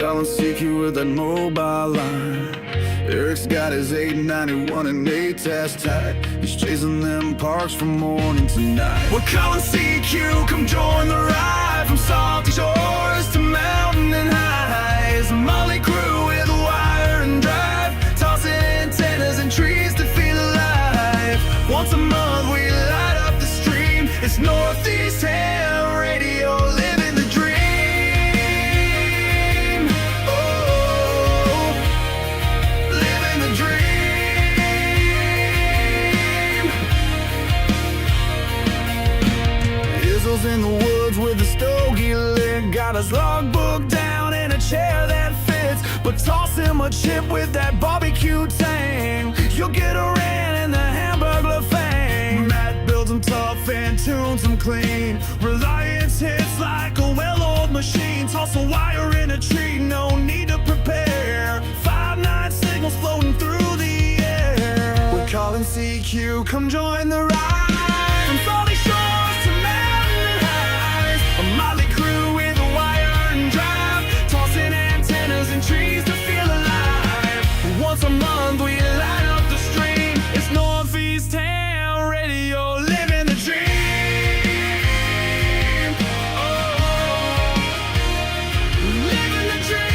calling CQ with that mobile line. Eric's got his 891 and 8 test tight. He's chasing them parks from morning to night. We're calling CQ, come join the ride. From salty shores to mountain and highs. A Molly crew with wire and drive, tossing antennas and trees to feel alive. Once a month we light up the stream. It's Northeast Ham Radio, living the dream. Oh, living the dream. Izzle's in the woods with a stogie lit. Got his logbook down in a chair that fits. But toss him a chip with that barbecue tang. You'll get a ran in the Hamburglar fang. Matt builds them tough and tunes them clean. Reliance hits like a well-oiled machine. Toss a wire in a tree, no need to prepare. 5-9 signals floating through the air. We're calling CQ, come join the ride. From salty shores to mountain and highs. A motley crew with a wire and drive, tossing antennas and trees to feel alive. Once a month we light up the stream. It's Northeast Ham Radio, living the dream. Oh, living the dream.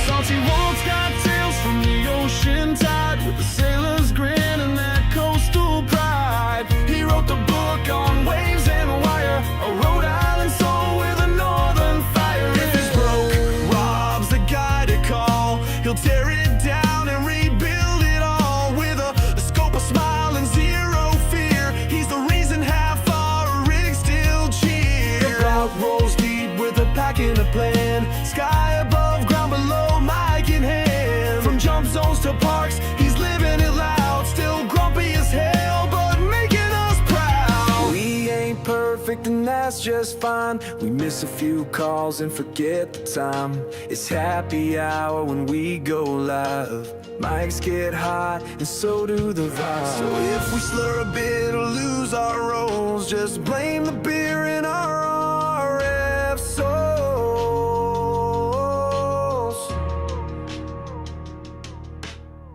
Salty walks got tales from the ocean tide, with the sailor's grin and that coastal pride. He wrote the book on waves and wire, a Rhode Island soul with a northern fire. If it's broke, Rob's the guy to call. He'll tear it down and rebuild it all with a scope, a smile, and zero fear. He's the reason half our rigs still cheer. The route rolls deep with a pack and a plan. Sky above, ground below, mic in hand. From jump zones to parks, he's living it loud. Still grumpy as hell, but making us proud. We ain't perfect and that's just fine. We miss a few calls and forget the time. It's happy hour when we go live. Mics get hot and so do the vibes. So if we slur a bit or lose our roles, just blame the beer in our RF souls.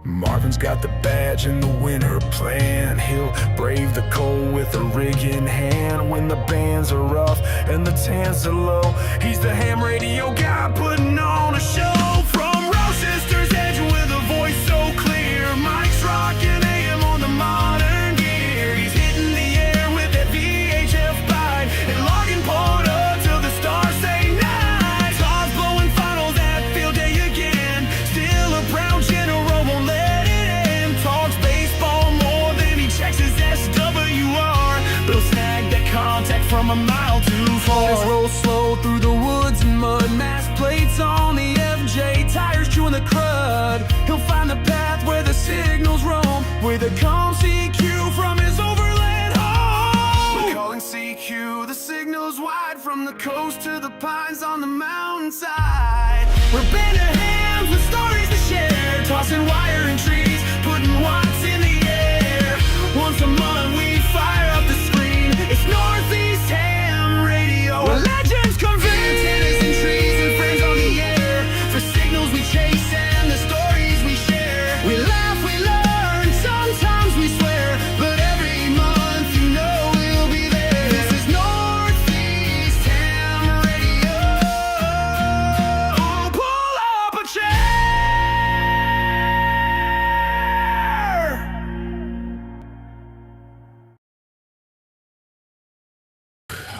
Marvin's got the badge and the winter plan. He'll brave the cold with a rig in hand. When the bands are rough and the tans are low, he's the ham radio guy putting on a show. From Rochester's Edge with a voice so clear, Mike's rocking AM on the modern gear. He's hitting the air with that VHF bite and logging port up till the stars say night. Todd's blowing finals at field day again. Still a proud general, won't let it end. Talks baseball more than he checks his SWR. They'll snag that contact from a mile too far. Let's roll slow through the woods and mud. Mass plates on the FJ, tires chewing the crud. He'll find the path where the signals roam, with a calm CQ from his overland home. We're calling CQ, the signal's wide, from the coast to the pines on the mountainside. We're band of hams with stories to share, tossing wire and trees, putting watts in the air. Once a month we fire up the screen. It's Northeast Ham Radio, where legends convene. Antennas and trees and friends on the air, for signals we chase and the stories we share. We laugh, we learn, sometimes we swear, but every month you know we'll be there. This is Northeast Ham Radio. Pull up a chair.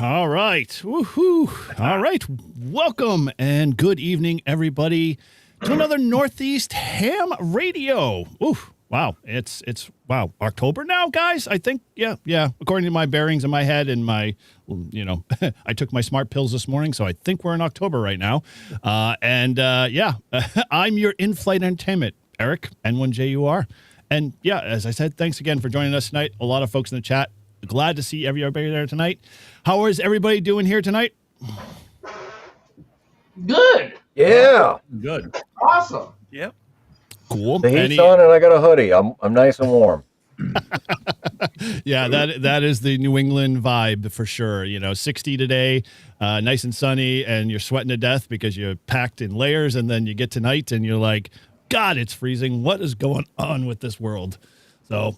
All right. Woohoo. All right. Welcome and good evening, everybody, to another Northeast Ham Radio. Ooh, wow. It's wow. October now, guys. I think, yeah. According to my bearings in my head and my, I took my smart pills this morning, so I think we're in October right now. I'm your in-flight entertainment, Eric, N1JUR. And yeah, as I said, thanks again for joining us tonight. A lot of folks in the chat. Glad to see everybody there tonight. How is everybody doing here tonight? Good. Yeah. Good. Awesome. Yep. Cool. The heat's on and I got a hoodie. I'm nice and warm. Yeah, that is the New England vibe for sure. 60 today, nice and sunny, and you're sweating to death because you're packed in layers, and then you get tonight and you're like, God, it's freezing. What is going on with this world? So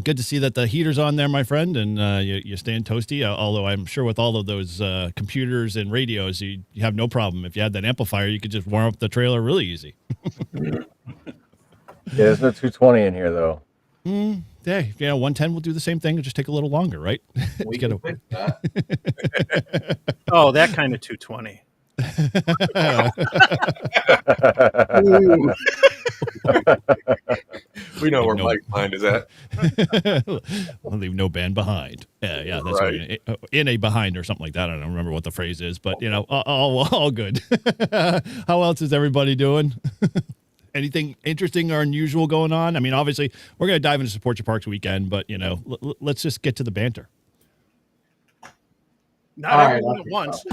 good to see that the heater's on there, my friend, and you're staying toasty. Although I'm sure with all of those computers and radios, you have no problem. If you had that amplifier, you could just warm up the trailer really easy. Yeah, there's no 220 in here though. Yeah, 110 will do the same thing. It'll just take a little longer, right? We can fix that. Oh, that kind of 220. We know where No. Mike's mind is at. I'll leave no band behind. Yeah, that's Right. right. In a behind or something like that. I don't remember what the phrase is, but all good. How else is everybody doing? Anything interesting or unusual going on? I mean, obviously, we're going to dive into Support Your Parks weekend, but let's just get to the banter. Not All right, everyone I'll at once.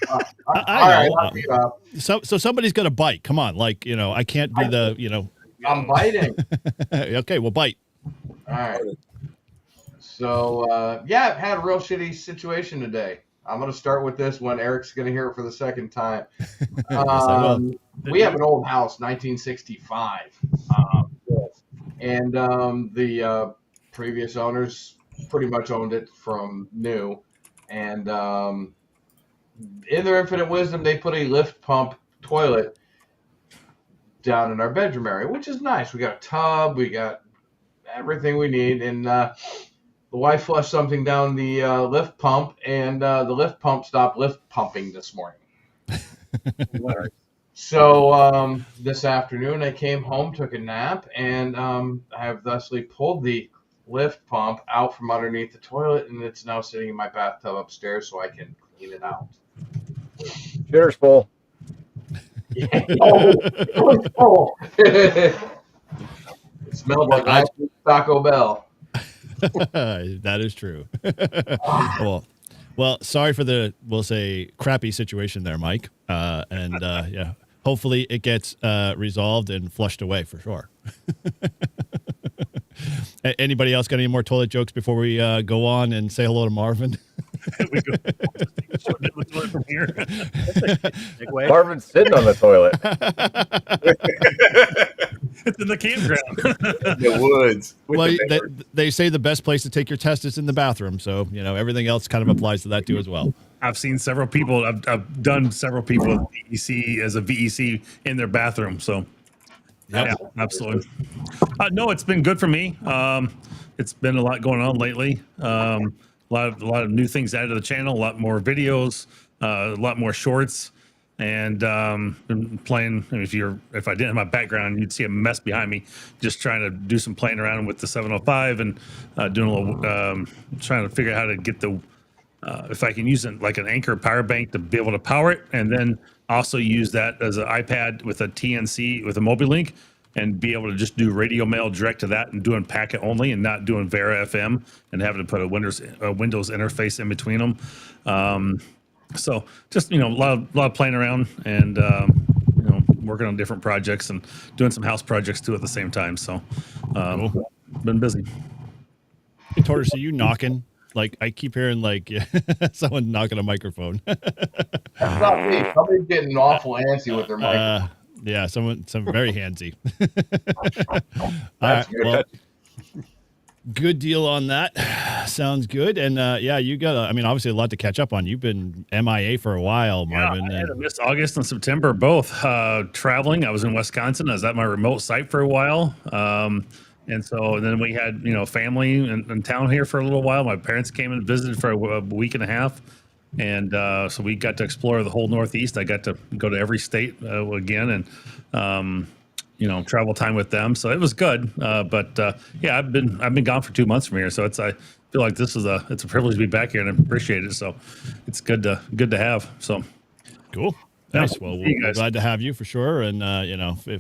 All I right, know. I'll beat up. So somebody's got to bite. Come on, I can't be the I'm biting. Okay, well, bite. All right. So, yeah, I've had a real shitty situation today. I'm going to start with this one. Eric's going to hear it for the second time. I will. We have an old house, 1965. And the previous owners pretty much owned it from new. And in their infinite wisdom, they put a lift pump toilet down in our bedroom area, which is nice. We got a tub, we got everything we need, and the wife flushed something down the lift pump, and the lift pump stopped lift pumping this morning. So this afternoon, I came home, took a nap, and I have thusly pulled the lift pump out from underneath the toilet, and it's now sitting in my bathtub upstairs so I can clean it out. Shitter's full. It smelled like last week's Taco Bell. That is true. well, sorry for the, we'll say, crappy situation there, Mike. And yeah, hopefully it gets resolved and flushed away for sure. Anybody else got any more toilet jokes before we go on and say hello to Marvin? We go from here. Segue. Marvin's sitting on the toilet. It's in the campground. The woods. Well, they say the best place to take your test is in the bathroom. So, everything else kind of applies to that too as well. I've seen several people. I've done several people with VEC as a VEC in their bathroom. So, Yep. yeah, absolutely. No, it's been good for me. It's been a lot going on lately. A lot of new things added to the channel. A lot more videos. A lot more shorts. And been playing. If I didn't have my background, you'd see a mess behind me. Just trying to do some playing around with the 705 and doing a little trying to figure out how to get the if I can use it like an Anker power bank to be able to power it, and then also use that as an iPad with a TNC with a MobiLink, and be able to just do radio mail direct to that and doing packet only and not doing Vera FM and having to put a Windows interface in between them. So just a lot of playing around and working on different projects and doing some house projects too at the same time. So been busy. Hey, Tortoise, are you knocking? Like, I keep hearing someone knocking a microphone. That's not me. Somebody's getting awful antsy with their mic. Yeah, some very handsy. All right, good. well, good deal on that. Sounds good. And yeah, you got, obviously a lot to catch up on. You've been MIA for a while, Marvin. I had to miss August and September both. Traveling, I was in Wisconsin. I was at my remote site for a while. And then we had, family in town here for a little while. My parents came and visited for a week and a half. And so we got to explore the whole Northeast. I got to go to every state again and, travel time with them. So it was good. But yeah, I've been gone for 2 months from here. So I feel like it's a privilege to be back here and I appreciate it. So it's good to have. So Cool. Nice. Well, we're glad to have you for sure. And,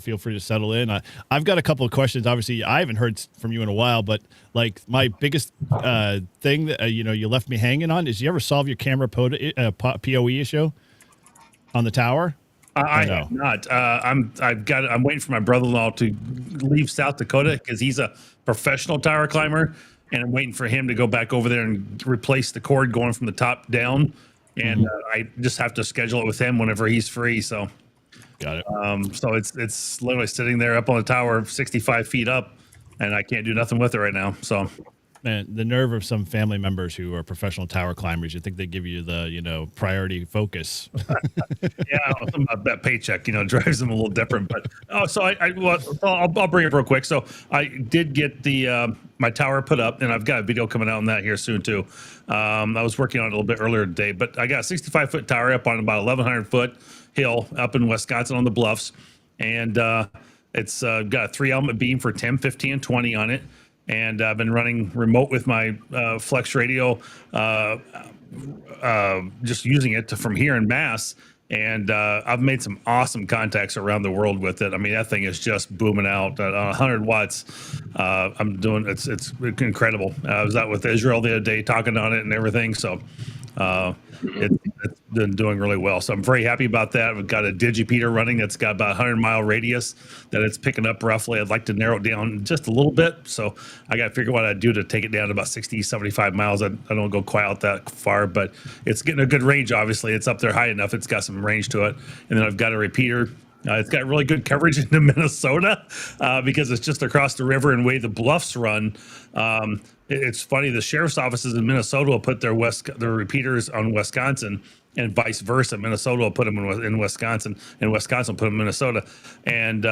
feel free to settle in. I've got a couple of questions. Obviously, I haven't heard from you in a while, but my biggest thing that, you left me hanging on is you ever solve your camera PoE issue on the tower? I know. have not. I'm waiting for my brother-in-law to leave South Dakota because he's a professional tower climber, and I'm waiting for him to go back over there and replace the cord going from the top down. And I just have to schedule it with him whenever he's free. So, Got it. so it's literally sitting there up on the tower, 65 feet up, and I can't do nothing with it right now. So. Man, the nerve of some family members who are professional tower climbers. You think they give you the, priority focus. Yeah, something about that paycheck, drives them a little different. But so I'll bring it real quick. So I did get the my tower put up, and I've got a video coming out on that here soon too. I was working on it a little bit earlier today, but I got a 65-foot tower up on about 1,100-foot hill up in Wisconsin on the bluffs, and it's got a 3-element beam for 10, 15, and 20 on it. And I've been running remote with my Flex radio, just using it from here in Mass. And I've made some awesome contacts around the world with it. I mean, that thing is just booming out at 100 watts. It's incredible. I was out with Israel the other day talking on it and everything. So it's been doing really well. So I'm very happy about that. We've got a Digipeater running that's got about 100-mile radius that it's picking up roughly. I'd like to narrow it down just a little bit. So I got to figure what I'd do to take it down to about 60, 75 miles. I don't go quite out that far, but it's getting a good range. Obviously, it's up there high enough. It's got some range to it. And then I've got a repeater. It's got really good coverage into Minnesota because it's just across the river and way the bluffs run. It's funny, the sheriff's offices in Minnesota will put their repeaters on Wisconsin, and vice versa. Minnesota will put them in Wisconsin, and Wisconsin will put them in Minnesota. And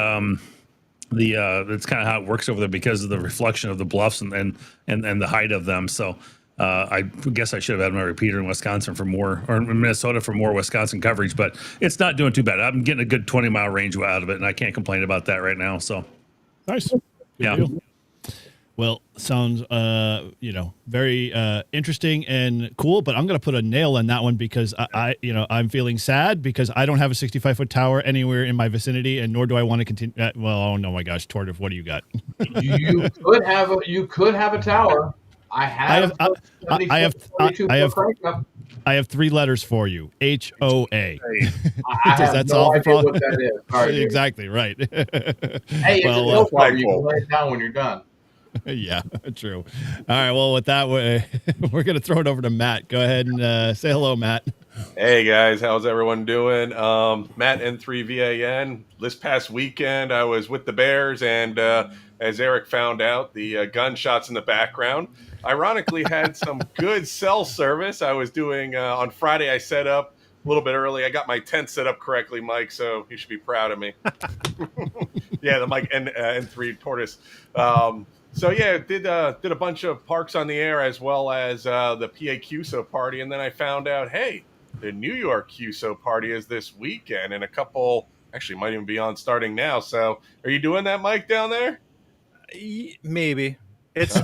that's kind of how it works over there because of the reflection of the bluffs and the height of them. So I guess I should have had my repeater in Wisconsin for more, or in Minnesota for more Wisconsin coverage, but it's not doing too bad. I'm getting a good 20-mile range out of it, and I can't complain about that right now. So Nice. Good Yeah. deal. Well, sounds very interesting and cool, but I'm going to put a nail in that one because I'm feeling sad because I don't have a 65-foot tower anywhere in my vicinity, and nor do I want to continue. Oh no, my gosh, Tortif, what do you got? You could have a tower. I have 3 letters for you. HOA. I have That's no all the idea problem. what that is. Sorry, dude. Exactly right. Hey, it's Well, a hill tower. You can lay it down when you're done. Yeah, true. All right. Well, with that, we're going to throw it over to Matt. Go ahead and say hello, Matt. Hey guys, how's everyone doing? Matt N3VAN. This past weekend, I was with the Bears, and as Eric found out, the gunshots in the background ironically had some good cell service. I was doing on Friday. I set up a little bit early. I got my tent set up correctly, Mike, so you should be proud of me. Yeah, the Mike N3 Tortoise. So yeah, did a bunch of parks on the air as well as the PA QSO party, and then I found out, hey, the New York QSO party is this weekend, and a couple actually might even be on starting now. So, are you doing that, Mike, down there? Maybe. It's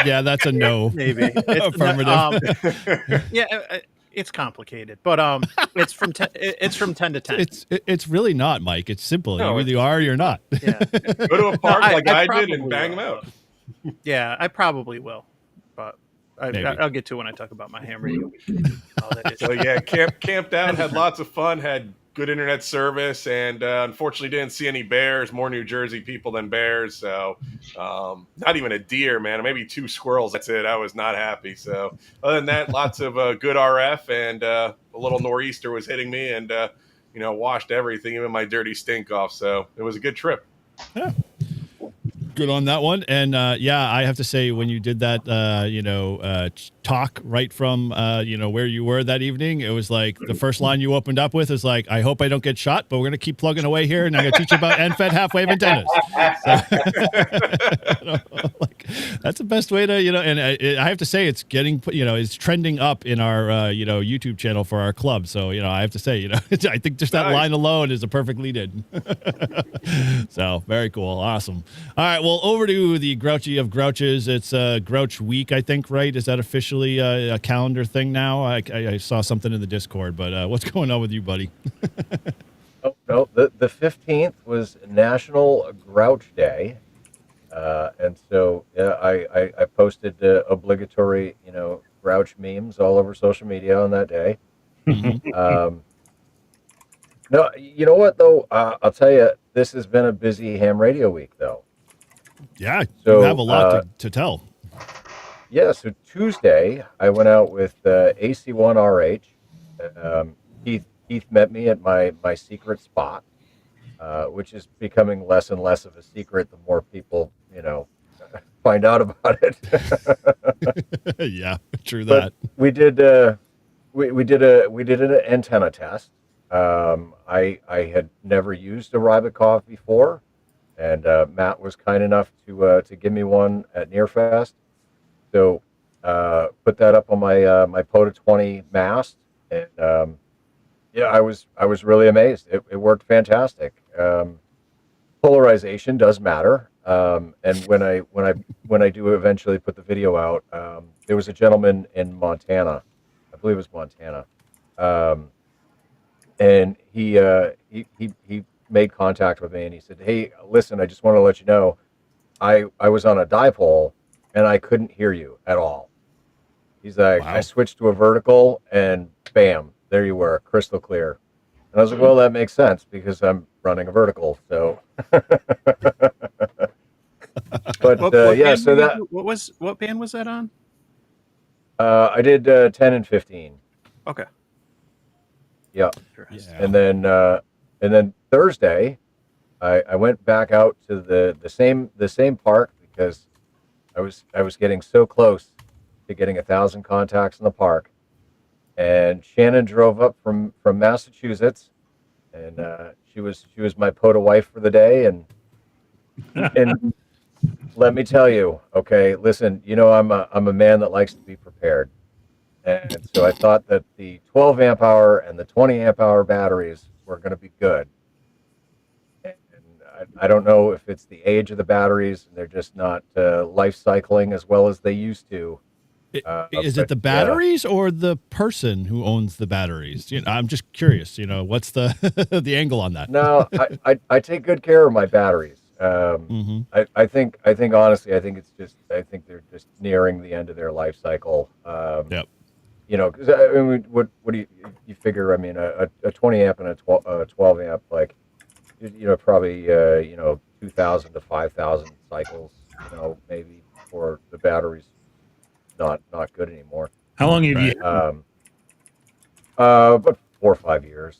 Yeah, that's a no. maybe. It's Affirmative. it's complicated, but it's from 10 to 10. It's really not, Mike. It's simple. No, you either are or you're not. Yeah. Go to a park I like I did probably and bang them will. out. Yeah, I probably will, but Maybe. I'll get to it when I talk about my ham radio. All that is. So yeah, camped out, had lots of fun, had good internet service, and unfortunately didn't see any bears. More New Jersey people than bears. So not even a deer, man. Maybe 2 squirrels. That's it. I was not happy. So other than that, lots of good RF, and a little nor'easter was hitting me, and washed everything, even my dirty stink off. So it was a good trip. Yeah. Good on that one. And I have to say, when you did that, talk right from, where you were that evening, it was like the first line you opened up with is like, I hope I don't get shot, but we're going to keep plugging away here. And I'm going to teach you about end-fed half-wave antennas. So, that's the best way to, and I have to say it's getting, it's trending up in our, YouTube channel for our club. So, I have to say, I think just that Nice. line alone is a perfect lead in. So very cool. Awesome. All right. Well, over to the Grouchy of Grouches. It's Grouch Week, I think, right? Is that officially a calendar thing now? I saw something in the Discord, but what's going on with you, buddy? Oh, no, the 15th was National Grouch Day. And so I posted obligatory, Grouch memes all over social media on that day. No, you know what though? I'll tell you, this has been a busy ham radio week though. Yeah, So, you have a lot to tell. Yeah, so Tuesday I went out with AC1RH. Keith met me at my secret spot, which is becoming less and less of a secret the more people find out about it. Yeah, true But that. we did we did an antenna test. I had never used a Rybakov before, and Matt was kind enough to give me one at Nearfest. So put that up on my POTA 20 mast, and yeah, I was really amazed. It worked fantastic. Polarization does matter, and when I do eventually put the video out, there was a gentleman in Montana, I believe it was Montana, and he made contact with me, and he said, "Hey, listen, I just want to let you know, I was on a dipole and I couldn't hear you at all." He's like, Wow. "I switched to a vertical and bam, there you were, crystal clear." And I was like, "Well, that makes sense because I'm running a vertical." So, but yeah, so that what band was that on? I did 10 and 15. Okay. Yeah. Yeah. And then Thursday, I went back out to the same park because I was getting so close to getting 1,000 contacts in the park, and Shannon drove up from Massachusetts, and she was my POTA wife for the day, and let me tell you, okay, listen, I'm a man that likes to be prepared. And so I thought that the 12 amp hour and the 20 amp hour batteries were going to be good. And I don't know if it's the age of the batteries and they're just not life cycling as well as they used to. Is but, it the batteries or the person who owns the batteries? I'm just curious. What's the the angle on that? No, I take good care of my batteries. Mm-hmm. I think honestly, I think they're just nearing the end of their life cycle. Yep. Because I mean, what do you figure? I mean, a 20 amp and a 12 amp, like, probably 2,000 to 5,000 cycles, maybe before the battery's not good anymore. How long have you? But 4 or 5 years.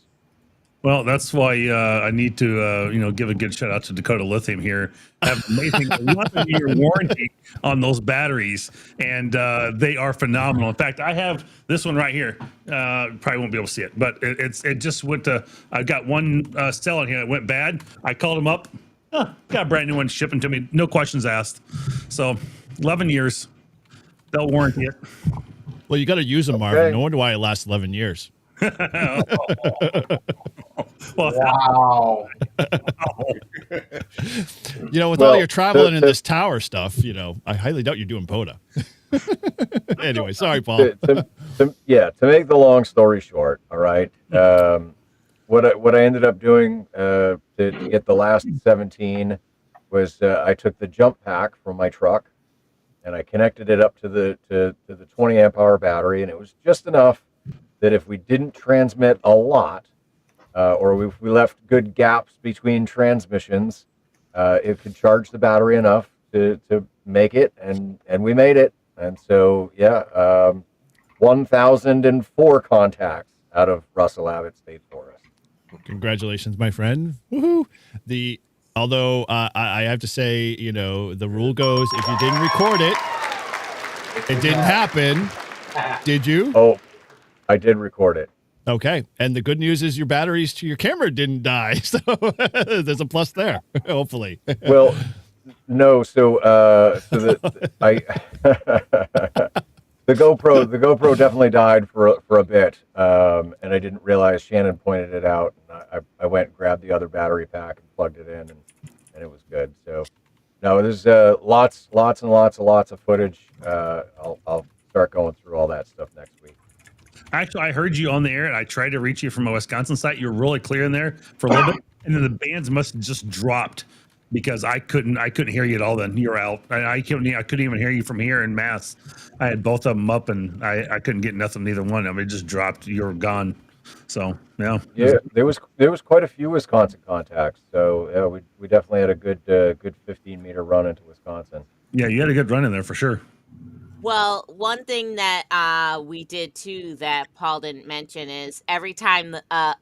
Well, that's why I need to, give a good shout out to Dakota Lithium here. Have amazing 11-year warranty on those batteries, and they are phenomenal. In fact, I have this one right here. Probably won't be able to see it, but it just went to. I got one cell in here that went bad. I called them up. Got a brand new one shipping to me, no questions asked. So, 11 years, they'll warranty it. Well, you got to use them, Marvin. No wonder why it lasts 11 years. Well, Wow. With all your traveling in this tower stuff, I highly doubt you're doing POTA. Anyway, sorry, Paul. To make the long story short, all right. What I ended up doing to get the last 17 was I took the jump pack from my truck and I connected it up to the 20 amp hour battery, and it was just enough that if we didn't transmit a lot, or if we left good gaps between transmissions, it could charge the battery enough to make it, and we made it. And so, 1,004 contacts out of Russell Abbott State Forest. Congratulations, my friend. Woohoo. Although I have to say, the rule goes, if you didn't record it, it didn't happen. Did you? Oh, I did record it. Okay. And the good news is your batteries to your camera didn't die. So there's a plus there, hopefully. Well, no. So the GoPro definitely died for a bit, and I didn't realize Shannon pointed it out. And I went and grabbed the other battery pack and plugged it in, and it was good. So no, there's lots and lots of footage. I'll start going through all that stuff next week. actually, I heard you on the air, and I tried to reach you from a Wisconsin site. You were really clear in there for a little bit, and then the bands must have just dropped because I couldn't hear you at all. Then you're out. I couldn't even hear you from here in Mass. I had both of them up, and I couldn't get nothing, neither one of them. It just dropped. You were gone. So yeah, Yeah, there was quite a few Wisconsin contacts. So yeah, we definitely had a good 15-meter run into Wisconsin. yeah, you had a good run in there for sure. Well, one thing that we did too that Paul didn't mention is every time a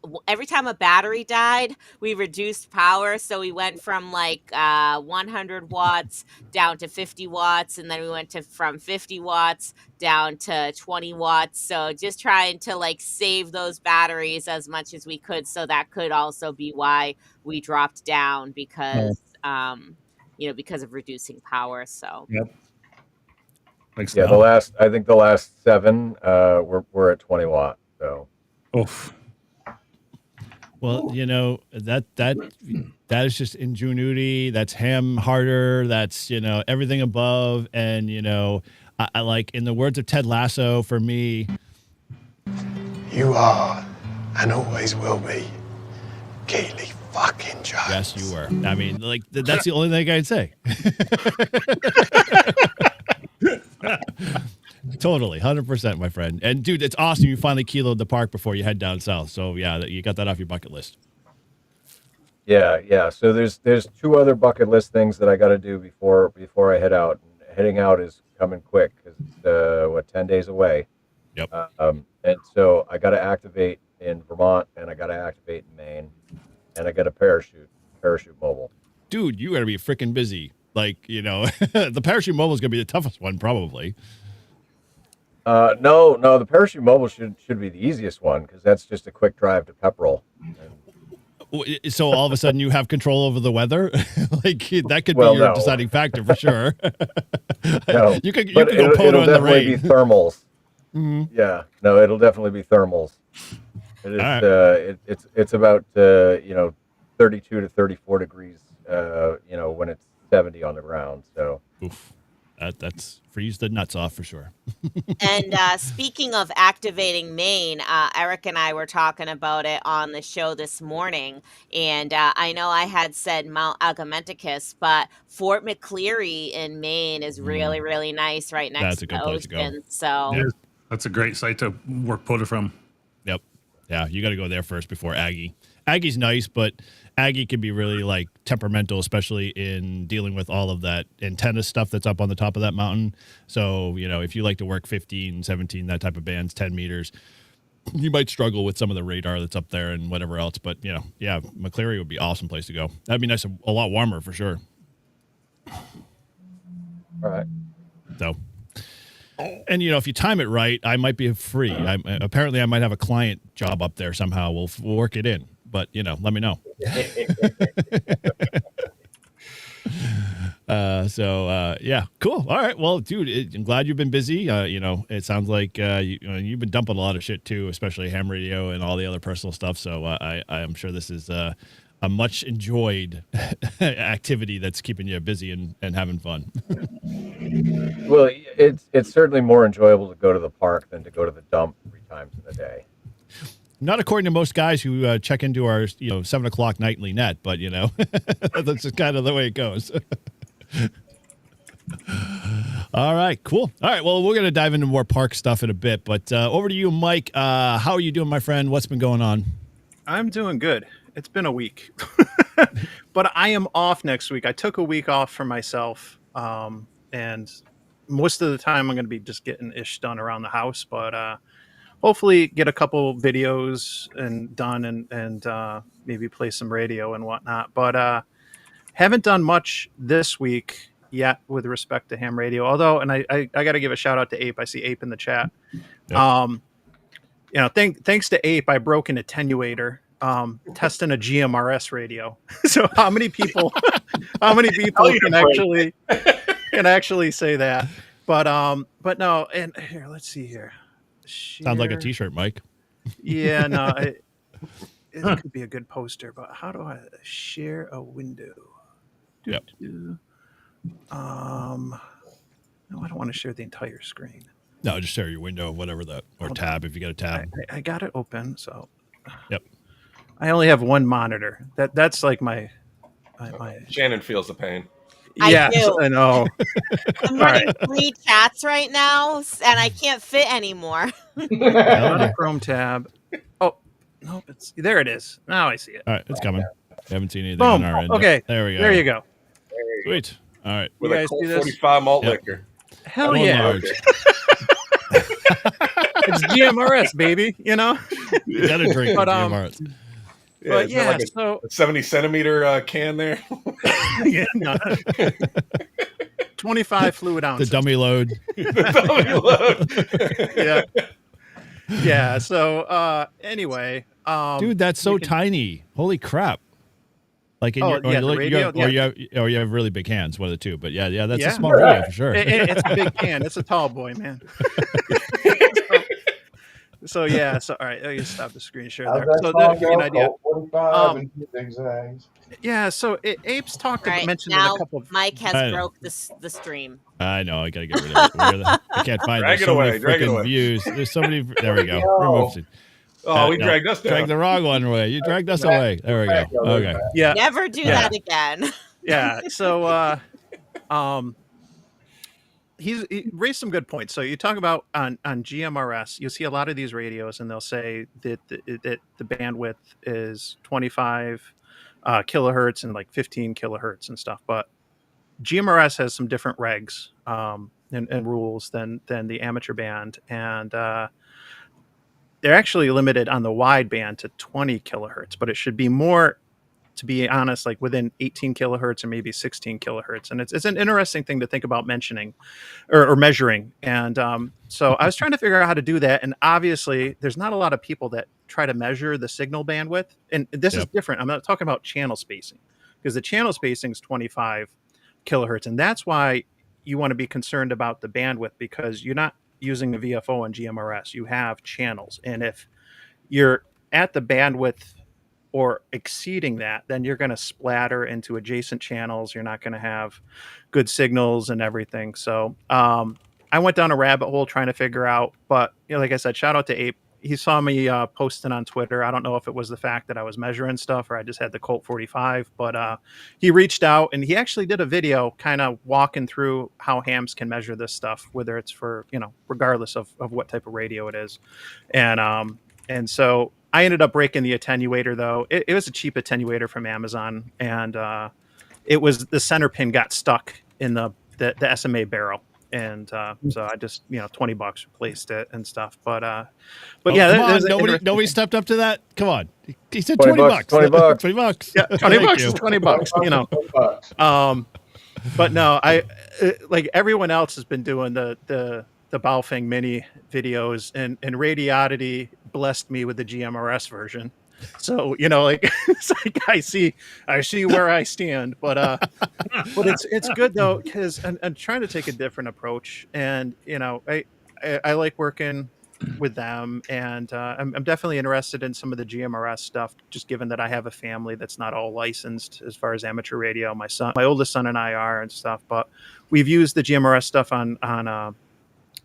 battery died, we reduced power. So we went from like 100 watts down to 50 watts, and then we went from 50 watts down to 20 watts. So just trying to like save those batteries as much as we could. So that could also be why we dropped down because because of reducing power. So. Yep. Like Yeah, I think the last 7 were at 20 watt. So oof. Well, that is just ingenuity. That's ham harder. That's everything above. And I like, in the words of Ted Lasso, for me, You are, and always will be, Keely fucking Jones. yes, you were. I mean, like that's the only thing I'd say. Totally, 100%, my friend. And dude, it's awesome you finally kiloed the park before you head down south. So yeah, you got that off your bucket list. yeah. So there's 2 other bucket list things that I got to do before I head out. And heading out is coming quick because it's 10 days away. Yep. And so I got to activate in Vermont, and I got to activate in Maine, and I got a parachute mobile. Dude, you got to be freaking busy. Like, the parachute mobile is going to be the toughest one, probably. No, the parachute mobile should be the easiest one because that's just a quick drive to Pepperell. So all of a sudden you have control over the weather? Like that could be your no. deciding factor for sure. No, you could but go photo it'll in the definitely rain. be thermals. Mhm. Yeah, no, it'll definitely be thermals. It is. All It's about 32 to 34 degrees. When it's 70 on the ground. So Oof. That's freeze the nuts off for sure. And speaking of activating Maine, Eric and I were talking about it on the show this morning. And I know I had said Mount Agamenticus, but Fort McCleary in Maine is really, really nice right next That's to a good the place to go. ocean. So Yeah, that's a great site to work POTA from. Yep. Yeah, you got to go there first before Aggie. Aggie's nice, but Aggie can be really like temperamental, especially in dealing with all of that antenna stuff that's up on the top of that mountain. So, if you like to work 15, 17, that type of bands, 10 meters, you might struggle with some of the radar that's up there and whatever else. But, yeah, McCleary would be an awesome place to go. That'd be nice, a lot warmer for sure. all right. So, and if you time it right, I might be free. Apparently I might have a client job up there somehow. We'll work it in, but let me know. Yeah, cool. All right. Well, dude, I'm glad you've been busy. It sounds like you've been dumping a lot of shit too, especially ham radio and all the other personal stuff. So I am sure this is a much enjoyed activity that's keeping you busy and having fun. Well, it's certainly more enjoyable to go to the park than to go to the dump 3 times in a day. Not according to most guys who check into our 7:00 nightly net, but that's just kind of the way it goes. All right, cool. All right, well, we're going to dive into more park stuff in a bit, but over to you, Mike. How are you doing, my friend? What's been going on? I'm doing good. It's been a week, but I am off next week. I took a week off for myself, and most of the time I'm going to be just getting ish done around the house, but hopefully get a couple videos done and maybe play some radio and whatnot. But haven't done much this week yet with respect to ham radio. Although, and I got to give a shout out to Ape. I see Ape in the chat. Yep. Thanks to Ape, I broke an attenuator testing a GMRS radio. So how many people can actually say that? But no, and here, let's see here. Sounds like a t-shirt, Mike. Yeah, no, it could be a good poster, but how do I share a window? Yep. No, I don't want to share the entire screen. No, just share your window, whatever that, or tab if you got a tab. I got it open, so. Yep. I only have one monitor. That's like my. Shannon feels the pain. Yes, do. I know. I'm running 3 chats right now, and I can't fit anymore. On a Chrome tab. Oh, Nope, it's there. It is. Now I see it. All right, it's coming. Haven't seen anything Boom. on our end. Okay. There we go. There you go. Sweet. All right. With You a guys Colt see this? 45 malt Yep. liquor. Hell Full yeah. large. It's GMRS, baby. You know. You gotta drink But, the um, GMRS. But is that yeah. like So a 70 centimeter can there. yeah. No. 25 fluid The ounces. dummy load. Yeah. Yeah. So anyway. Dude, that's so we can- tiny. Holy crap. Like in Oh, your, or, yeah, the you radio? or you have really big hands, one of the two. But yeah, that's Yeah. a small radio for sure. It's a big can. It's a tall boy, man. So yeah. So all right, let me stop the screen share there. So that give you an idea. 45 and two zigzags. Yeah. So Apes talked All about right, mentioned in now a couple of Mike has I- broke the stream. I know. I gotta get rid of it. I can't find Drag there's it so away, many drag it freaking away. views. There's so many. There we go. No. Remove it. Oh, we No, dragged us down. Dragged the wrong one away. You dragged us away. There we go. Okay. yeah. Never do Yeah. that again. Yeah. So he raised some good points. So you talk about on GMRS, you see a lot of these radios, and they'll say that the bandwidth is 25 kilohertz and like 15 kilohertz and stuff. But GMRS has some different regs and rules than the amateur band, and they're actually limited on the wide band to 20 kilohertz. But it should be more, to be honest, like within 18 kilohertz or maybe 16 kilohertz. And it's an interesting thing to think about mentioning or measuring. And so I was trying to figure out how to do that. And obviously there's not a lot of people that try to measure the signal bandwidth. And this is Yep. different. I'm not talking about channel spacing, because the channel spacing is 25 kilohertz. And that's why you want to be concerned about the bandwidth, because you're not using the VFO and GMRS. You have channels. And if you're at the bandwidth or exceeding that, then you're going to splatter into adjacent channels. You're not going to have good signals and everything. So I went down a rabbit hole trying to figure out, but like I said, shout out to Ape. He saw me posting on Twitter. I don't know if it was the fact that I was measuring stuff or I just had the Colt 45, but he reached out and he actually did a video kind of walking through how hams can measure this stuff, whether it's for, regardless of what type of radio it is. And so I ended up breaking the attenuator, though. It was a cheap attenuator from Amazon, and it was the center pin got stuck in the SMA barrel, and so I just $20 replaced it and stuff. But yeah, Come there's on, an interesting nobody thing. stepped up to that. Come on. He said 20 $20. bucks, 20 bucks. $20. Yeah, $20 Thank is you. $20. But no, I like everyone else has been doing the Baofeng mini videos, and Radiodity blessed me with the GMRS version. So it's like I see where I stand, but it's good though, because I'm trying to take a different approach, and I like working with them, and I'm definitely interested in some of the GMRS stuff, just given that I have a family that's not all licensed as far as amateur radio. My oldest son and I are and stuff, but we've used the GMRS stuff on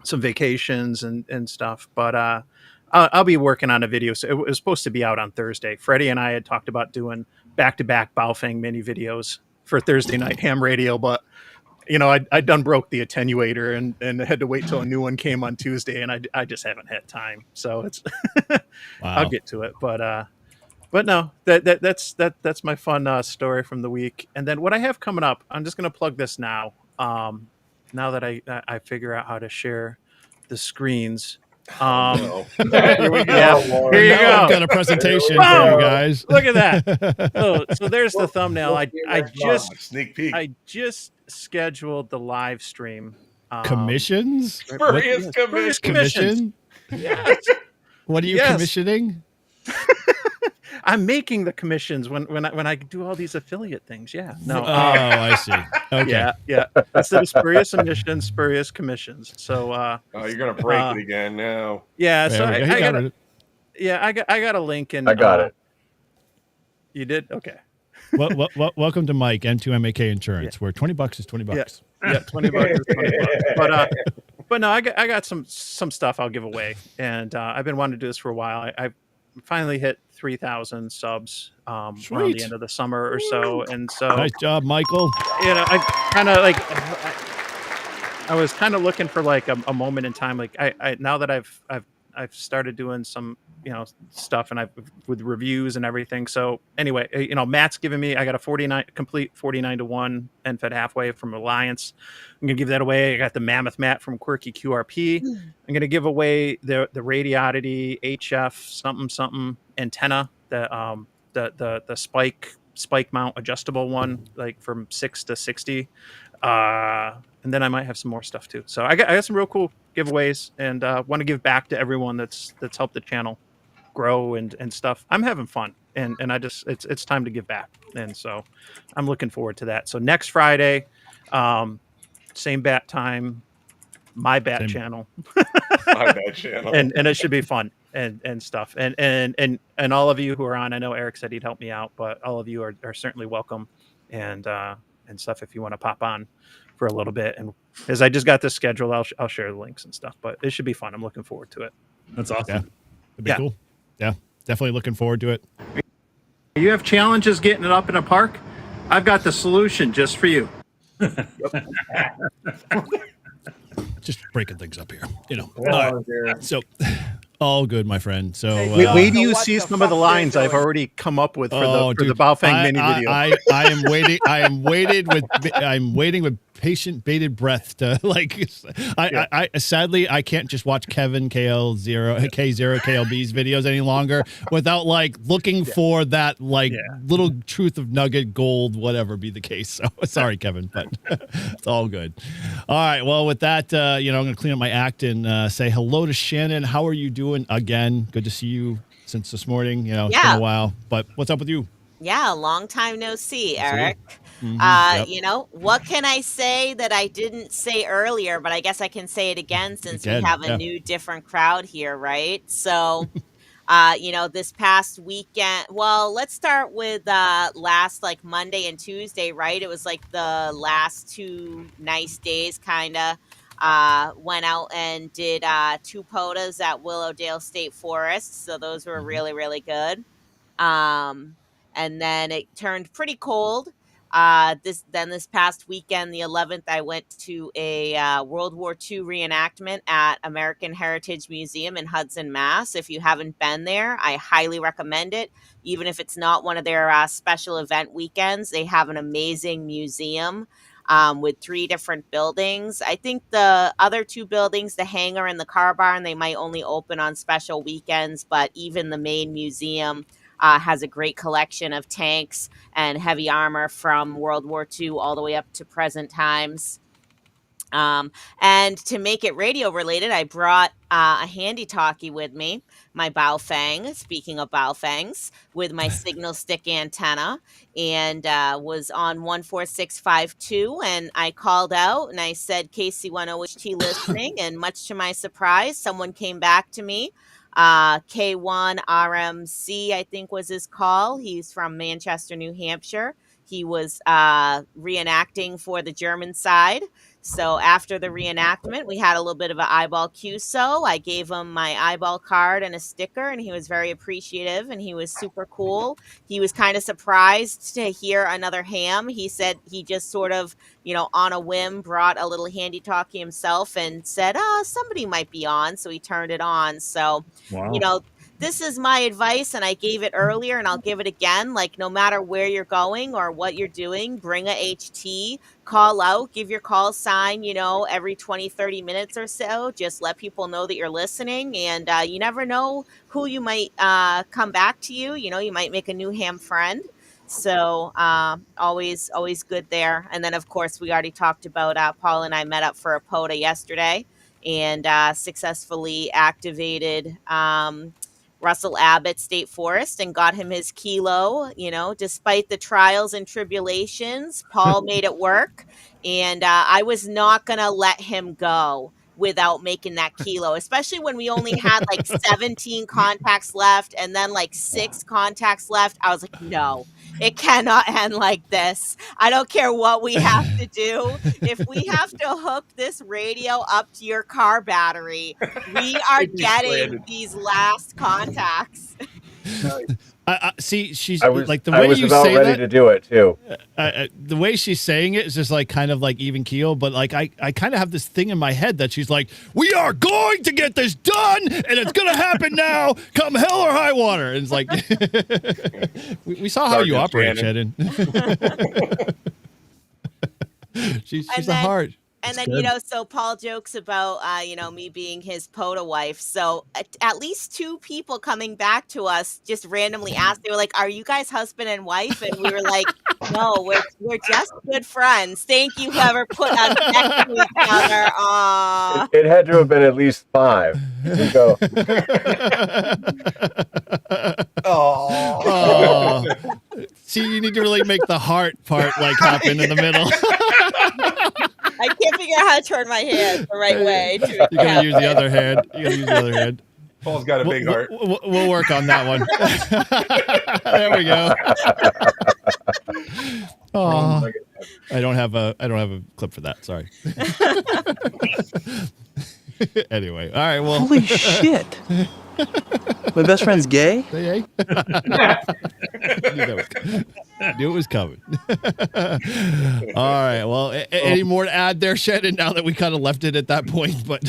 some vacations and stuff. But I'll be working on a video. So it was supposed to be out on Thursday. Freddie and I had talked about doing back-to-back Baofeng mini videos for Thursday night ham radio, but I done broke the attenuator and had to wait till a new one came on Tuesday, and I just haven't had time. So it's I'll get to it. But no, that's my fun story from the week. And then what I have coming up, I'm just gonna plug this now. Now that I figure out how to share the screens. No. Here we go. Yeah, Here you Now I've go. got a presentation Boom! for you guys. Look at that. So there's the thumbnail. I Sneak peek. just scheduled the live stream. Commissions? Spurious What- commission. Commission? Yes. What are you Yes. commissioning? I'm making the commissions when I do all these affiliate things. Yeah. No. Oh, I see. Okay. Yeah. Instead of spurious emissions, spurious commissions. So Oh, you're gonna break it again now. yeah. There So we go. I He got got it. I got a link in. I got it. You did? Okay. Welcome to Mike, M2MAK Insurance, where $20 is $20. Yeah, $20 is $20. But no, I got some stuff I'll give away, and I've been wanting to do this for a while. I finally hit 3,000 subs around Sweet. the end of the summer or so, and so Nice job, Michael. I kind of like I was kind of looking for like a moment in time, like I now that I've started doing some stuff, and with reviews and everything. So anyway, Matt's giving me, I got a complete 49-1 NFED halfway from Alliance. I'm gonna give that away. I got the Mammoth Mat from Quirky QRP. I'm gonna give away the Radioddity HF something antenna, the spike mount adjustable one, like from 6 to 60. And then I might have some more stuff too. So I got some real cool giveaways, and want to give back to everyone that's helped the channel grow and stuff. I'm having fun, and I just it's time to give back, and so I'm looking forward to that. So next Friday, same bat time, my bat channel, My bad channel. and it should be fun and stuff. And all of you who are on, I know Eric said he'd help me out, but all of you are certainly welcome, and stuff if you want to pop on for a little bit. And as I just got this schedule, I'll share the links and stuff, but it should be fun. I'm looking forward to it. That's awesome. Yeah, it'd be cool. Yeah, definitely looking forward to it. You have challenges getting it up in a park? I've got the solution just for you. Just breaking things up here, All right. So, all good, my friend. So, wait till you see some of the lines I've already come up with for the Baofeng mini video. I'm waiting with patient bated breath to I sadly I can't just watch Kevin K0 KLB's videos any longer without looking for that little truth of nugget gold, whatever be the case. So sorry, Kevin, but it's all good. All right, well, with that, I'm going to clean up my act and say hello to Shannon. How are you doing again? Good to see you since this morning. It's been a while, but what's up with you? Yeah, long time no see, Eric. Mm-hmm. What can I say that I didn't say earlier, but I guess I can say it again since we have a new, different crowd here, right? So, this past weekend, well, let's start with last Monday and Tuesday, right? It was the last 2 nice days, kind of. Went out and did 2 POTAs at Willowdale State Forest. So those were really, really good. And then it turned pretty cold. This past weekend, the 11th, I went to a World War II reenactment at American Heritage Museum in Hudson, Mass. If you haven't been there, I highly recommend it. Even if it's not one of their special event weekends, they have an amazing museum with 3 different buildings. I think the other 2 buildings, the hangar and the car barn, they might only open on special weekends, but even the main museum has a great collection of tanks and heavy armor from World War II all the way up to present times. And to make it radio related, I brought a handy talkie with me, my Baofeng, speaking of Baofengs, with my signal stick antenna, and was on 14652. And I called out and I said, KC10HT listening. And much to my surprise, someone came back to me. K1 RMC, I think was his call. He's from Manchester, New Hampshire. He was reenacting for the German side. So after the reenactment, we had a little bit of an eyeball QSO. I gave him my eyeball card and a sticker, and he was very appreciative, and he was super cool. He was kind of surprised to hear another ham. He said he just sort of, on a whim, brought a little handy talkie himself and said, somebody might be on. So he turned it on. So, wow. This is my advice, and I gave it earlier, and I'll give it again. No matter where you're going or what you're doing, bring a HT, call out, give your call sign, every 20, 30 minutes or so. Just let people know that you're listening, and you never know who you might come back to you. You might make a new ham friend. So always good there. And then, of course, we already talked about Paul and I met up for a POTA yesterday and successfully activated Russell Abbott State Forest and got him his kilo. Despite the trials and tribulations, Paul made it work. And I was not going to let him go without making that kilo, especially when we only had 17 contacts left and then 6 contacts left. I was like, no, it cannot end like this. I don't care what we have to do. If we have to hook this radio up to your car battery, we are getting these last contacts. I see. She's I was like the I way was you about say ready that. to do it too. The way she's saying it is just like kind of like even keel, but like I kind of have this thing in my head that she's like, we are going to get this done, and it's gonna happen now, come hell or high water. And it's like we saw how you Sergeant operate, Shannon. she's And a then- heart. And That's then, good. so Paul jokes about, me being his POTA wife. So at least 2 people coming back to us just randomly asked, they were like, are you guys husband and wife? And we were like, no, we're just good friends. Thank you, whoever put us next to each other. Aw. It had to have been at least 5. We go. Oh. See, you need to really make the heart part like happen in the middle. I can't figure out how to turn my hand the right way. You gotta use the other hand. You gotta use the other hand. Paul's got a big heart. We'll work on that one. There we go. Oh, I don't have a clip for that. Sorry. Anyway, all right. Well, Holy shit. My best friend's gay? Hey. Knew it was coming. All right. Well, any more to add there, Shannon? Now that we kind of left it at that point, but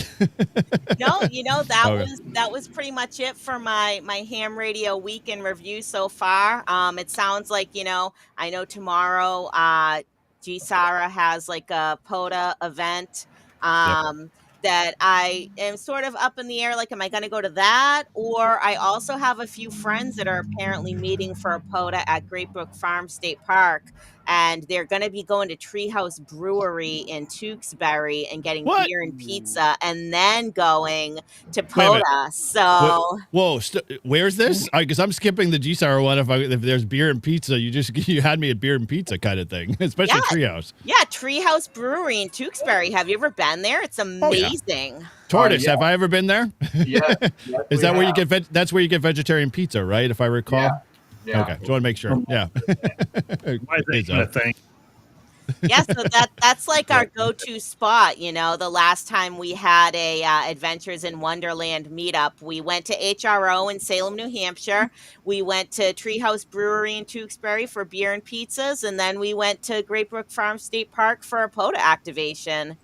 No, that Okay. was pretty much it for my ham radio week in review so far. It sounds like, I know tomorrow G Sarah has like a POTA event. That I am sort of up in the air, like, am I going to go to that? Or I also have a few friends that are apparently meeting for a POTA at Great Brook Farm State Park, and they're going to be going to Treehouse Brewery in Tewksbury and getting What? beer and pizza, and then going to Wait a minute. POTA. So, whoa, where's this? Because I'm skipping the G-Star one. If there's beer and pizza, you had me at beer and pizza kind of thing, especially Treehouse. yeah, Treehouse Brewery in Tewksbury. Have you ever been there? It's amazing. Tortoise, yeah. have I ever been there? Yeah. Is that where you get that's where you get vegetarian pizza, right? If I recall. Yeah. Okay, just want to make sure. Yeah. Why is It's that up. a thing? Yeah, so that's like our go-to spot. The last time we had a Adventures in Wonderland meetup, we went to HRO in Salem, New Hampshire. We went to Treehouse Brewery in Tewksbury for beer and pizzas, and then we went to Great Brook Farm State Park for a POTA activation.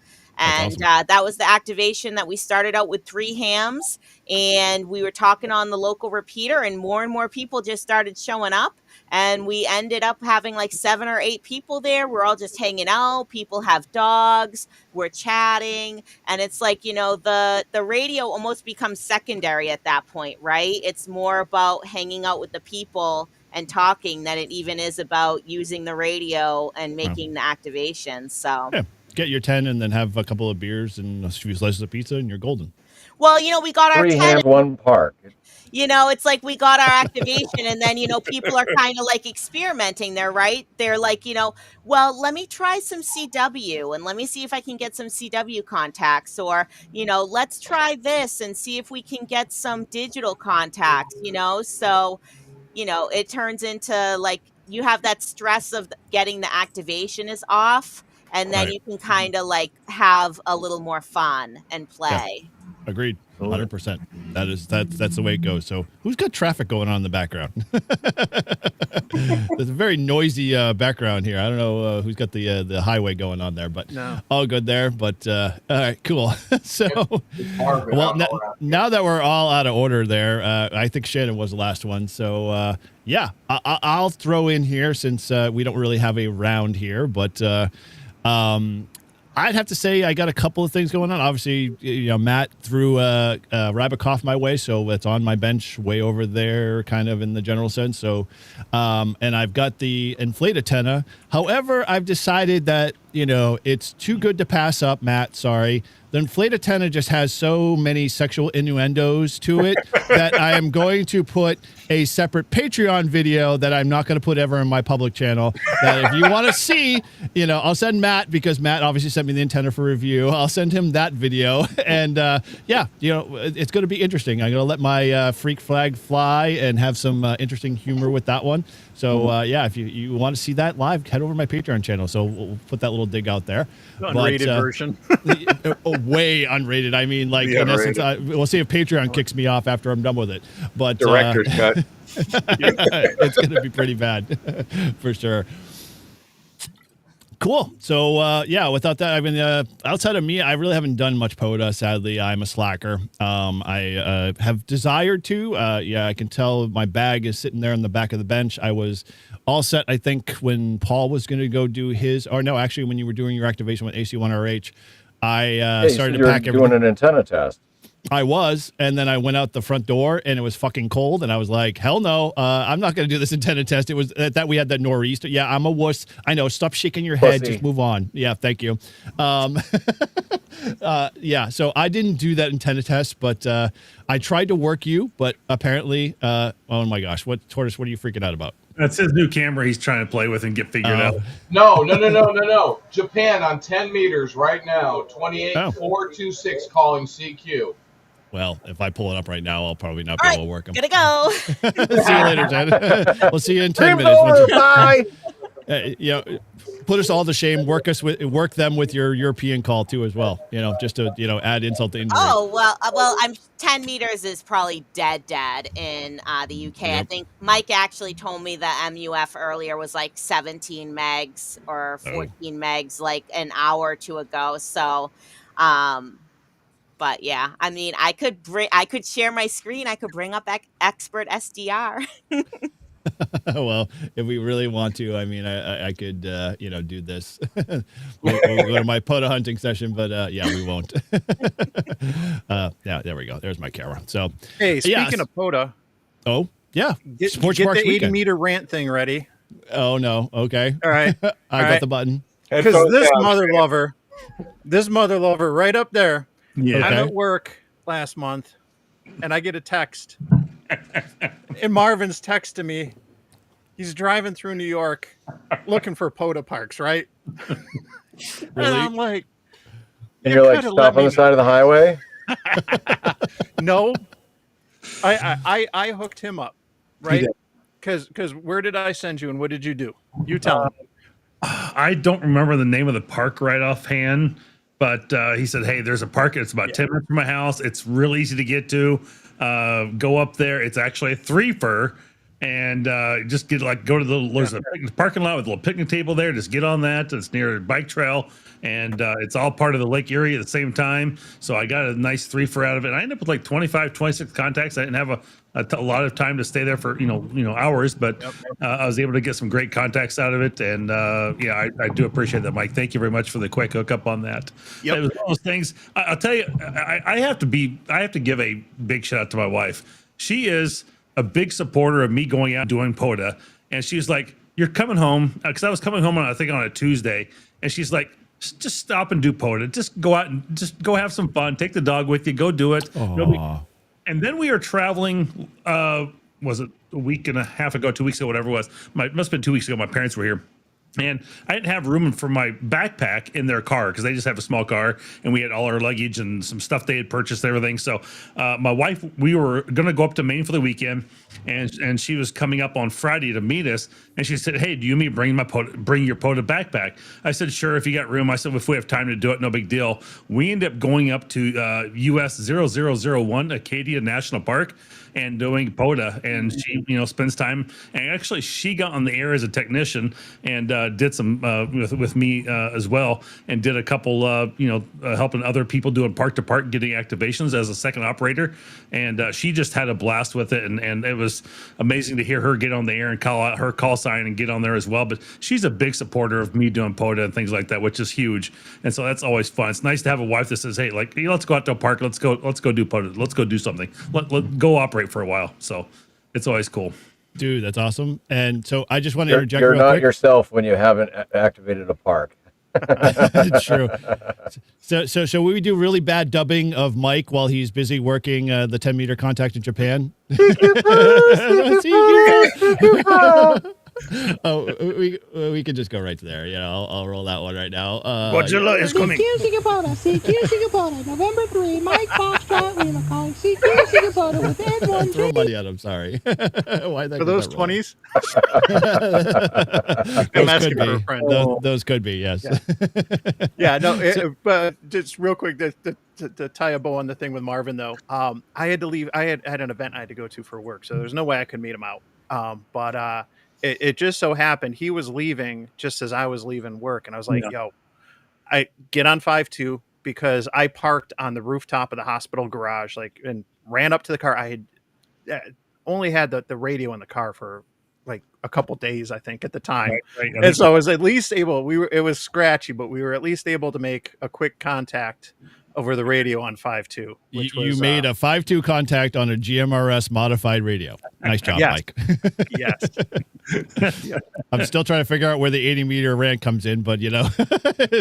And That's that was the activation that we started out with 3 hams, and we were talking on the local repeater, and more people just started showing up. And we ended up having like 7 or 8 people there. We're all just hanging out. People have dogs. We're chatting. And it's like, the radio almost becomes secondary at that point, right? It's more about hanging out with the people and talking than it even is about using the radio and making the activation. So, Yeah. Get your 10 and then have a couple of beers and a few slices of pizza and you're golden. well, we got our 3 10. hand, 1 park. It's like we got our activation and then, people are kind of like experimenting there, right? They're like, well, let me try some CW and let me see if I can get some CW contacts, or, let's try this and see if we can get some digital contacts, So, it turns into like you have that stress of getting the activation is off, and then Right. you can kind of like have a little more fun and play. Agreed. 100%. That's the way it goes. So who's got traffic going on in the background? There's a very noisy background here. I don't know who's got the highway going on there, but No. all good there. But all right, cool. So, Marvin, well, I don't know what now that we're all out of order there, I think Shannon was the last one. So yeah, I'll throw in here since we don't really have a round here, but I'd have to say I got a couple of things going on. Obviously, Matt threw Rabbit Cough my way, so it's on my bench way over there, kind of in the general sense. So, and I've got the inflate antenna. However, I've decided that it's too good to pass up, Matt. Sorry. The inflate antenna just has so many sexual innuendos to it that I am going to put a separate Patreon video that I'm not going to put ever in my public channel. That if you want to see, I'll send Matt, because Matt obviously sent me the antenna for review. I'll send him that video. And it's going to be interesting. I'm going to let my freak flag fly and have some interesting humor with that one. So, if you want to see that live, head over to my Patreon channel. So we'll put that little dig out there. Unrated version. way unrated. I mean, like Yeah, in essence, unrated. we'll see if Patreon kicks me off after I'm done with it. But Director's cut. it's going to be pretty bad for sure. Cool. So, yeah, without that, I mean, outside of me, I really haven't done much POTA. Sadly, I'm a slacker. I have desired to. Yeah, I can tell my bag is sitting there on the back of the bench. I was all set, I think, when Paul was going to go do his, or no, actually, when you were doing your activation with AC1RH, I started to pack everything. Doing an antenna test. I was, and then I went out the front door, and it was fucking cold, and I was like, "Hell no, I'm not going to do this antenna test." It was that we had that nor'easter. Yeah, I'm a wuss. I know. Stop shaking your head. Pussy. Just move on. Yeah, thank you. Yeah, so I didn't do that antenna test, but I tried to work you, but apparently, oh my gosh, Tortoise? What are you freaking out about? That's his new camera he's trying to play with and get figured out. No. Japan on 10 meters right now. 28426 calling CQ. Well, if I pull it up right now, I'll probably not All be right, able to work them. gotta go. See you later, Ted. We'll see you in 10 minutes. Bye. You know, put us all to shame. Work them with your European call too, as well. You know, just to add insult to injury. Oh well, I'm 10 meters is probably dead in the UK. I think Mike actually told me the MUF earlier was like 17 megs or 14 megs like an hour or two ago. So, but yeah, I mean, I could share my screen. I could bring up Expert SDR. Well, if we really want to, I mean, I could, do this. we'll go to my POTA hunting session, but yeah, we won't. Yeah, there we go. There's my camera. So, Hey, speaking yes. of POTA, oh yeah, get Sports the Parks 80 weekend. meter rant thing ready. Oh no, okay. All right. I got the button. Because Headphones this down. mother lover right up there, Yeah. I'm Okay. at work last month, and I get a text. And Marvin's texting me. He's driving through New York looking for POTA parks, right? Really? And I'm like, And you you're like, coulda stop let on me the side of the highway. no. I hooked him up, right? Because where did I send you and what did you do? You tell me. I don't remember the name of the park right offhand, but he said, "Hey, there's a park. It's about 10 minutes from my house. It's real easy to get to. Go up there. It's actually a threefer, and just go to there's a parking lot with a little picnic table there. Just get on that. It's near a bike trail, and it's all part of the Lake Erie at the same time. So I got a nice threefer out of it. I ended up with like 25, 26 contacts. I didn't have a lot of time to stay there for hours, but I was able to get some great contacts out of it, and yeah, I do appreciate that, Mike. Thank you very much for the quick hookup on that. Yep. It was one of those things. I'll tell you, I have to give a big shout out to my wife. She is a big supporter of me going out and doing POTA, and she's like, "You're coming home," because I was coming home on a Tuesday, and she's like, "Just stop and do POTA. Just go out and just go have some fun. Take the dog with you. Go do it." Aw. And then we are traveling. Was it a week and a half ago, 2 weeks ago, whatever it was? Must have been 2 weeks ago. My parents were here, and I didn't have room for my backpack in their car because they just have a small car, and we had all our luggage and some stuff they had purchased, everything. So my wife, we were going to go up to Maine for the weekend, and she was coming up on Friday to meet us, and she said, "Hey, do you mean bring your POTA backpack?" I said, "Sure, if you got room." I said, "If we have time to do it, no big deal." We ended up going up to US 0001 Acadia National Park and doing POTA, and she spends time, and actually she got on the air as a technician and did some with me as well, and did a couple helping other people doing park to park, getting activations as a second operator, and she just had a blast with it, and it was amazing to hear her get on the air and call out her call sign and get on there as well. But she's a big supporter of me doing POTA and things like that, which is huge, and so that's always fun. It's nice to have a wife that says, "Hey, let's go out to a park, let's go do POTA, let's go do something, let go operate for a while." So it's always cool. Dude, that's awesome. And so I just want to interject You're real not quick. yourself when you haven't activated a park. It's true. So we do really bad dubbing of Mike while he's busy working the 10 meter contact in Japan. we could just go right to there. Yeah, I'll roll that one right now. Godzilla is coming. CQ Singapore, CQ Singapore, November 3, Mike Foxtrot, we are calling CQ Singapore with Ed Throw money at him, sorry. Why For those 20s? Those I'm asking could for a be. friend. Those could be, yes. Yeah, no, but just real quick to tie a bow on the thing with Marvin, though. I had to leave. I had an event I had to go to for work, so there's no way I could meet him out. But it just so happened he was leaving just as I was leaving work, and I was like, "Yo, I get on 5-2 because I parked on the rooftop of the hospital garage, like, and ran up to the car. I had only had the radio in the car for like a couple days, I think, at the time, Right. and so I was at least able. It was scratchy, but we were at least able to make a quick contact over the radio on 5-2. You made a 5-2 contact on a GMRS modified radio. Nice job, yes. Mike. Yes. I'm still trying to figure out where the 80-meter rant comes in, but it's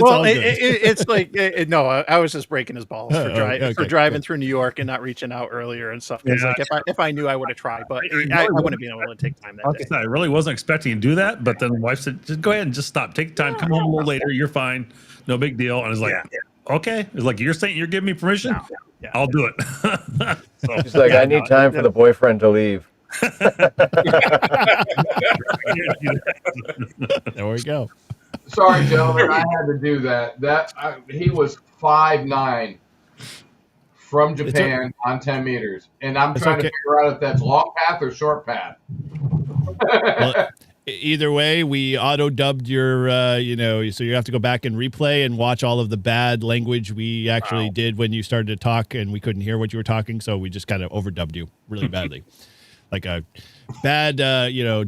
Well, all good. it's like no, I was just breaking his balls for, okay, for driving through New York and not reaching out earlier and stuff. Because if I knew, I would have tried, but I wouldn't have been able to take time that day. I really wasn't expecting to do that, but then the wife said, "Just go ahead and just stop. Take time. Come home a little later. You're fine. No big deal." And I was like, "Okay." It's like, "You're saying you're giving me permission? I'll do it." So, She's like, I need time for the boyfriend to leave. There we go. Sorry, gentlemen, I had to do that. He was 5'9" from Japan on 10 meters, and I'm trying to figure out if that's long path or short path. Well, either way, we auto dubbed your, so you have to go back and replay and watch all of the bad language we actually did when you started to talk, and we couldn't hear what you were talking, so we just kind of overdubbed you really badly, like a bad,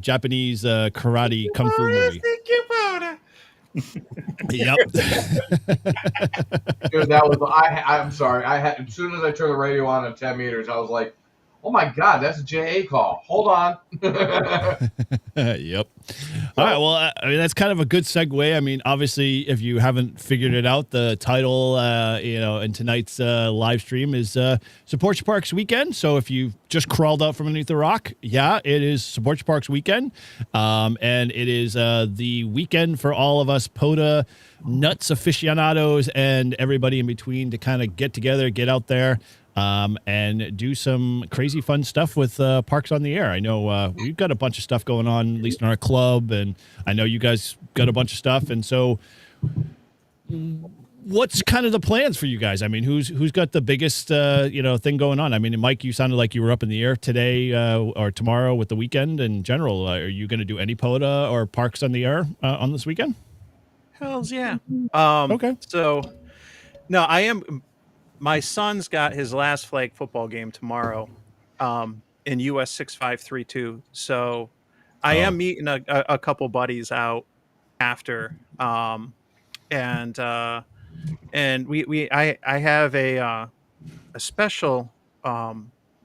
Japanese karate kung fu movie. Yep. Dude, I'm sorry. As soon as I turned the radio on at 10 meters, I was like, oh my God, that's a JA call. Hold on. Yep. All right. Well, I mean, that's kind of a good segue. I mean, obviously, if you haven't figured it out, the title, in tonight's live stream is Support Your Parks Weekend. So if you just crawled out from underneath the rock, it is Support Your Parks Weekend. And it is the weekend for all of us POTA nuts aficionados and everybody in between to kind of get together, get out there, and do some crazy fun stuff with Parks on the Air. I know we've got a bunch of stuff going on, at least in our club, and I know you guys got a bunch of stuff. And so what's kind of the plans for you guys? I mean, who's got the biggest, thing going on? I mean, Mike, you sounded like you were up in the air today or tomorrow with the weekend in general. Are you going to do any POTA or Parks on the Air on this weekend? Hells yeah. Okay. So, no, I am. My son's got his last flag football game tomorrow in US 6532. So I am meeting a couple buddies out after. And I have a special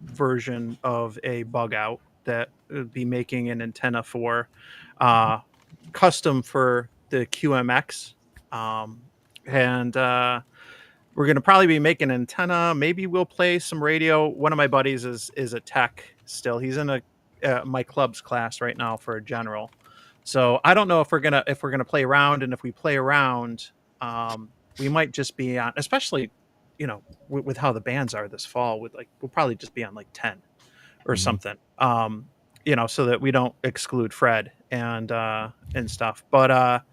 version of a bug out that would be making an antenna for custom for the QMX. We're going to probably be making an antenna. Maybe we'll play some radio. One of my buddies is a tech still. He's in my club's class right now for a general. So I don't know if we're gonna play around, and if we play around, we might just be on, especially, with how the bands are this fall. We'll probably just be on like 10 or something. So that we don't exclude Fred and stuff. But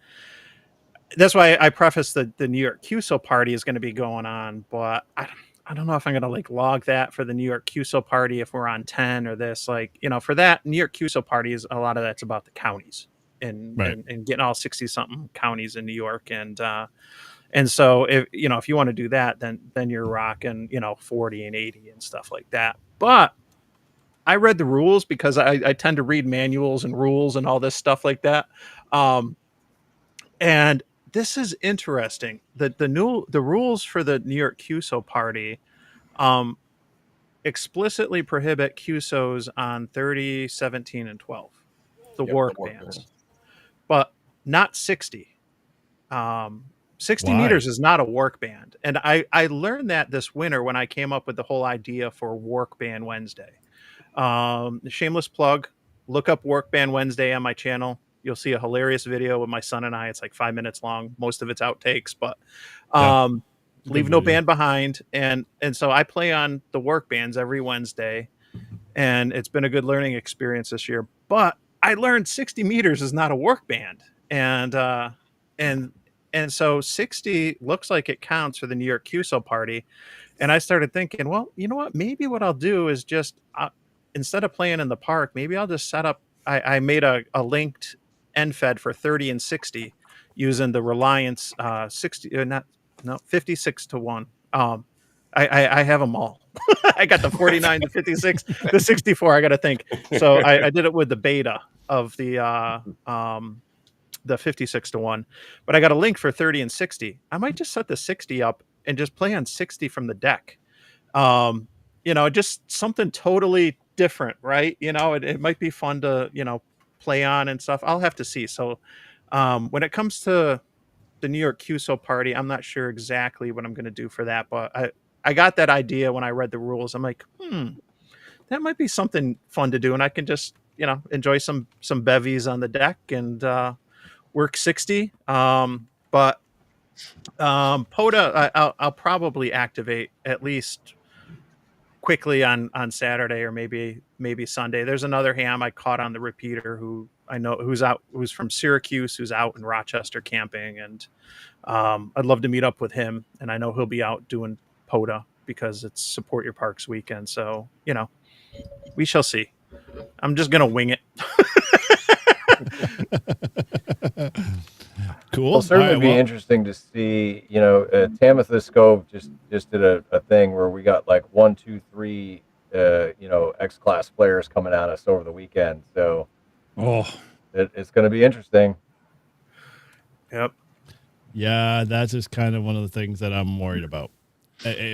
that's why I preface the New York QSO party is going to be going on, but I don't know if I'm going to log that for the New York QSO party if we're on 10 or this. For that New York QSO party is a lot of that's about the counties and getting all 60 something counties in New York. And so if you want to do that, then you're rocking, 40 and 80 and stuff like that. But I read the rules because I tend to read manuals and rules and all this stuff like that. And this is interesting. The rules for the New York QSO party explicitly prohibit QSOs on 30, 17, and 12, the WARC bands, but not 60. 60 Why? meters is not a WARC band. And I learned that this winter when I came up with the whole idea for WARC Band Wednesday. Shameless plug. look up Work Band Wednesday on my channel. You'll see a hilarious video with my son and I. It's like 5 minutes long. Most of it's outtakes, but leave no band behind. And so I play on the work bands every Wednesday, and it's been a good learning experience this year. But I learned 60 meters is not a work band, and so 60 looks like it counts for the New York QSO party. And I started thinking, well, you know what? Maybe what I'll do is just instead of playing in the park, maybe I'll just set up. I made a linked NFED for 30 and 60 using the Reliance 56 to 1. I have them all. I got the 49, the 56, the 64. I got to think. So I did it with the beta of the 56 to 1, but I got a link for 30 and 60. I might just set the 60 up and just play on 60 from the deck. Just something totally different, right? It might be fun to, play on and stuff. I'll have to see. So when it comes to the New York QSO party, I'm not sure exactly what I'm going to do for that, but I got that idea when I read the rules. I'm like, that might be something fun to do. And I can just, enjoy some bevies on the deck and work 60. But POTA, I'll probably activate at least quickly on Saturday or maybe Sunday. There's another ham I caught on the repeater who I know who's from Syracuse, who's out in Rochester camping, and I'd love to meet up with him. And I know he'll be out doing POTA because it's Support Your Parks weekend. So we shall see. I'm just gonna wing it. Cool. It'll certainly be interesting to see. Tamitha Scove just did a thing where we got like 1, 2, 3, X-class players coming at us over the weekend. So, it's going to be interesting. Yep. Yeah, that's just kind of one of the things that I'm worried about.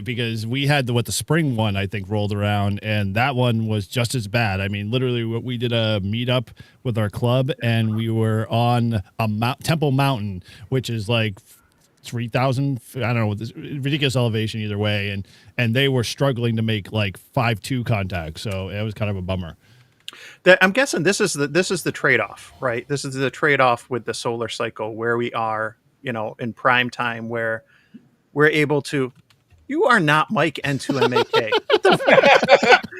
Because we had the spring one, I think, rolled around, and that one was just as bad. I mean, literally, we did a meetup with our club, and we were on Temple Mountain, which is like 3,000, I don't know, this ridiculous elevation either way, and they were struggling to make like 5-2 contact, so it was kind of a bummer. I'm guessing this is the trade-off, right? This is the trade-off with the solar cycle where we are, in prime time, where we're able to. You are not Mike N2MAK.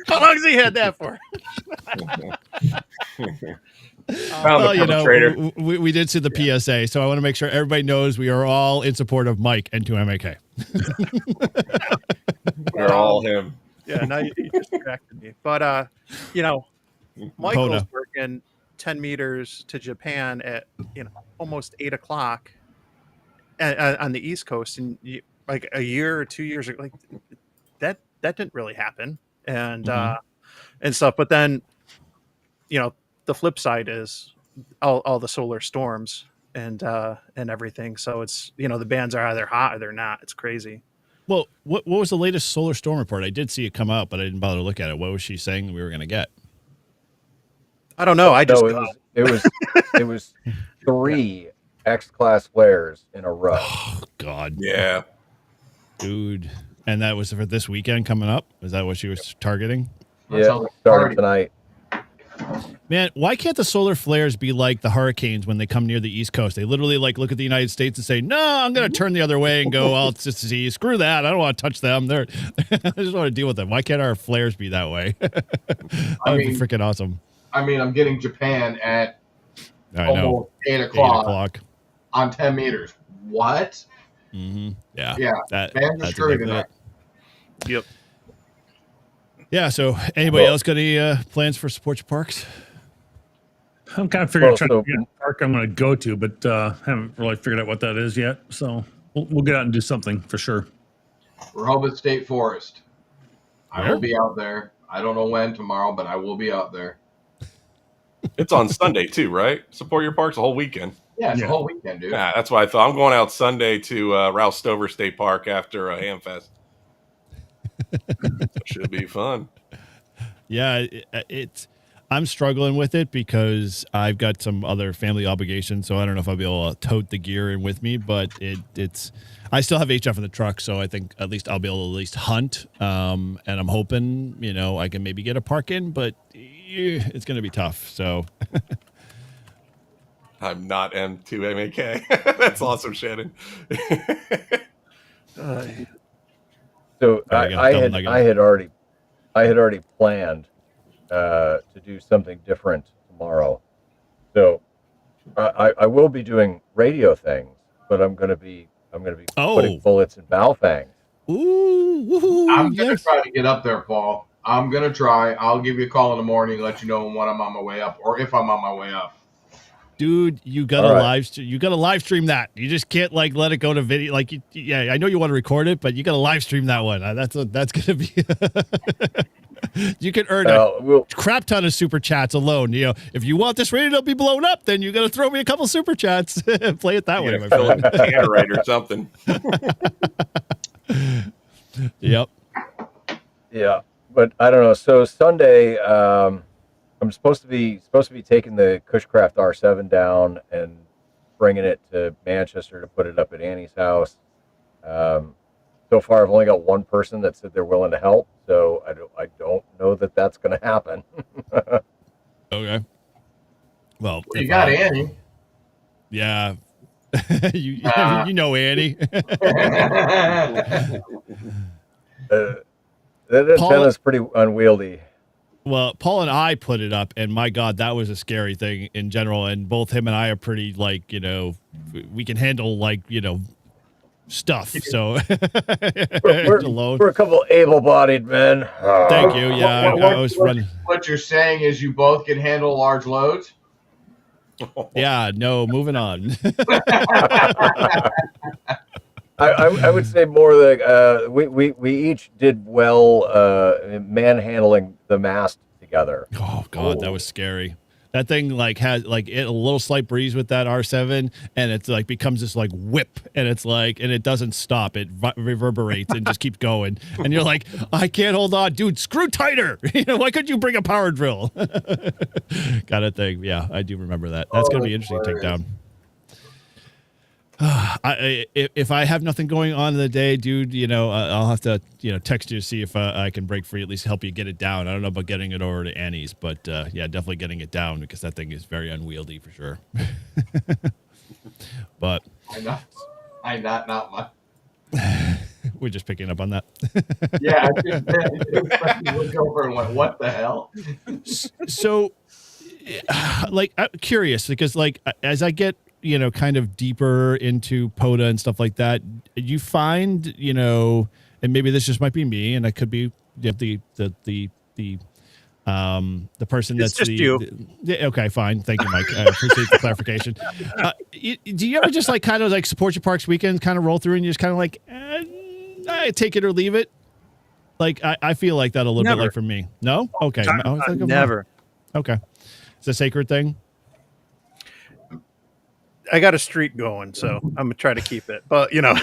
How long has he had that for? We did see the PSA, so I want to make sure everybody knows we are all in support of Mike N2MAK. We're all him. Yeah, now you just distracted me. But, Michael's working 10 meters to Japan at, almost 8 o'clock on the East Coast. And like a year or 2 years ago, like that didn't really happen and stuff. But then, the flip side is all the solar storms and everything. So it's, the bands are either hot or they're not. It's crazy. Well, what was the latest solar storm report? I did see it come out, but I didn't bother to look at it. What was she saying we were going to get? I don't know. It was 3 X-class flares in a row. Oh, God. Yeah. Dude. And that was for this weekend coming up? Is that what she was targeting? Yeah, starting tonight. Man, why can't the solar flares be like the hurricanes when they come near the East Coast? They literally look at the United States and say, no, I'm going to turn the other way and go, well, it's just see, screw that. I don't want to touch them. I just want to deal with them. Why can't our flares be that way? That would be freaking awesome. I mean, I'm getting Japan at almost 8 o'clock on 10 meters. What? Mm-hmm. Yeah. Yeah. That's screwed in that. Yep. Yeah. So, anybody else got any plans for Support Your Parks? I'm kind of trying to figure out the park I'm going to go to, but haven't really figured out what that is yet. So we'll get out and do something for sure. Rehoboth State Forest. I will be out there. I don't know when tomorrow, but I will be out there. It's on Sunday too, right? Support Your Parks the whole weekend. Yeah, it's a whole weekend, dude. Yeah, that's what I thought. I'm going out Sunday to Ralph Stover State Park after Hamfest. Should be fun. Yeah, I'm struggling with it because I've got some other family obligations, so I don't know if I'll be able to tote the gear in with me, but it's I still have HF in the truck, so I think at least I'll be able to at least hunt, and I'm hoping, I can maybe get a park in, but it's going to be tough. So I'm not M2MAK. That's awesome, Shannon. So There you go, I double had negative. I had already planned to do something different tomorrow. So I will be doing radio things, but I'm gonna be putting bullets in Balfangs. Ooh, woohoo, I'm gonna yes. try to get up there, Paul. I'm gonna try. I'll give you a call in the morning, let you know when I'm on my way up, or if I'm on my way up. Dude, you gotta All right. you gotta live stream that. You just can't like let it go to video. Like, yeah, I know you want to record it, but you gotta live stream that one. That's gonna be. You can earn a crap ton of super chats alone. You know, if you want this radio to be blown up, then you gotta throw me a couple super chats and play it that way, my Fill in friend. the Tannerite or something. Yep. Yeah, but I don't know. So Sunday, I'm supposed to be taking the Cushcraft R7 down and bringing it to Manchester to put it up at Annie's house. So far, I've only got one person that said they're willing to help, so I don't know that that's going to happen. Okay. Well, You if got Annie. Yeah. you know Annie. That antenna's pretty unwieldy. Well, Paul and I put it up, and my God, that was a scary thing in general. And both him and I are pretty, like, you know, we can handle, like, you know, stuff. So we're a couple able-bodied men. Thank you. Yeah, I was running. What you're saying is you both can handle large loads? Yeah, no, moving on. I would say more like we each did well manhandling the mast together. Oh God, that was scary. That thing like has like a little slight breeze with that R7, and it's like becomes this like whip, and it's like, and it doesn't stop. It reverberates and just keeps going, and you're like, I can't hold on, dude. Screw tighter. You know, why couldn't you bring a power drill? Got a thing. Yeah, I do remember that. That's gonna be interesting to take down. If I have nothing going on in the day, dude, you know, I'll have to, you know, text you to see if I can break free, at least help you get it down. I don't know about getting it over to Annie's, but yeah, definitely getting it down because that thing is very unwieldy for sure. But I not much. We're just picking up on that. Yeah, I just looked over and went, "What the hell?" So, like, I'm curious because, like, as I get, you know, kind of deeper into POTA and stuff like that, you find, you know, and maybe this just might be me, and I could be the person It's that's just you. Okay, fine. Thank you, Mike. I appreciate the clarification. Do you ever just like kind of like support your parks weekend, kind of roll through and you just kind of like, I take it or leave it? Like, I feel like that a little bit like for me. No? Okay. Never. Okay. It's a sacred thing. I got a streak going, so I'm gonna try to keep it. But you know,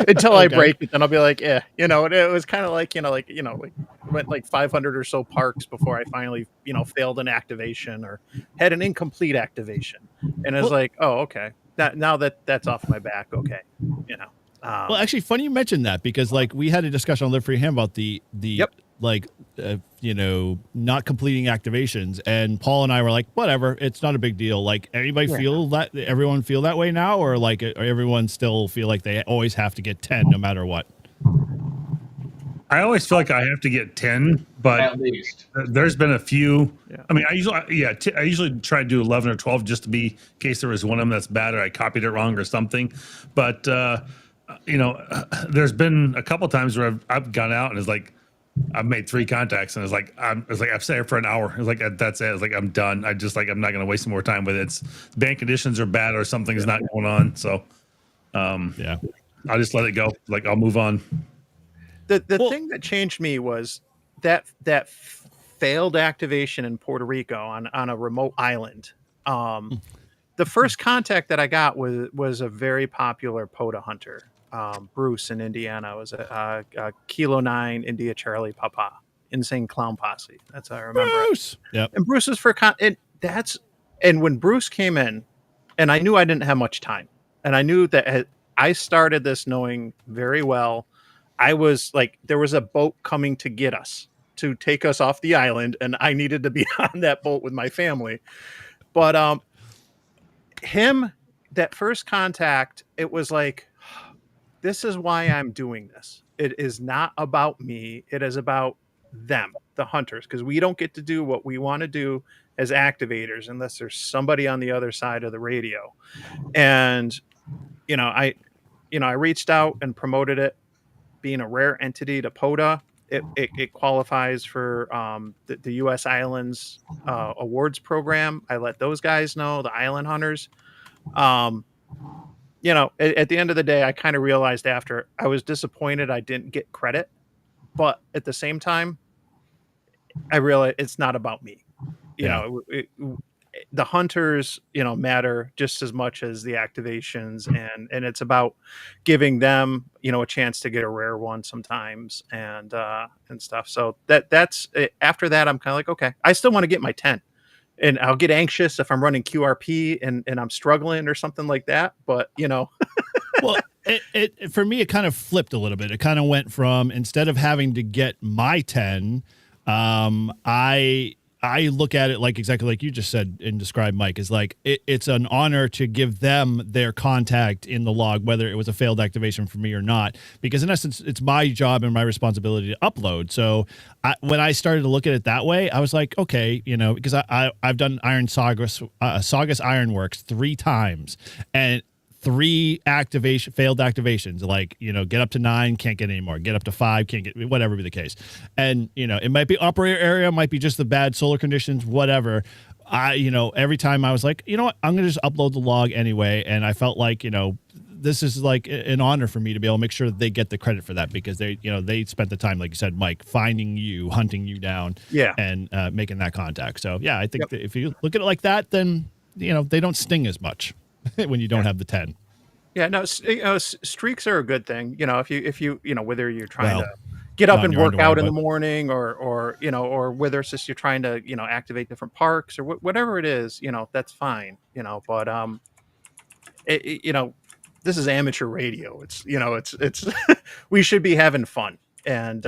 until I break it, then I'll be like, yeah, you know. And it was kind of like, went like 500 or so parks before I finally, you know, failed an activation or had an incomplete activation, and it's like, oh, okay, now that's off my back, okay, you know. Well, actually, funny you mentioned that because like we had a discussion on Live Free Ham about the like you know, not completing activations, and Paul and I were like, whatever, it's not a big deal. Like, everybody feel that, everyone feel that way now, or like everyone still feel like they always have to get 10 no matter what? I always feel like I have to get 10, but At least. there's been a few. I mean, I usually try to do 11 or 12 just to be in case there was one of them that's bad or I copied it wrong or something. But you know, there's been a couple times where I've gone out and it's like I've made 3 contacts and it's like I've sat here for an hour. It's like that's it. It's like I'm done. I'm not going to waste more time with it. It's band conditions are bad or something's not going on. So yeah, I'll just let it go. Like I'll move on. The thing that changed me was that failed activation in Puerto Rico on a remote island. The first contact that I got was a very popular POTA hunter, Bruce in Indiana. It was a Kilo 9 India Charlie Papa, Insane Clown Posse. That's how I remember Bruce. Yep. And Bruce was and when Bruce came in, and I knew I didn't have much time, and I knew that I started this knowing very well. I was like, there was a boat coming to get us. to take us off the island, and I needed to be on that boat with my family. But that first contact, it was like, this is why I'm doing this. It is not about me. It is about them, the hunters, because we don't get to do what we want to do as activators unless there's somebody on the other side of the radio. And I reached out and promoted it, being a rare entity to POTA. It qualifies for the U.S. Islands Awards program. I let those guys know, the island hunters. At the end of the day, I kind of realized after, I was disappointed I didn't get credit, but at the same time, I realized it's not about me. The hunters, matter just as much as the activations, and it's about giving them, a chance to get a rare one sometimes and stuff. So that's after that, I'm kind of like, okay, I still want to get my 10. And I'll get anxious if I'm running QRP and I'm struggling or something like that. But, Well, for me, it kind of flipped a little bit. It kind of went from, instead of having to get my 10, I look at it like exactly like you just said and described, Mike, is like it's an honor to give them their contact in the log, whether it was a failed activation for me or not, because in essence, it's my job and my responsibility to upload. So when I started to look at it that way, I was like, okay, because I've done Saugus Ironworks 3 times, and 3 failed activations, like, get up to 9, can't get any more, get up to 5, can't get, whatever be the case. And, it might be operator area, might be just the bad solar conditions, whatever. Every time I was like, you know what, I'm going to just upload the log anyway. And I felt like, this is like an honor for me to be able to make sure that they get the credit for that, because they spent the time, like you said, Mike, finding you, hunting you down, and making that contact. So yeah, I think that if you look at it like that, then, they don't sting as much when you don't have the 10. Yeah, no, streaks are a good thing. If you whether you're trying to get up and work out in the morning, or whether it's just you're trying to, activate different parks or whatever it is, that's fine. But this is amateur radio. It's we should be having fun and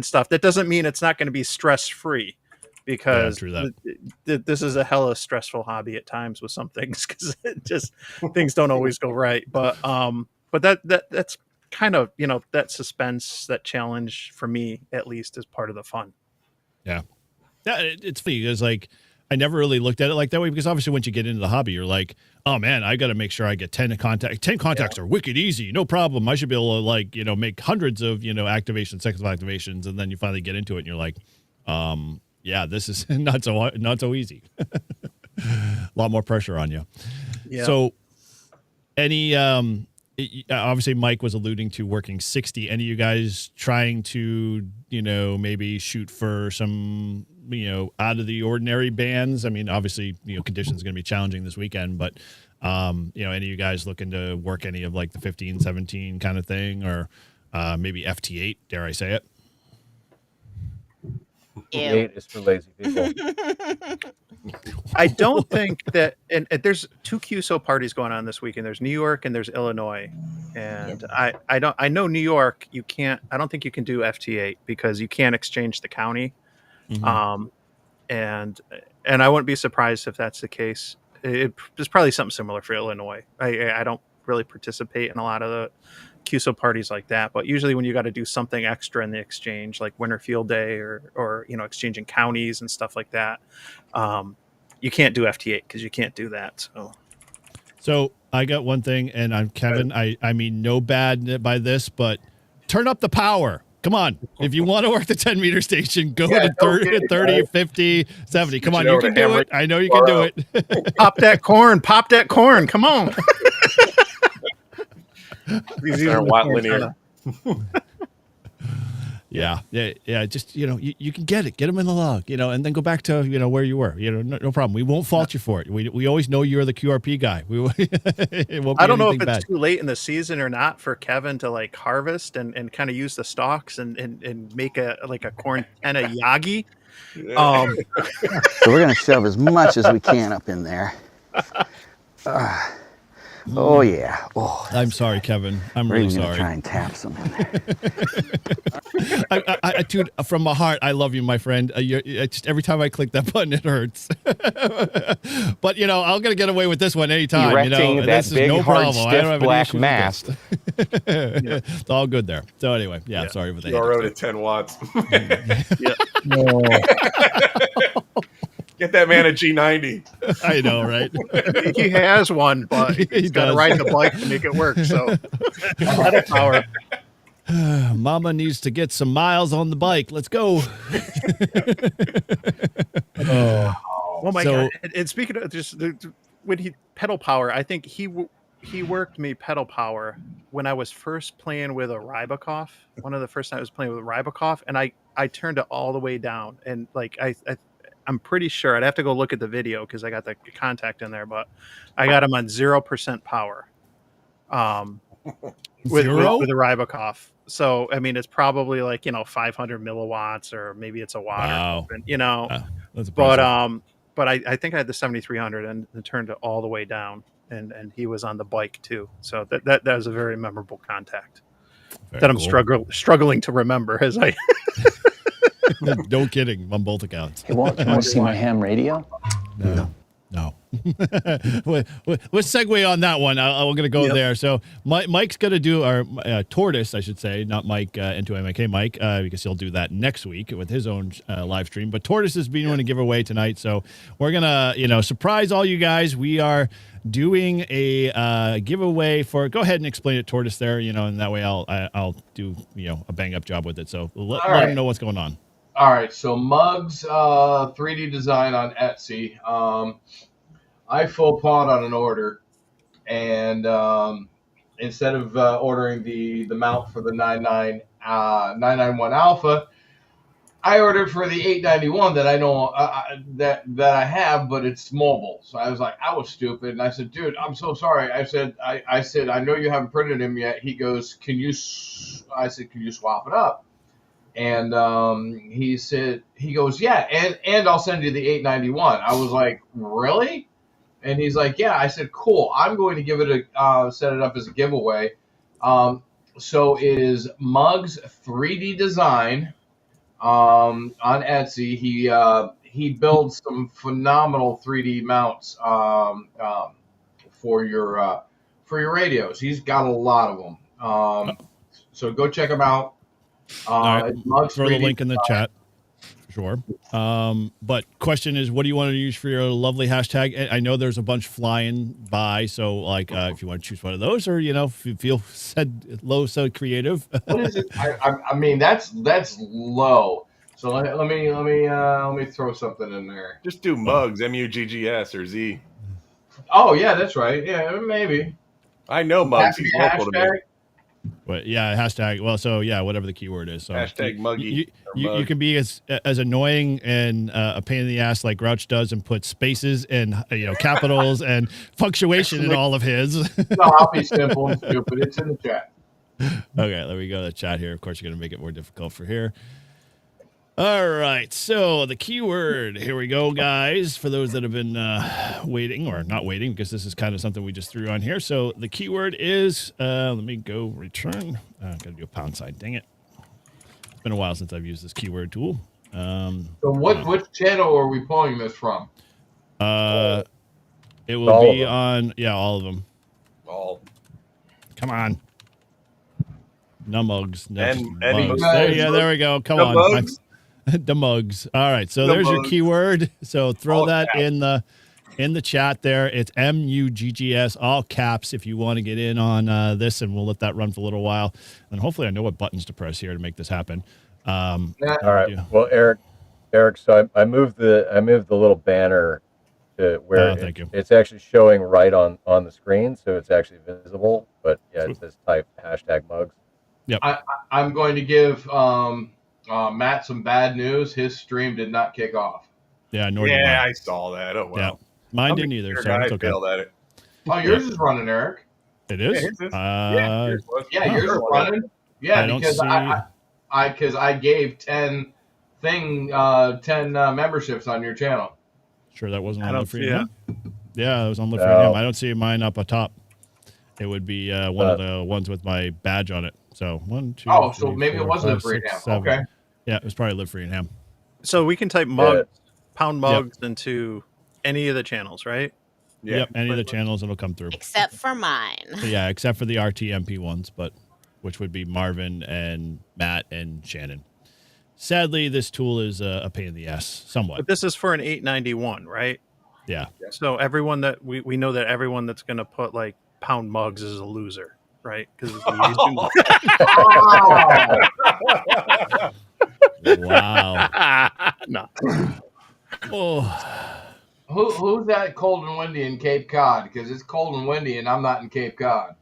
stuff. That doesn't mean it's not going to be stress free, because this is a hella stressful hobby at times with some things, because things don't always go right. But that's kind of, that suspense, that challenge for me, at least, is part of the fun. Yeah. It's funny. It's like, I never really looked at it like that way, because obviously once you get into the hobby, you're like, oh man, I got to make sure I get 10 contacts. 10 contacts are wicked easy. No problem. I should be able to make hundreds of, activations, second activations. And then you finally get into it and you're like, yeah, this is not so easy. A lot more pressure on you. Yeah. So any, obviously Mike was alluding to working 60. Any of you guys trying to, maybe shoot for some, out of the ordinary bands? I mean, obviously, conditions are going to be challenging this weekend, but, any of you guys looking to work any of like the 15, 17 kind of thing, or maybe FT8, dare I say it? 8 is for lazy people. I don't think that, and there's 2 QSO parties going on this weekend. There's New York and there's Illinois, and I know New York, I don't think you can do FT8 because you can't exchange the county. Mm-hmm. And I wouldn't be surprised if that's the case. It's probably something similar for Illinois. I don't really participate in a lot of the QSO parties like that, but usually when you got to do something extra in the exchange, like Winter Field Day or exchanging counties and stuff like that, you can't do FT8 because you can't do that. So I got one thing, and I'm Kevin. I mean no bad by this, but turn up the power. Come on. If you want to work the 10-meter station, go to 30, 50, 70. Come on, you can do it. I know you can do it. Pop that corn. Come on. These are watt linear. Yeah. Just, you can get them in the log, and then go back to, where you were, no problem. We won't fault you for it. We always know you're the QRP guy. It won't be I don't know if it's bad. too late in the season or not for Kevin to harvest and kind of use the stalks and make a corn and a Yagi. So we're going to shove as much as we can up in there. Oh yeah. Oh, I'm sorry, Kevin. I'm we're really even gonna sorry. try and tap some in there. Dude, from my heart, I love you, my friend. Just every time I click that button, it hurts. But I'm gonna get away with this one anytime. Erecting that this is big, no hard, problem. I stiff don't have any black issues with mass. this. It's all good there. So anyway, sorry for the You wrote at 10 watts. Get that man a G90. I know, right? He has one, but he's got to does. ride the bike to make it work. So pedal power. Mama needs to get some miles on the bike. Let's go. Oh my So- god! And speaking of just when he pedal power, I think he worked me pedal power when I was first playing with a Rybakov. One of the first times I was playing with a Rybakov, and I turned it all the way down, and like I'm pretty sure I'd have to go look at the video because I got the contact in there, but I got him on 0% power. With a Rybakov. So I mean, it's probably like 500 milliwatts, or maybe it's a watt. Wow. Or something, That's But I think I had the 7300 and turned it all the way down, and he was on the bike too. So that was a very memorable contact that I'm struggling to remember as I. No kidding, on both accounts. Hey, Walt, you want to see my ham radio? No. Let's segue on that one. I'm going to go there. So Mike's going to do, or Tortoise, I should say, not Mike into MIK Mike, because he'll do that next week with his own live stream. But Tortoise is being doing a giveaway tonight. So we're going to, surprise all you guys. We are doing a giveaway for, go ahead and explain it, Tortoise, there, and that way I'll do, a bang up job with it. So let him know what's going on. All right, so Mugs 3D design on Etsy. I faux pas on an order, and instead of ordering the mount for the 991 Alpha, I ordered for the 891 that I know that I have, but it's mobile. So I was stupid, and I said, "Dude, I'm so sorry." I said, I know you haven't printed him yet." He goes, "Can you?" I said, "Can you swap it up?" And he goes, "Yeah, and I'll send you the 891. I was like, "Really?" And he's like, "Yeah." I said, "Cool. I'm going to give it set it up as a giveaway." So it is Mugs 3D Design on Etsy. He builds some phenomenal 3D mounts for your radios. He's got a lot of them. So go check him out. All right. Mugs Throw the 3D link in the chat. Sure. But question is, what do you want to use for your lovely hashtag? I know there's a bunch flying by, so if you want to choose one of those, or if you feel so creative. What is it? I mean, that's low. So let me throw something in there. Just do Mugs, MUGGS or Z. Oh yeah, that's right. Yeah, maybe. I know Mugs. He's local to me. But yeah, hashtag. Well, so yeah, whatever the keyword is. So Hashtag Muggy. You can be as annoying and a pain in the ass like Grouch does, and put spaces and capitals and punctuation in all of his. No, I'll be simple and stupid. It's in the chat. Okay, let me go to the chat here. Of course, you're going to make it more difficult for here. All right, so the keyword, here we go, guys, for those that have been waiting, or not waiting, because this is kind of something we just threw on here. So the keyword is, let me go return. Got to do a pound sign, dang it. It's been a while since I've used this keyword tool. So which channel are we pulling this from? It will be on, all of them. All. Come on. No mugs. No And mugs. mugs. There we go. Come The on. mugs. The mugs. All right. So The there's your mugs. keyword. So throw All that caps. in the chat there. It's MUGGS, all caps, if you want to get in on this, and we'll let that run for a little while. And hopefully I know what buttons to press here to make this happen. All right. Well, Eric, so I moved the little banner to where thank you. it's actually showing right on the screen, so it's actually visible. But yeah, it says type hashtag Mugs. Yep. I'm going to give Matt some bad news. His stream did not kick off. Yeah, nor did Yeah, mine. I saw that. Oh, well. Yeah. Mine I'm didn't a either, sure so guy it's okay. failed at it. Oh, yours is running, Eric. It is? Yeah, yours is. Yeah, yours was. Yeah, yours is running. Yeah, I don't because see- because I gave 10 memberships on your channel. Sure that wasn't I on don't Live Free see Him? Yeah, it was on Live Free No. Him. I don't see mine up atop. It would be one of the ones with my badge on it. So 1, 2. Oh, so 3, maybe it 4, was 5, Live Free 6, Ham. 7. Okay. Yeah, it was probably Live Free and Ham. So we can type mugs, pound mugs into any of the channels, right? Yeah. Yep, any of the channels it'll come through. Except for mine. Yeah, except for the RTMP ones, but which would be Marvin and Matt and Shannon. Sadly, this tool is a pain in the ass, somewhat. But this is for an 891, right? Yeah. So everyone that we know that everyone that's going to put like pound mugs is a loser, right? Because Wow. No. Oh. Who's that cold and windy in Cape Cod? Because it's cold and windy, and I'm not in Cape Cod.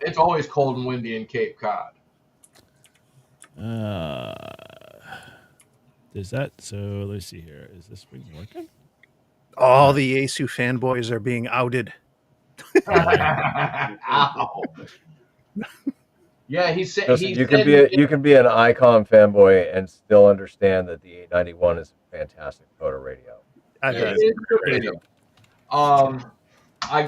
It's always cold and windy in Cape Cod. Is that so? Let's see here. Is this thing working? All the Asu fanboys are being outed. Ow. Yeah, he said Listen, he you said can be an Icon fanboy and still understand that the 891 is a fantastic photo radio. I it bet. is good radio. I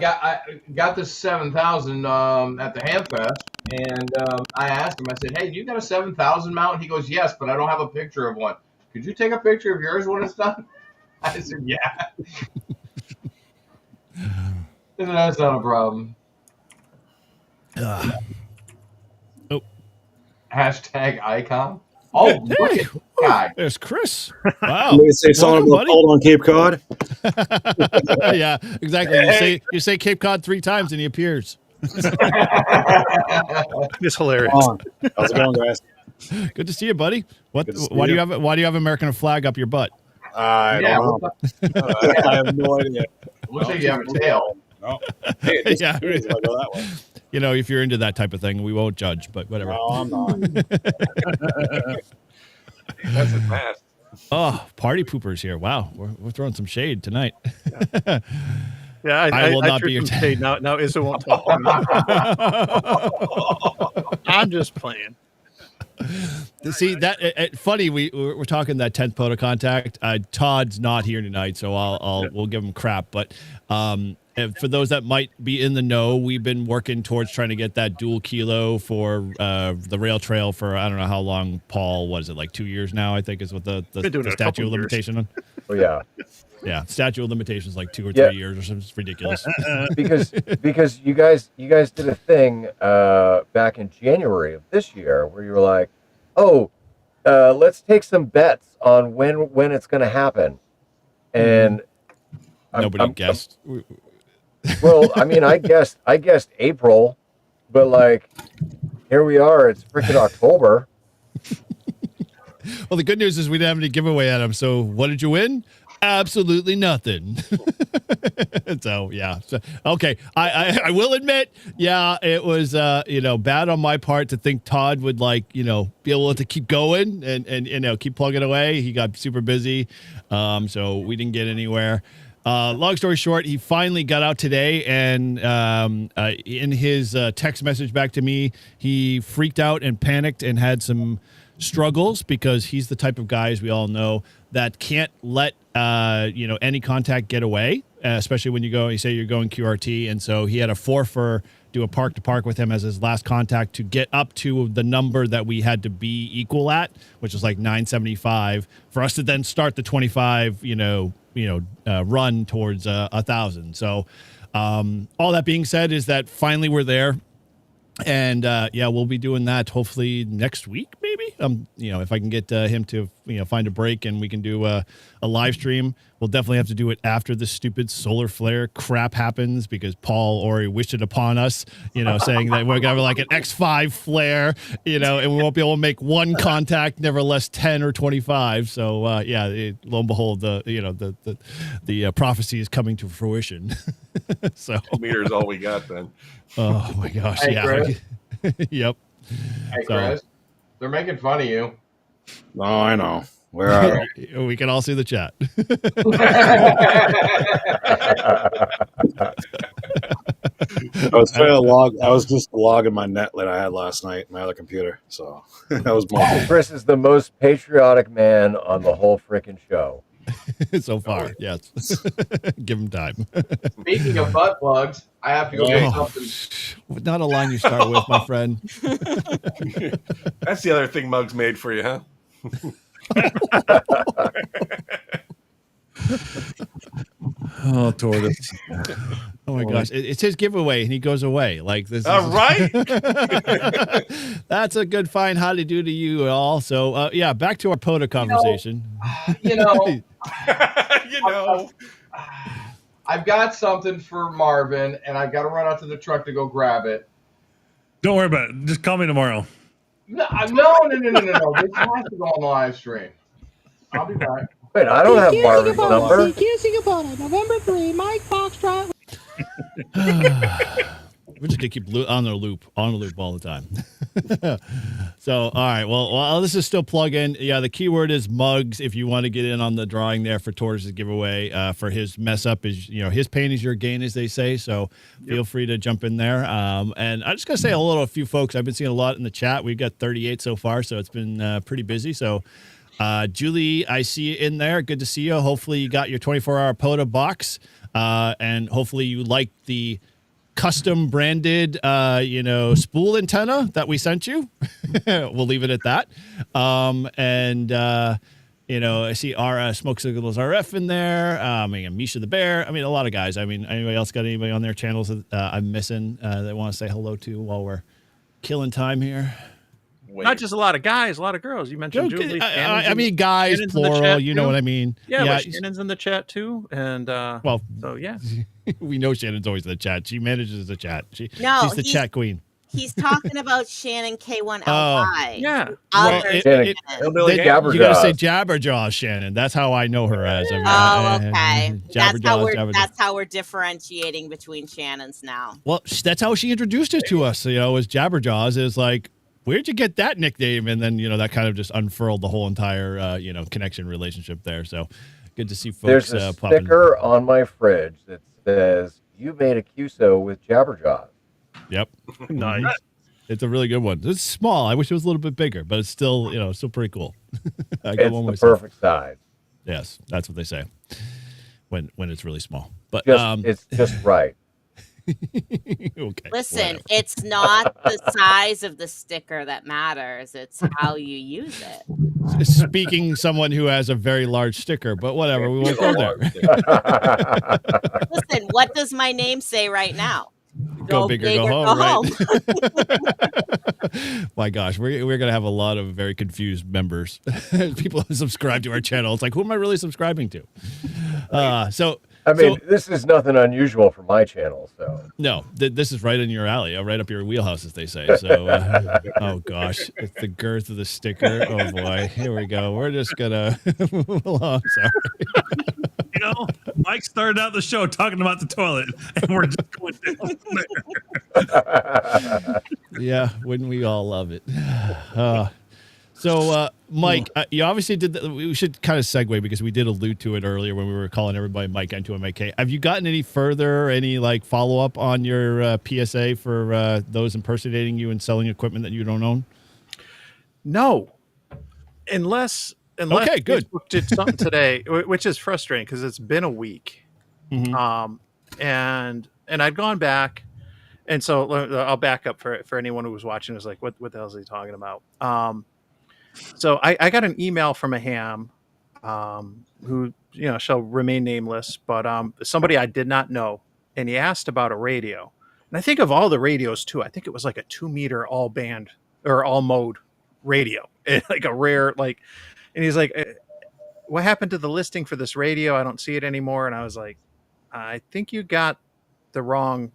got this 7000 at the Hamfest, and I asked him. I said, "Hey, do you got a 7000 mount?" He goes, "Yes, but I don't have a picture of one. Could you take a picture of yours when it's done?" I said, "Yeah." And that's not a problem. Oh, Hashtag icon. Oh, look at this guy. there's Chris. Wow. Let me say something Welcome, about cold on Cape Cod. buddy. Yeah, exactly. You say Cape Cod 3 times and he appears. It's hilarious. How's it going, guys? Good to see you, buddy. Good to see Why do you. you have American flag up your butt? I Yeah, don't know. I have no idea. looks like you have a tail. No. Hey, it Yeah. disappears if I go that way. You know, if you're into that type of thing, we won't judge, but whatever. No, I'm not. That's his mask. Oh, party poopers here. Wow. We're throwing some shade tonight. Yeah, I will not threw be your some shade. Now Izzo won't talk to me. I'm just playing. See that funny. We're talking that 10th photo contact. Todd's not here tonight, so we'll give him crap. But and for those that might be in the know, we've been working towards trying to get that dual kilo for the rail trail for I don't know how long. Paul, what is it, like 2 years now? I think is what the Been doing it a statute of couple years. limitation on. Oh yeah, Yeah, statute of limitations like 2 or Yeah. 3 years or something. It's ridiculous. because you guys did a thing back in January of this year where you were like, oh, let's take some bets on when it's going to happen, and Nobody guessed. Well, I mean, I guessed April, but like, here we are. It's freaking October. Well, the good news is we didn't have any giveaway at him. So what did you win? Absolutely nothing. So yeah. So, okay. I will admit, yeah, it was bad on my part to think Todd would be able to keep going and keep plugging away. He got super busy. So we didn't get anywhere. Long story short, he finally got out today, and in his text message back to me, he freaked out and panicked and had some struggles because he's the type of guy, as we all know, that can't let any contact get away, especially when you say you're going QRT. And so he had a forfer do a park to park with him as his last contact to get up to the number that we had to be equal at, which is like 975, for us to then start the 25 run towards 1,000. So all that being said is that finally we're there. And we'll be doing that hopefully next week, maybe. If I can get him to find a break and we can do a live stream. We'll definitely have to do it after the stupid solar flare crap happens, because Paul already wished it upon us, saying that we're gonna have like an X5 flare, and we won't be able to make one contact, nevertheless 10 or 25. So lo and behold, the prophecy is coming to fruition. So 2 meters all we got then. Oh my gosh! Hey, Yeah. Chris. Yep. Hey, Chris, they're making fun of you. No, I know. Where are they? We can all see the chat. I was trying to log. I was just logging my net that I had last night, my other computer. So that was my. Chris is the most patriotic man on the whole freaking show. so far. Yes. Give him time. Speaking of butt plugs, I have to go get something. Not a line you start with, my friend. That's the other thing Muggs made for you, huh? Oh, tortoise. Oh my gosh, it's his giveaway, and he goes away. Like this. All right. That's a good fine how to do to you all. So yeah, back to our POTA conversation. You know, You know. I've got something for Marvin, and I've got to run out to the truck to go grab it. Don't worry about it. Just call me tomorrow. No. This has to go on the live stream. I'll be back. Wait, I don't have Marvin's number. CQ Singapore, November 3, Mike Foxtrot. We're just gonna keep on the loop all the time. So, all right. Well, this is still plug-in. Yeah, the keyword is Muggs. If you want to get in on the drawing there for Tortoise's giveaway, for his mess up is, his pain is your gain, as they say. So feel free to jump in there. And I just gotta say a few folks. I've been seeing a lot in the chat. We've got 38 so far, so it's been pretty busy. So. Julie, I see you in there. Good to see you. Hopefully you got your 24-hour POTA box, and hopefully you like the custom branded, spool antenna that we sent you. We'll leave it at that. I see our Smoke Signals RF in there. Misha the Bear. A lot of guys. Anybody else got anybody on their channels that I'm missing that want to say hello to while we're killing time here? Not just a lot of guys, a lot of girls. You mentioned Julie. Guys, plural. You know what I mean? Yeah, Shannon's in the chat too, and so yeah, we know Shannon's always in the chat. She manages the chat. She's the chat queen. He's talking about Shannon K1LY. Yeah. You gotta say Jabberjaw Shannon. That's how I know her as. Okay. Jabberjaw. That's how we're differentiating between Shannons now. Well, that's how she introduced it to us. As Jabberjaws is like, where'd you get that nickname? And then, that kind of just unfurled the whole entire, connection relationship there. So good to see folks. There's a sticker on my fridge that says, "You made a QSO with Jabberjaw." Yep. Nice. It's a really good one. It's small. I wish it was a little bit bigger, but it's still, still pretty cool. It's the perfect size. Yes, that's what they say when it's really small. But it's just right. Okay. Listen, it's not the size of the sticker that matters. It's how you use it. Speaking someone who has a very large sticker, but whatever, we won't go there. Listen, what does my name say right now? Go big or go home, right? My gosh, we're going to have a lot of very confused members. People who subscribe to our channel. It's like, who am I really subscribing to? This is nothing unusual for my channel. So no, this is right in your alley, right up your wheelhouse, as they say. So, oh gosh, it's the girth of the sticker. Oh boy, here we go. We're just gonna move along. Sorry. Mike started out the show talking about the toilet, and we're just going down there. Yeah, wouldn't we all love it? Mike, you obviously did we should kind of segue because we did allude to it earlier when we were calling everybody Mike N2MIK. Have you gotten any further, any follow-up on your PSA for those impersonating you and selling equipment that you don't own? No. Unless okay, good. Facebook did something today, which is frustrating because it's been a week. Mm-hmm. And I've gone back, and so I'll back up for anyone who was watching. Was like, what the hell is he talking about? So I got an email from a ham, who shall remain nameless, but somebody I did not know, and he asked about a radio, and I think of all the radios too. I think it was like a 2-meter all band or all mode radio, like a rare and he's like, "What happened to the listing for this radio? I don't see it anymore." And I was like, "I think you got the wrong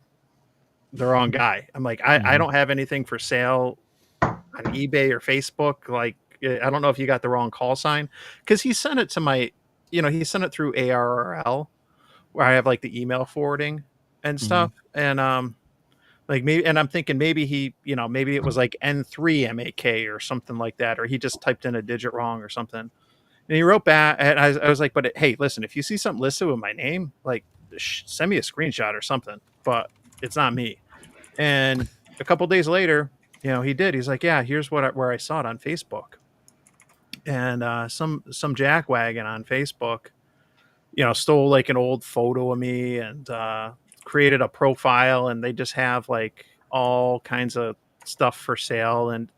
guy." I'm like, I don't have anything for sale on eBay or Facebook. I don't know if you got the wrong call sign, because he sent it to my, he sent it through ARRL, where I have the email forwarding and stuff. And maybe, and I'm thinking maybe he, maybe it was N3MAK or something like that, or he just typed in a digit wrong or something. And he wrote back, and I was like, "But hey, listen, if you see something listed with my name, send me a screenshot or something, but it's not me." And a couple days later, he did. He's like, "Yeah, here's where I saw it on Facebook." And some jackwagon on Facebook stole like an old photo of me and created a profile, and they just have like all kinds of stuff for sale. And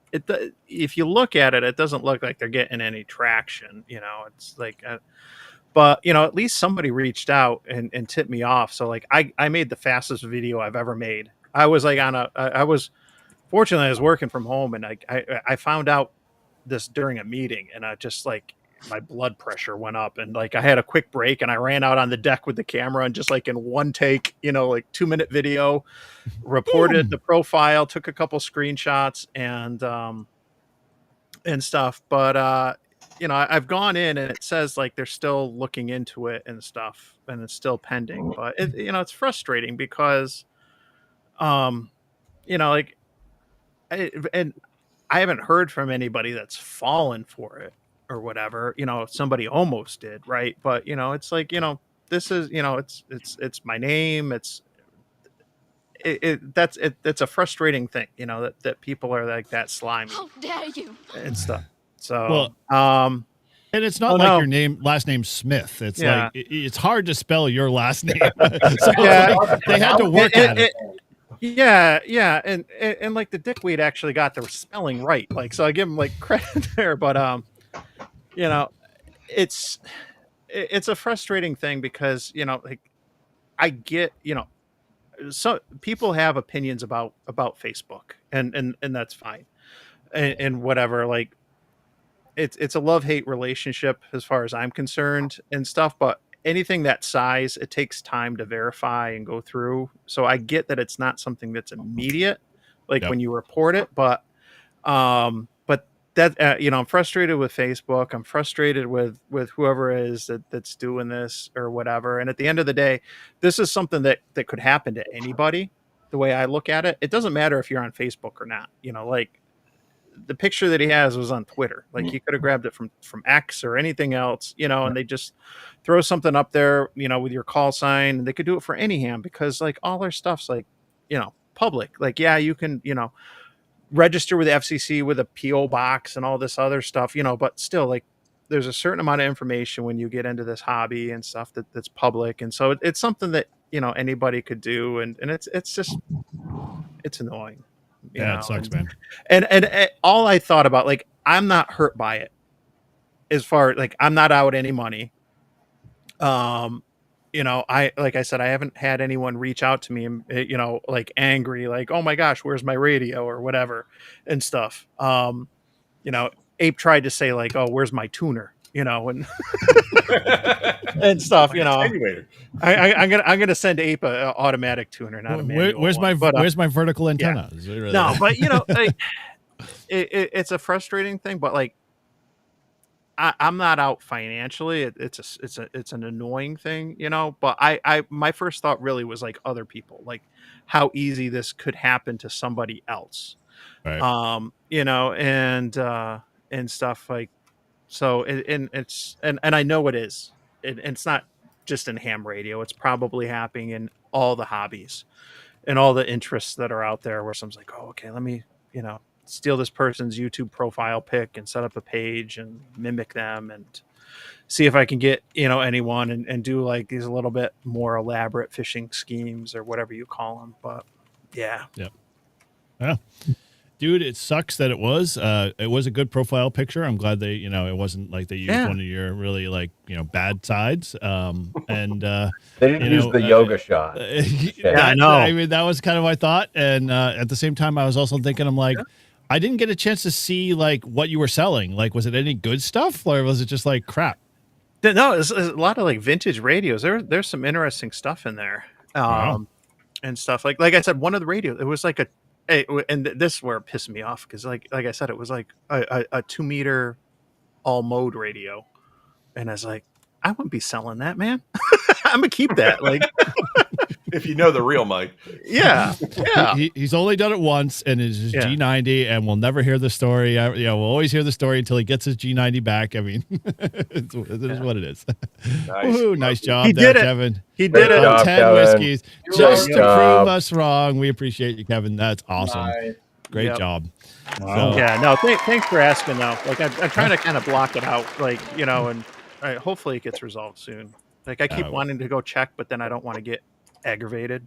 if you look at it, it doesn't look like they're getting any traction. It's like, but at least somebody reached out and tipped me off. So like I made the fastest video I've ever made. I was like fortunately I was working from home, and I found out this during a meeting, and I just like, my blood pressure went up, and like I had a quick break, and I ran out on the deck with the camera, and just like in one take, like 2-minute video, reported the profile, took a couple screenshots and stuff. But I've gone in, and it says like they're still looking into it and stuff, and it's still pending. But it's frustrating because like and I haven't heard from anybody that's fallen for it or whatever. Somebody almost did, right? But it's like, this is, it's my name. It's a frustrating thing, that people are like that slimy. How dare you? And stuff. So, and it's not like your last name's Smith. It's like it's hard to spell your last name. So they had to work at it. Yeah, and like the dickweed actually got the spelling right. Like, so I give him like credit there, but it's a frustrating thing because like I get so people have opinions about Facebook, and that's fine, and whatever. Like it's a love-hate relationship as far as I'm concerned and stuff, but anything that size, it takes time to verify and go through. So I get that it's not something that's immediate, like when you report it, but that I'm frustrated with Facebook. I'm frustrated with whoever it is that's doing this or whatever. And at the end of the day, this is something that could happen to anybody. The way I look at it, it doesn't matter if you're on Facebook or not. Like the picture that he has was on Twitter. Like he could have grabbed it from X or anything else, and they just throw something up there, with your call sign, and they could do it for any ham because like all our stuff's like, public. Like, yeah, you can, register with the FCC with a PO box and all this other stuff, but still like there's a certain amount of information when you get into this hobby and stuff that's public. And so it's something that, anybody could do. And it's just, it's annoying. It sucks, man. And all I thought about, like, I'm not hurt by it as far like I'm not out any money. Like I said, I haven't had anyone reach out to me and, like angry, like, oh my gosh, where's my radio or whatever and stuff. Ape tried to say like, oh, where's my tuner, and and stuff, I'm gonna send Ape a automatic tuner, not a manual where's one. Where's my vertical antenna? Yeah. Is it really... No, but like, it's a frustrating thing, but like, I'm not out financially. It's an annoying thing, but my first thought really was like other people, like how easy this could happen to somebody else. Right. And stuff like, so it's I know it is. It's not just in ham radio. It's probably happening in all the hobbies and all the interests that are out there where someone's like, oh, okay, let me, steal this person's YouTube profile pic and set up a page and mimic them and see if I can get, anyone and do like these a little bit more elaborate phishing schemes or whatever you call them. But yeah. Yep. Yeah. Dude, it sucks that it was a good profile picture. I'm glad they, it wasn't like they used one of your really like, bad sides. And they didn't use the yoga shot. Yeah, I know. I mean, that was kind of my thought. And at the same time, I was also thinking, I'm like, I didn't get a chance to see like what you were selling. Like, was it any good stuff or was it just like crap? No, it's a lot of like vintage radios. There's some interesting stuff in there. And stuff like I said, one of the radios, it was like and this is where it pissed me off because like I said, it was like a 2 meter all mode radio, and I was like, I wouldn't be selling that, man. I'm gonna keep that. Like, if you know the real Mike, yeah. He's only done it once, and it's his G90, and we'll never hear the story. We'll always hear the story until he gets his G90 back. I mean, it is what it is. Nice. Woo, nice job, He did it. Kevin. He did it. 10 Kevin. whiskeys just to job. prove us wrong. We appreciate you, Kevin. That's awesome. Nice. Great job. Wow. So- Yeah, no, thanks for asking though. Like I'm trying to kind of block it out, like, and hopefully it gets resolved soon. Like I keep wanting to go check, but then I don't want to get aggravated.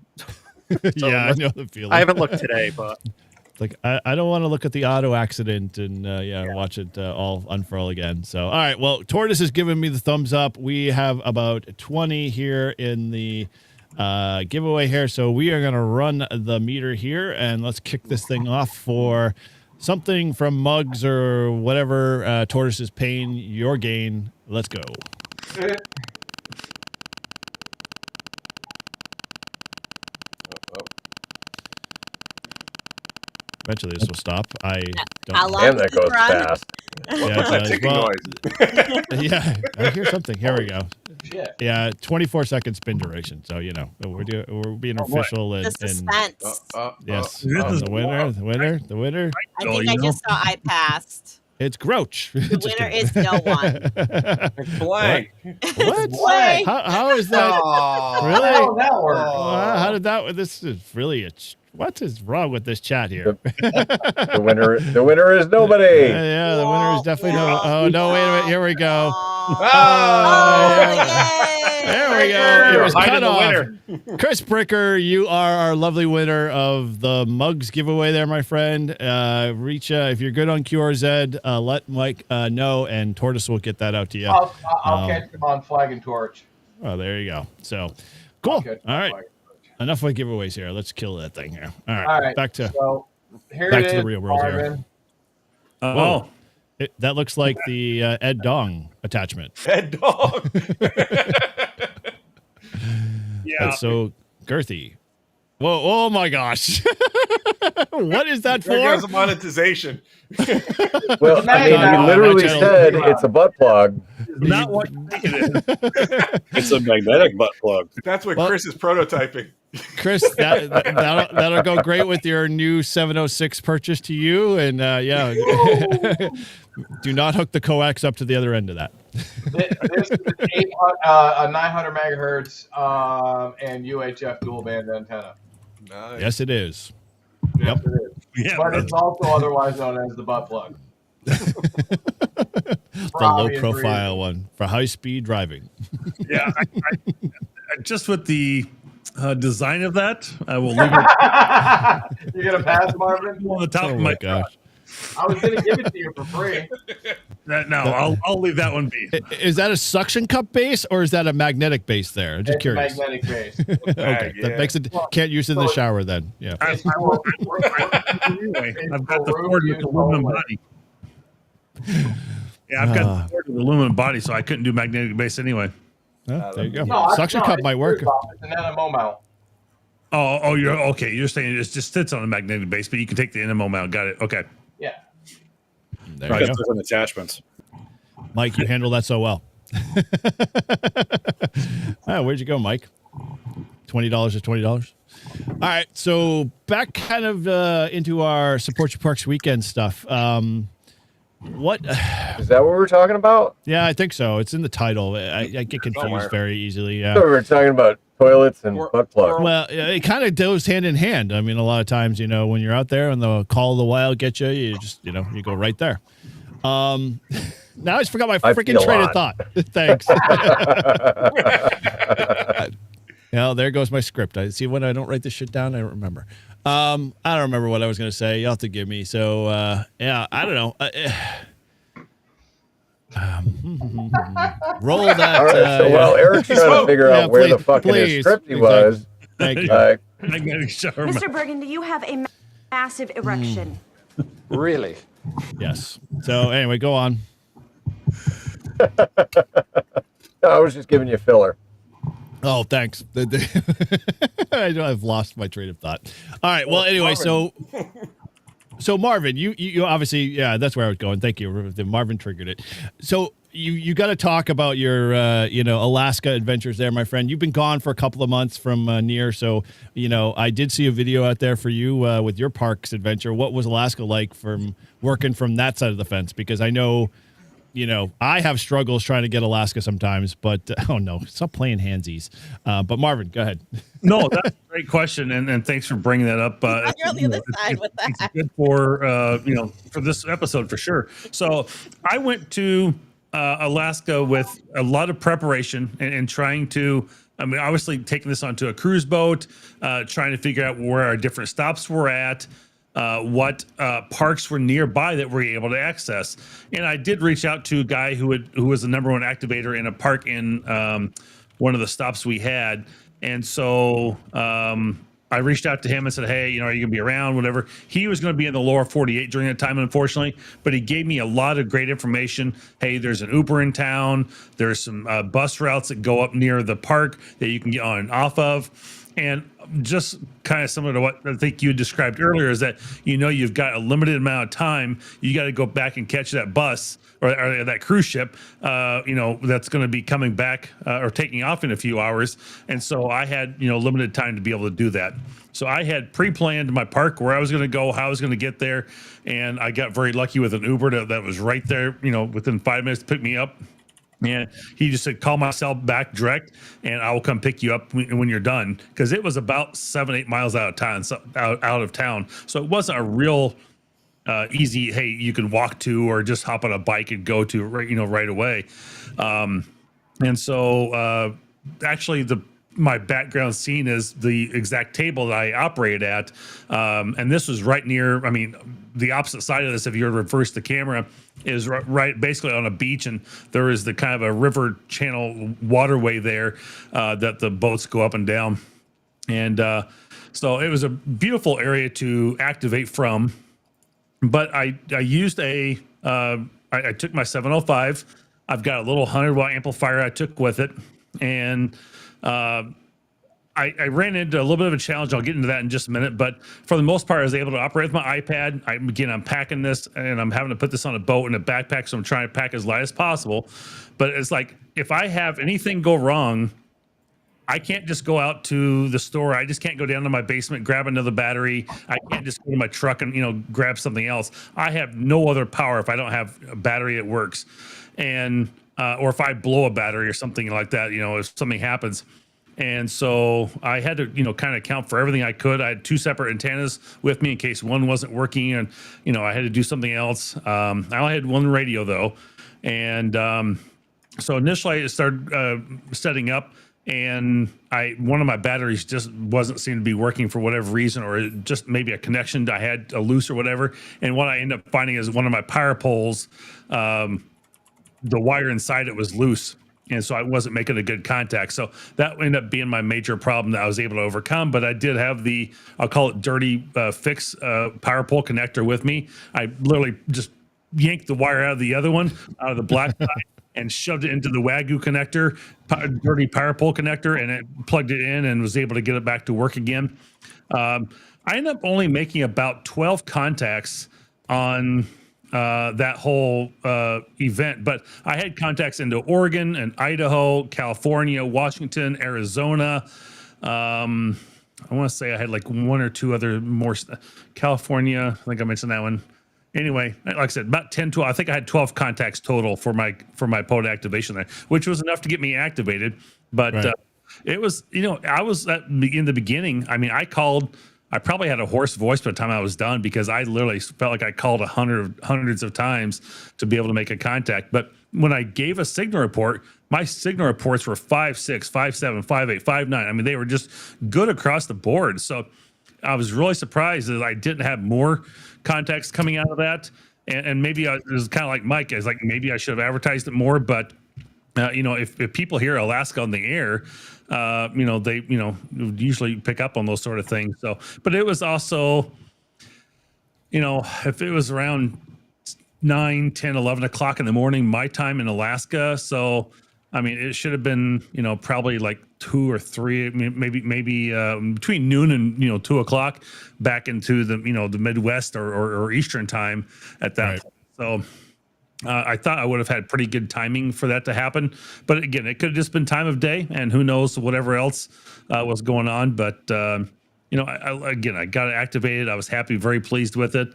So yeah, I know the feeling. I haven't looked today, but It's like I don't want to look at the auto accident and watch it all unfurl again. So all right, well, Tortoise has given me the thumbs up. We have about 20 here in the giveaway here, so we are going to run the meter here and let's kick this thing off for something from Mugs or whatever. Tortoise is paying your gain. Let's go. Eventually this will stop. I don't How long Damn, does that goes it run? fast. Yeah, What's that it does. ticking Well, noise? yeah, I hear something. Here we go. Shit. Yeah, 24-second spin duration. So we're being official The and suspense. yes, This is- the winner. I think I just saw I passed. It's Grouch. The winner is still one. It's blank. What? Blank. How is that? How Really? did that work? How did that? This is really what is wrong with this chat here? The winner is nobody. Yeah, the winner is definitely no. Oh no! Wait a minute. Here we go. Oh, There we go. It was Hiding cut the off. winner. Chris Bricker, you are our lovely winner of the Mugs giveaway there, my friend. Reach if you're good on QRZ, let Mike know, and Tortoise will get that out to you. I'll catch him on Flag and Torch. Oh, there you go. So, cool. Okay, All right. Flag and Torch. Enough with giveaways here. Let's kill that thing here. All right. All right. Back to So here back it to the is, real world here. Marvin. Whoa. That looks like the Ed Dong attachment. Head dog. Yeah. That's so girthy. Whoa! Oh my gosh! What is that There for? goes the monetization. Well, I mean, on he my literally channel. said it's a butt plug. Not what you think it is. It's a magnetic butt plug. That's what Well- Chris is prototyping. Chris, that'll go great with your new 706 purchase to you. And yeah, do not hook the coax up to the other end of that. This is a 900 megahertz and UHF dual band antenna. Nice. Yes, it is. Yes, it is. Yeah, But it's also otherwise known as the butt plug. The low profile one for high speed driving. yeah. I just with the design of that, I will leave it You're gonna pass, Marvin? on the top Oh of my my gosh! I was gonna give it to you for free. No, I'll leave that one be. Is that a suction cup base or is that a magnetic base there? I'm just It's curious. magnetic base. Okay, Yeah. that makes it can't use it in the shower then. Yeah. Anyway, I've got the Ford with the aluminum body. Yeah, I've got the Ford with the aluminum body, so I couldn't do magnetic base anyway. Well, there you go. No, Suction cup might work. It's an NMO mount. Oh, you're okay. You're saying it just sits on a magnetic base, but you can take the NMO mount. Got it. Okay. Yeah. There Got you go. different attachments. Mike, you handle that so well. Where'd you go, Mike? $20 is $20. All right, so back kind of into our Support Your Parks weekend stuff. What? Is that what we're talking about? Yeah, I think so. It's in the title. I get confused Somewhere. very easily. Yeah. So we were talking about toilets and Or- butt plugs. Well, it kind of goes hand in hand. I mean, a lot of times, when you're out there and the call of the wild gets you, you just, you go right there. Now I just forgot my I freaking feel train of odd. thought. Thanks. There goes my script. I see when I don't write this shit down, I don't remember. I don't remember what I was going to say. You'll have to give me. So, yeah, I don't know. Roll that. All right, so while Eric's trying to figure out where the fuck in his script he was, Thank you. Magnetic shower mount. Mr. Burgundy, you have a massive erection. Really? Yes. So, anyway, go on. I was just giving you filler. Oh, thanks. I know I've lost my train of thought. All right. Well, anyway, so Marvin, you obviously, yeah, that's where I was going. Thank you. Marvin triggered it. So you got to talk about your, Alaska adventures there, my friend. You've been gone for a couple of months from near. So, I did see a video out there for you with your parks adventure. What was Alaska like from working from that side of the fence? Because I know, I have struggles trying to get Alaska sometimes, but oh no, stop playing handsies. But Marvin, go ahead. No, that's a great question, and thanks for bringing that up. You're on the other side with that. It's good for for this episode for sure. So I went to Alaska with a lot of preparation and trying to, I mean, obviously taking this onto a cruise boat, trying to figure out where our different stops were at, what parks were nearby that we're able to access. And I did reach out to a guy who was the number one activator in a park in one of the stops we had. And so I reached out to him and said, hey, you know, are you gonna be around, whatever. He was gonna be in the lower 48 during that time, unfortunately, but he gave me a lot of great information. Hey, there's an Uber in town. There's some bus routes that go up near the park that you can get on and off of. And just kind of similar to what I think you described earlier is that, you know, you've got a limited amount of time. You got to go back and catch that bus or that cruise ship, you know, that's going to be coming back or taking off in a few hours. And so I had, you know, limited time to be able to do that. So I had pre-planned my park, where I was going to go, how I was going to get there. And I got very lucky with an Uber that was right there, you know, within 5 minutes to pick me up. And he just said, call myself back direct and I will come pick you up when you're done. Because it was about 7-8 miles out of town. So it wasn't a real easy, hey, you can walk to or just hop on a bike and go to, right away. And so actually my background scene is the exact table that I operate at. And this was right near, I mean, the opposite side of this, if you reverse the camera, is right basically on a beach, and there is the kind of a river channel waterway there that the boats go up and down. And so it was a beautiful area to activate from. But I used I took my 705. I've got a little 100-watt amplifier I took with it. And I ran into a little bit of a challenge. I'll get into that in just a minute. But for the most part, I was able to operate with my iPad. I'm packing this, and I'm having to put this on a boat in a backpack, so I'm trying to pack as light as possible. But it's like, if I have anything go wrong, I can't just go out to the store. I just can't go down to my basement, grab another battery. I can't just go to my truck and, grab something else. I have no other power if I don't have a battery that works. And, or if I blow a battery or something like that, if something happens. And so I had to, kind of account for everything I could. I had 2 separate antennas with me in case one wasn't working, and, I had to do something else. I only had one radio though. And, so initially I started, setting up, and one of my batteries just wasn't seeming to be working for whatever reason, or just maybe a connection I had loose or whatever. And what I ended up finding is one of my power poles, the wire inside it was loose. And so I wasn't making a good contact. So that ended up being my major problem that I was able to overcome. But I did have I'll call it dirty fix power pole connector with me. I literally just yanked the wire out of the other one, out of the black side, and shoved it into the Wagyu connector, dirty power pole connector, and it plugged it in and was able to get it back to work again. I ended up only making about 12 contacts on that whole event, but I had contacts into Oregon and Idaho, California, Washington, Arizona. I want to say I had like 1 or 2 other more. California, I think I mentioned that one. Anyway, like I said, about 10, 12. I think I had 12 contacts total for my pod activation there, which was enough to get me activated. But right. It was, I was in the beginning. I mean, I probably had a hoarse voice by the time I was done, because I literally felt like I called hundreds of times to be able to make a contact. But when I gave a signal report, my signal reports were 5.6, 5.7, 5.8, 5.9. I mean, they were just good across the board. So I was really surprised that I didn't have more contacts coming out of that. And maybe it was kind of like Mike. I was like, maybe I should have advertised it more. But if people hear Alaska on the air, they usually pick up on those sort of things. So, but it was also, if it was around 9, 10, 11 o'clock in the morning, my time in Alaska. So, I mean, it should have been, probably like 2 or 3, maybe between noon and, 2 o'clock back into the, the Midwest or Eastern time at that point. So I thought I would have had pretty good timing for that to happen. But again, it could have just been time of day, and who knows whatever else was going on. But, I got it activated. I was happy, very pleased with it.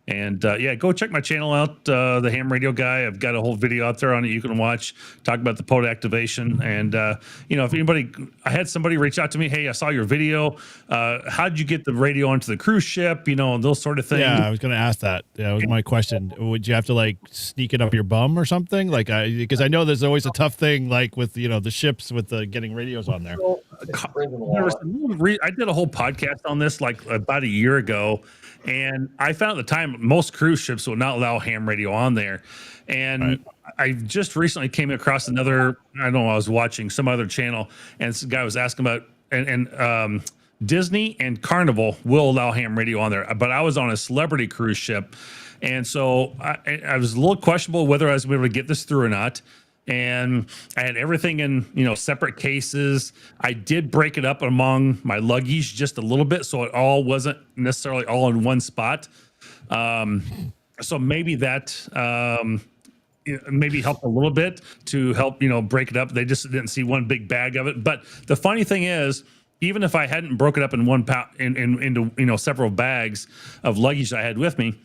And yeah, go check my channel out, the Ham Radio Guy. I've got a whole video out there on it you can watch, talk about the POD activation. And, if anybody, I had somebody reach out to me, hey, I saw your video. How'd you get the radio onto the cruise ship, and those sort of things. Yeah, I was going to ask that. That was my question. Would you have to sneak it up your bum or something? Because I know there's always a tough thing, with, the ships with the getting radios on there. I did a whole podcast on this about a year ago. And I found at the time most cruise ships will not allow ham radio on there. And I just recently came across another, I don't know, I was watching some other channel, and this guy was asking about, and Disney and Carnival will allow ham radio on there. But I was on a celebrity cruise ship. And so I was a little questionable whether I was able to get this through or not. And I had everything in, separate cases. I did break it up among my luggage just a little bit, so it all wasn't necessarily all in one spot. So maybe that maybe helped a little bit to help, break it up. They just didn't see one big bag of it. But the funny thing is, even if I hadn't broken it up in one into several bags of luggage I had with me,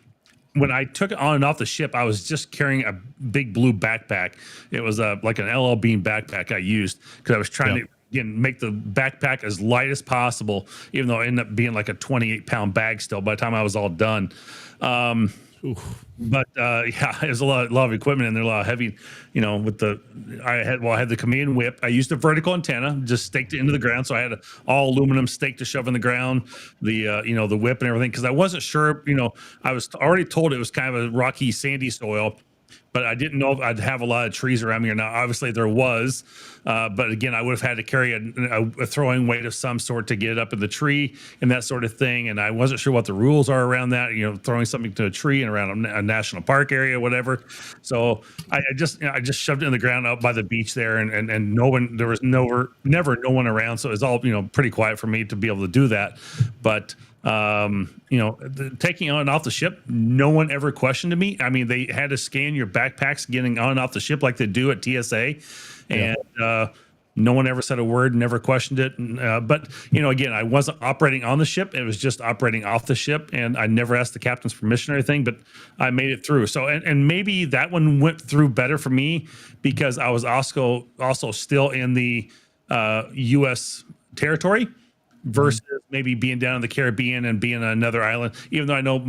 when I took it on and off the ship, I was just carrying a big blue backpack. It was like an LL Bean backpack I used because I was trying to make the backpack as light as possible, even though it ended up being like a 28-pound bag still by the time I was all done. But there's a lot of equipment in there, a lot of heavy, I had the command whip. I used a vertical antenna, just staked it into the ground. So I had an all aluminum stake to shove in the ground, the whip and everything. Cause I wasn't sure, I was already told it was kind of a rocky, sandy soil, but I didn't know if I'd have a lot of trees around me or not. Obviously there was, but again, I would have had to carry a throwing weight of some sort to get it up in the tree and that sort of thing. And I wasn't sure what the rules are around that, throwing something to a tree and around a national park area, whatever. So I just shoved it in the ground out by the beach there, and no one, there was never no one around. So it was all, pretty quiet for me to be able to do that. But taking on and off the ship, no one ever questioned me. I mean, they had to scan your backpacks getting on and off the ship like they do at TSA, and no one ever said a word, never questioned it. But again, I wasn't operating on the ship; it was just operating off the ship, and I never asked the captain's permission or anything. But I made it through. So, and maybe that one went through better for me because I was also still in the U.S. territory. Versus maybe being down in the Caribbean and being on another island, even though I know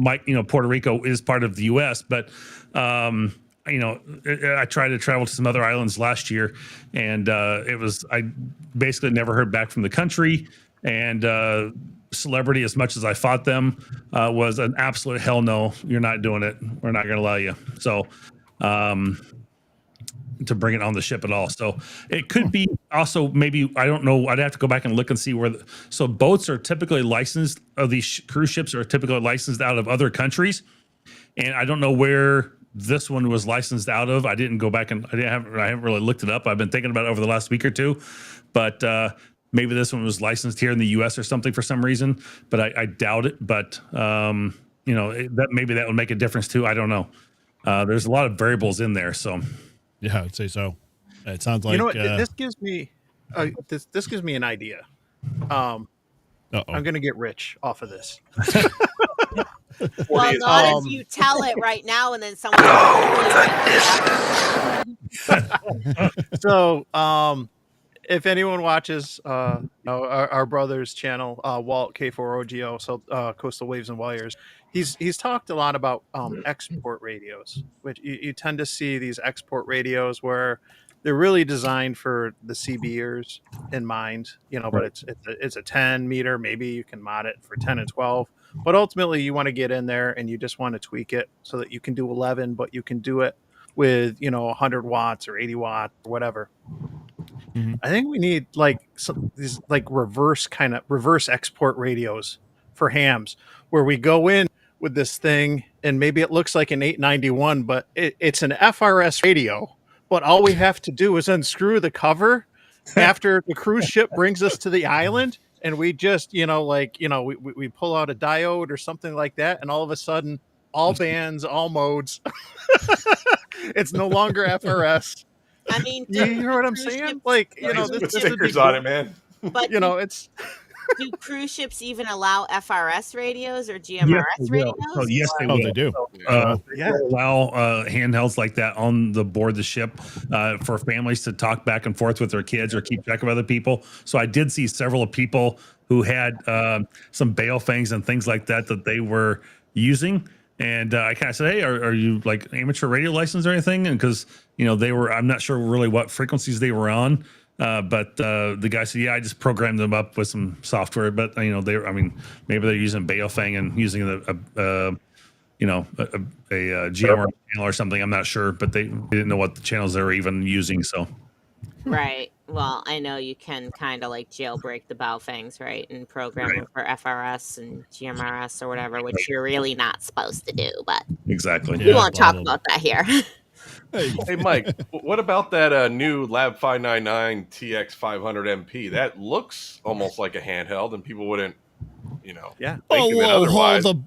Puerto Rico is part of the U.S., but I tried to travel to some other islands last year, and I basically never heard back from the country, and Celebrity, as much as I fought them, was an absolute hell no. You're not doing it. We're not going to allow you. So. To bring it on the ship at all. So it could be also maybe, I don't know, I'd have to go back and look and see where so boats are typically licensed, or these cruise ships are typically licensed out of other countries, and I don't know where this one was licensed out of. I didn't go back and I haven't really looked it up. I've been thinking about it over the last week or two, but maybe this one was licensed here in the US or something for some reason, but I doubt it. But that maybe that would make a difference too. I don't know. There's a lot of variables in there, so. Yeah, I'd say so. It sounds like this gives me this gives me an idea. I'm going to get rich off of this. Well, not if you tell it right now and then someone. So, if anyone watches, our brother's channel, Walt K4OGO, so Coastal Waves and Wires, he's talked a lot about export radios, which you tend to see these export radios where they're really designed for the CBers in mind, but it's a 10 meter. Maybe you can mod it for 10 and 12, but ultimately you want to get in there and you just want to tweak it so that you can do 11, but you can do it with 100 watts or 80 watts or whatever. Mm-hmm. I think we need these reverse export radios for hams, where we go in with this thing and maybe it looks like an 891, but it's an FRS radio. But all we have to do is unscrew the cover after the cruise ship brings us to the island, and we just we pull out a diode or something like that, and all of a sudden, all bands, all modes, it's no longer FRS. I mean, you hear what I'm saying? This stickers on it, man. But it's Do cruise ships even allow FRS radios or GMRS Yes, they radios? will. So, yes, they Oh, will. they do. They allow handhelds like that on the board the ship for families to talk back and forth with their kids or keep track of other people. So I did see several people who had some Baofangs and things like that they were using. And I kind of said, hey, are you like amateur radio license or anything? And because, I'm not sure really what frequencies they were on. But the guy said, yeah, I just programmed them up with some software. But, maybe they're using Baofang and using a GMR channel or something. I'm not sure, but they didn't know what the channels they were even using. So, Right. Well, I know you can kind of like jailbreak the Baofangs, right? And program them for FRS and GMRS or whatever, which you're really not supposed to do. But exactly. we won't talk about that here. Hey, Mike, what about that new Lab 599 TX500 MP? That looks almost like a handheld, and people wouldn't, Yeah. Oh, whoa,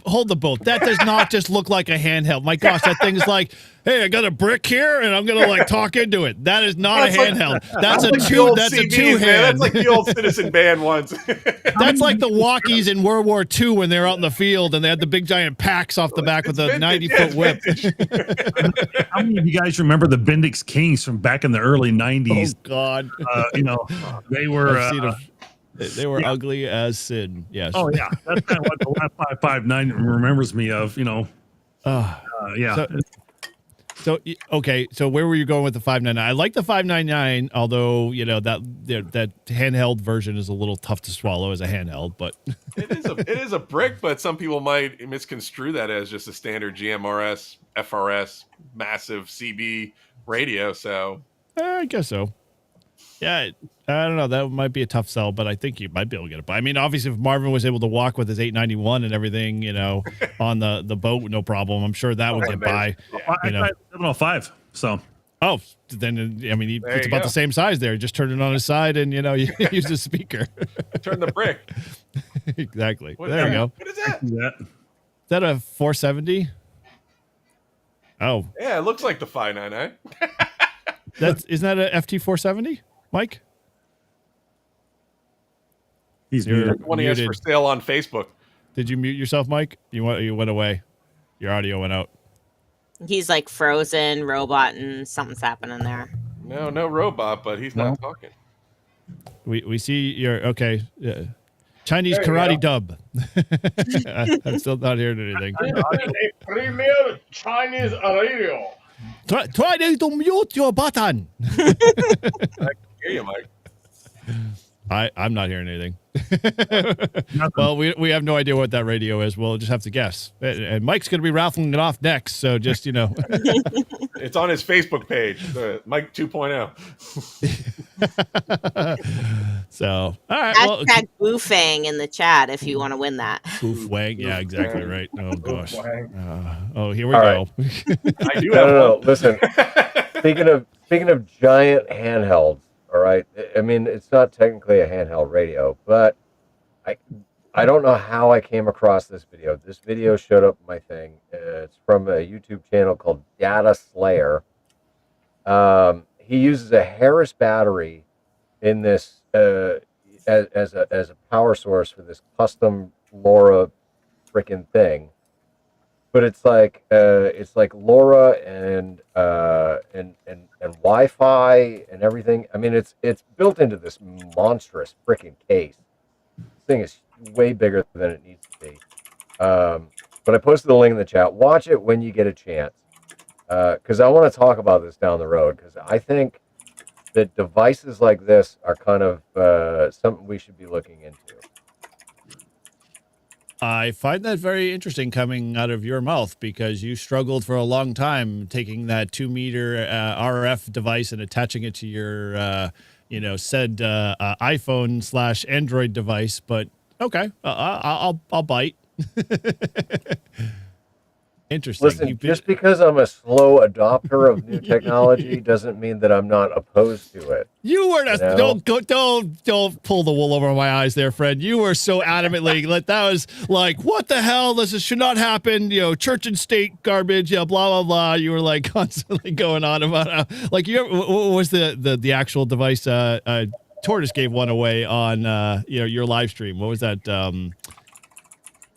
hold the boat. That does not just look like a handheld. My gosh, that thing is like, hey, I got a brick here, and I'm gonna like talk into it. That is not a handheld. That's a two. That's a two hand. That's like the old Citizen Band ones. That's like the walkies in World War II when they were out in the field and they had the big giant packs off the back with a 90-foot whip. How many of you guys remember the Bendix Kings from back in the early 90s? Oh, God. They were. They were ugly as sin. Yes. Oh yeah, that's kind of what the Lab 559 remembers me of. Yeah. So okay, so where were you going with the 599? I like the 599, although that handheld version is a little tough to swallow as a handheld. But it is a brick, but some people might misconstrue that as just a standard GMRS, FRS, massive CB radio. So I guess so. Yeah, I don't know. That might be a tough sell, but I think you might be able to get it. But I mean, obviously, if Marvin was able to walk with his 891 and everything, on the boat, no problem. I'm sure that would get by. I tried 705. So. Oh, then it's about go. the same size there. Just turn it on his side, and you use the speaker. Turn the brick. Exactly. What There you go. What is that? Is that a 470? Oh, Yeah, it looks like the 599. isn't that a FT 470, Mike? He's You're muted. One he has for muted. sale on Facebook. Did you mute yourself, Mike? You went away. Your audio went out. He's like frozen, robot, and something's happening there. No robot, but he's not talking. We see your okay. Chinese There you karate dub. I'm still not hearing anything. A premier Chinese radio. Try to mute your button. I can hear you, Mike. I'm not hearing anything. Well, we have no idea what that radio is. We'll just have to guess. And Mike's going to be raffling it off next. So just, It's on his Facebook page, Mike 2.0. So, all right. Well, Hashtag Boofang in the chat if you want to win that. Boof Wang. Yeah, exactly right. Oh, gosh. Here we All go. I do have No. one. Listen, speaking of giant handhelds, all right. I mean, it's not technically a handheld radio, but I don't know how I came across this video. This video showed up on my thing. It's from a YouTube channel called Data Slayer. He uses a Harris battery in this as a power source for this custom LoRa freaking thing. But it's like LoRa and Wi-Fi and everything. I mean, it's built into this monstrous freaking case. This thing is way bigger than it needs to be. But I posted the link in the chat. Watch it when you get a chance, because I want to talk about this down the road. Because I think that devices like this are kind of something we should be looking into. I find that very interesting coming out of your mouth because you struggled for a long time taking that 2-meter RF device and attaching it to your, said iPhone / Android device. But okay, I'll bite. Interesting. Listen, just because I'm a slow adopter of new technology doesn't mean that I'm not opposed to it. You were You know? don't pull the wool over my eyes there, Fred. You were so adamantly that was like, what the hell? This should not happen. Church and state garbage. Blah blah blah. You were like constantly going on about what was the actual device? Tortoise gave one away on your live stream. What was that? The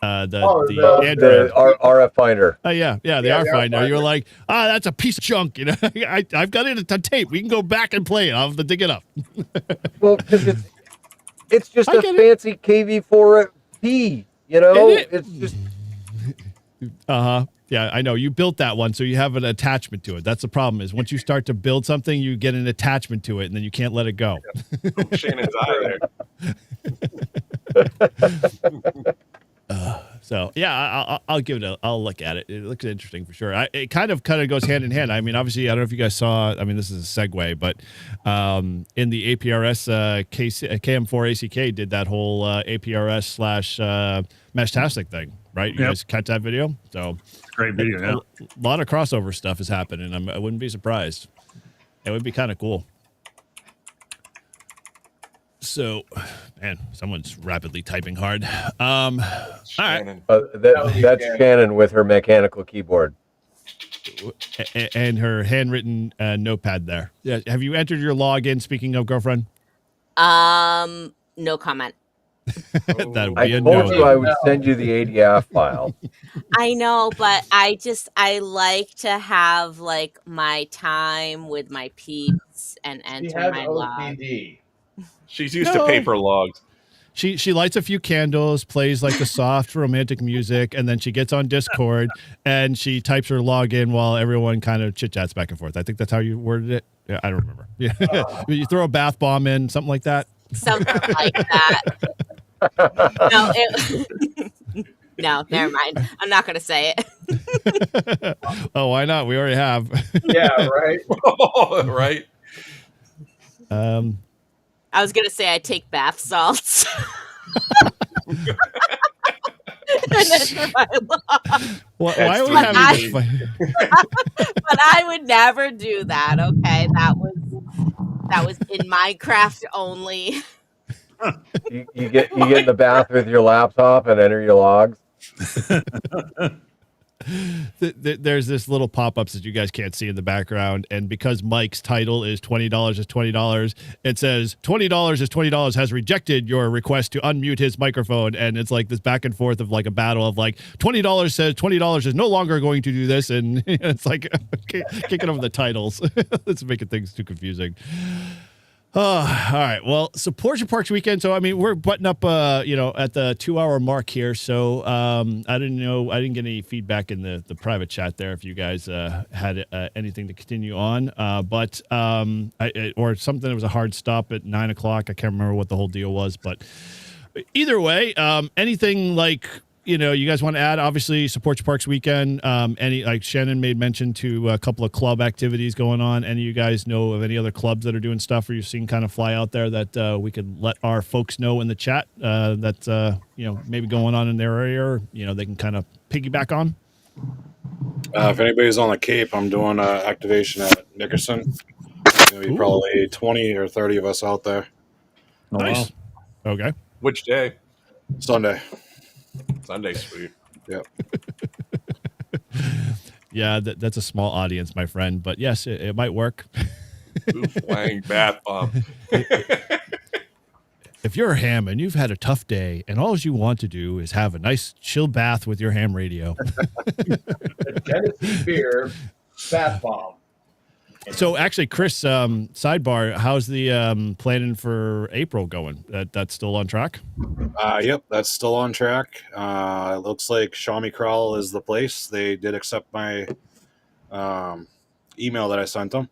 Android the RF finder. Oh yeah, the RF finder. You were like, that's a piece of junk. I've got it on tape. We can go back and play it. I'll have to dig it up. Well, because it's just a fancy KV4P. It's just. Yeah, I know. You built that one, so you have an attachment to it. That's the problem. Is once you start to build something, you get an attachment to it, and then you can't let it go. Shannon's eye there. So yeah, I'll give it. I'll look at it. It looks interesting for sure. It kind of goes hand in hand. I mean, obviously, I don't know if you guys saw. I mean, this is a segue, but in the APRS, KM4 ACK did that whole APRS / Meshtastic thing, right? You guys catch that video? So great video. Yeah, a lot of crossover stuff is happening. I wouldn't be surprised. It would be kind of cool. So, man, someone's rapidly typing hard. All right. That's Shannon with her mechanical keyboard. And her handwritten notepad there. Yeah. Have you entered your login, speaking of girlfriend? No comment. That would I be a told no. you I would send you the ADF file. I know, but I like to have like my time with my peeps and enter my log. OCD. She's used to paper logs. She lights a few candles, plays like the soft romantic music, and then she gets on Discord and she types her login while everyone kind of chit chats back and forth. I think that's how you worded it. Yeah, I don't remember. Yeah, you throw a bath bomb in, something like that. Something like that. No, never mind. I'm not going to say it. Oh, why not? We already have. Yeah, right. Right. I was going to say I take bath salts. Why are we having this fight? But I would never do that. Okay, that was in Minecraft only. You get in the bath with your laptop and enter your logs. There's this little pop-ups that you guys can't see in the background, and because Mike's title is $20 is $20, it says $20 is $20 has rejected your request to unmute his microphone, and it's like this back and forth of like a battle of like $20 says $20 is no longer going to do this, and it's like kicking over the titles. It's making things too confusing. Oh, all right. Well, support your parks weekend. So, I mean, we're butting up, at the 2-hour mark here. So, I didn't get any feedback in the private chat there if you guys had anything to continue on. Or something that was a hard stop at 9 o'clock. I can't remember what the whole deal was. But either way, anything like, you guys want to add, obviously, support your parks weekend. Like Shannon made mention to a couple of club activities going on. Any of you guys know of any other clubs that are doing stuff, or you've seen kind of fly out there that we could let our folks know in the chat that's maybe going on in their area, or they can kind of piggyback on? If anybody's on the Cape, I'm doing an activation at Nickerson. There's going to be probably 20 or 30 of us out there. Nice. Wow. Okay. Which day? Sunday. Sunday, sweet. Yep. Yeah, that's a small audience, my friend. But yes, it might work. Ooh, flying bath bomb. If you're a ham and you've had a tough day and all you want to do is have a nice chill bath with your ham radio. Tennessee beer, bath bomb. So actually, Chris, sidebar, how's the planning for April going? That's still on track? Yep, that's still on track. It looks like Shawnee Crawl is the place. They did accept my email that I sent them.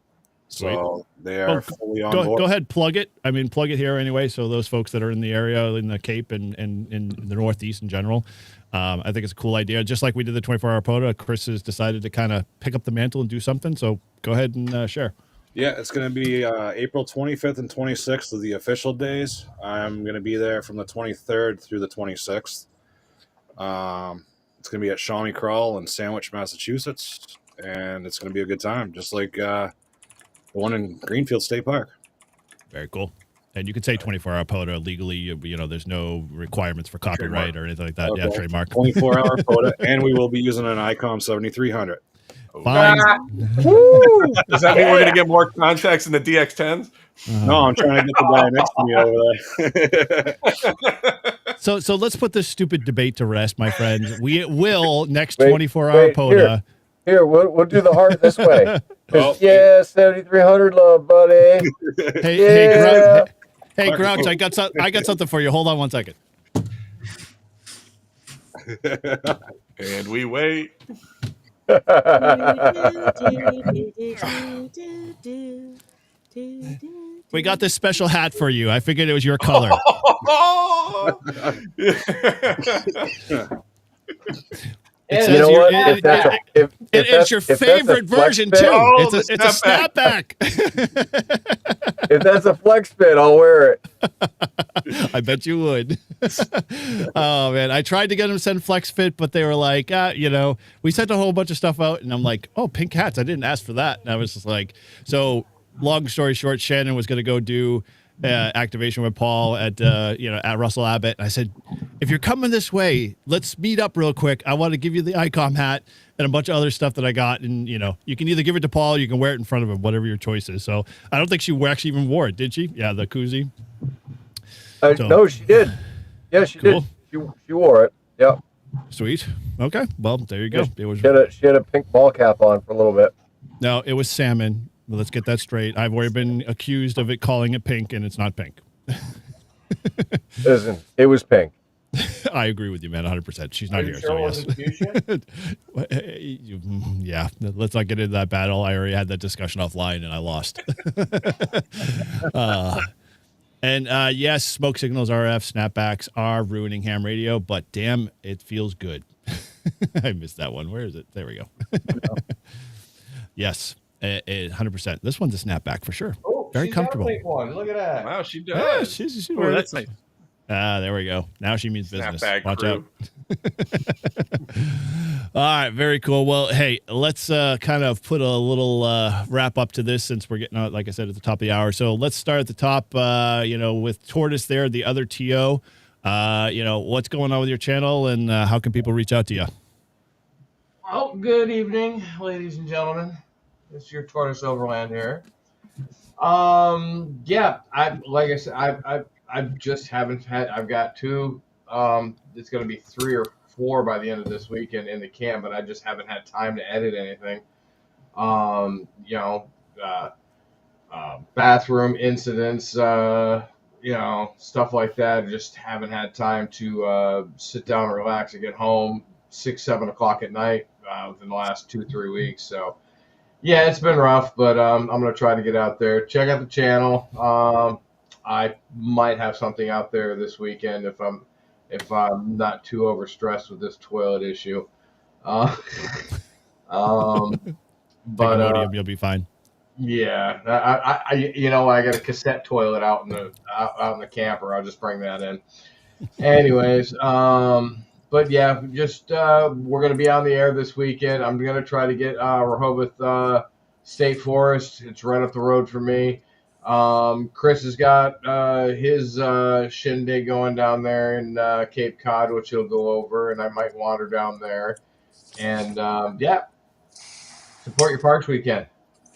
So they are fully on board. Go ahead, plug it. I mean, plug it here anyway. So those folks that are in the area, in the Cape and in the Northeast in general, I think it's a cool idea. Just like we did the 24-hour POTA, Chris has decided to kind of pick up the mantle and do something. So go ahead and share. Yeah, it's going to be April 25th and 26th of the official days. I'm going to be there from the 23rd through the 26th. It's going to be at Shawnee Crawl in Sandwich, Massachusetts, and it's going to be a good time, just like the one in Greenfield State Park. Very cool. And you can say 24-hour POTA legally. There's no requirements for copyright or anything like that. Okay. Yeah, trademark. 24-hour POTA, and we will be using an ICOM 7300. Fine. Woo! Does that mean we're going to get more contacts in the DX10s? No, I'm trying to get the guy next to me over there. So let's put this stupid debate to rest, my friends. We will next Wait, 24-hour wait, POTA. Here, we'll do the heart this way. 'Cause, yeah, 7,300 love, buddy. Hey, Grouch, I got something for you. Hold on one second. And we wait. We got this special hat for you. I figured it was your color. It You know says what? If that's a- if it's your that's a favorite flex version fit- too. Oh, It's a the snapback. If that's a flex fit, I'll wear it. I bet you would. Oh man, I tried to get them to send flex fit, but they were like, we sent a whole bunch of stuff out, and I'm like, oh, pink hats. I didn't ask for that. And I was just like, so. Long story short, Shannon was going to go do activation with Paul at Russell Abbott. And I said, if you're coming this way, let's meet up real quick. I want to give you the ICOM hat and a bunch of other stuff that I got. And, you can either give it to Paul or you can wear it in front of him, whatever your choice is. So I don't think she actually even wore it, did she? Yeah, the koozie. No, she did. Yeah, she Cool. did. She wore it. Yep. Sweet. Okay. Well, there you go. It was. She had a pink ball cap on for a little bit. No, it was salmon. Well, let's get that straight. I've already been accused of calling it pink, and it's not pink. Listen, it was pink. I agree with you, man, 100%. She's not here, so yes. Yeah, let's not get into that battle. I already had that discussion offline, and I lost. Yes, smoke signals, RF, snapbacks are ruining ham radio, but damn, it feels good. I missed that one. Where is it? There we go. Yes. 100%. This one's a snapback for sure. Oh, very comfortable. One. Look at that. Wow, she Yeah, does. she's Oh, that's nice. there we go. Now she means business. Snapback Watch crew. out. All right, very cool. Well, hey, let's kind of put a little wrap up to this since we're getting out, like I said, at the top of the hour. So let's start at the top, with Tortoise there, the other TO. What's going on with your channel and how can people reach out to you? Well, good evening, ladies and gentlemen. It's your Tortoise Overland here. Yeah, like I said, I just haven't had. I've got two. It's going to be 3 or 4 by the end of this weekend in the camp, but I just haven't had time to edit anything. Bathroom incidents, stuff like that. I just haven't had time to sit down and relax and get home 6-7 o'clock at night within the last 2-3 weeks. So. Yeah, it's been rough, but I'm going to try to get out there. Check out the channel. I might have something out there this weekend if I'm not too overstressed with this toilet issue. But you'll be fine. Yeah, I got a cassette toilet out in the camper. I'll just bring that in. Anyways, but yeah, just we're going to be on the air this weekend. I'm going to try to get Rehoboth State Forest. It's right up the road for me. Chris has got his shindig going down there in Cape Cod, which he'll go over, and I might wander down there. And support your Parks weekend.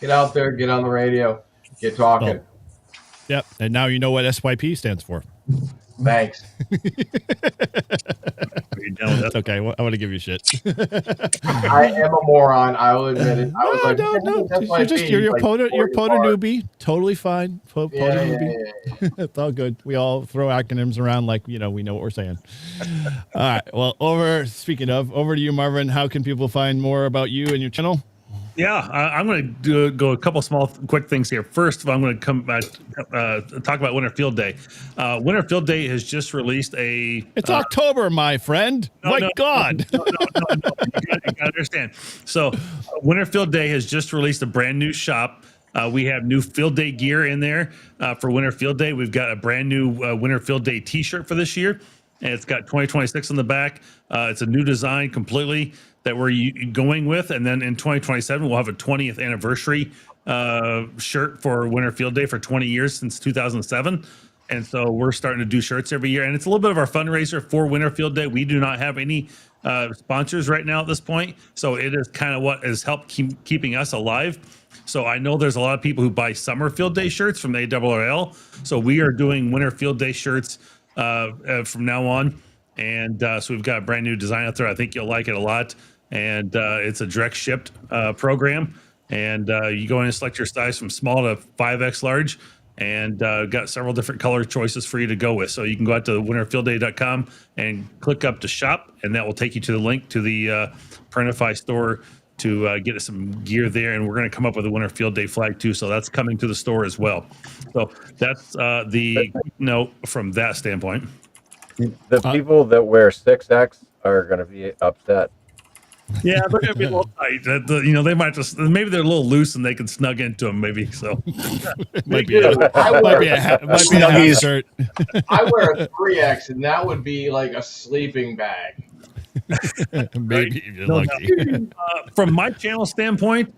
Get out there, get on the radio, get talking. Oh. Yep, and now you know what SYP stands for. Thanks. That's okay. I want to give you shit. I am a moron. I will admit it. I was You're a POTA newbie. Totally fine. POTA newbie. It's all good. We all throw acronyms around like we know what we're saying. All right. Well, speaking of, over to you, Marvin. How can people find more about you and your channel? Yeah, I'm going to go a couple small, quick things here. First, I'm going to come back, talk about Winter Field Day. Winter Field Day has just released a... It's October, my friend. God. No, you got to understand. So, Winter Field Day has just released a brand new shop. We have new Field Day gear in there for Winter Field Day. We've got a brand new Winter Field Day t-shirt for this year. And it's got 2026 on the back. It's a new design completely that we're going with. And then in 2027, we'll have a 20th anniversary shirt for Winter Field Day for 20 years since 2007. And so we're starting to do shirts every year, and it's a little bit of our fundraiser for Winter Field Day. We do not have any sponsors right now at this point, so it is kind of what has helped keeping us alive. So I know there's a lot of people who buy Summer Field Day shirts from the ARRL. So we are doing Winter Field Day shirts from now on, and so we've got a brand new design out there. I think you'll like it a lot, and it's a direct shipped program. And you go in and select your size from small to 5X large, and got several different color choices for you to go with. So you can go out to winterfieldday.com and click up to shop, and that will take you to the link to the Printify store to get some gear there. And we're going to come up with a Winter Field Day flag too. So that's coming to the store as well. So that's the note from that standpoint. The people that wear 6X are going to be upset. Yeah, they're gonna be a little tight. They might just maybe they're a little loose and they can snug into them. Maybe so. might be a half shirt. I wear a 3X, and that would be like a sleeping bag. Maybe if you're lucky. From my channel standpoint,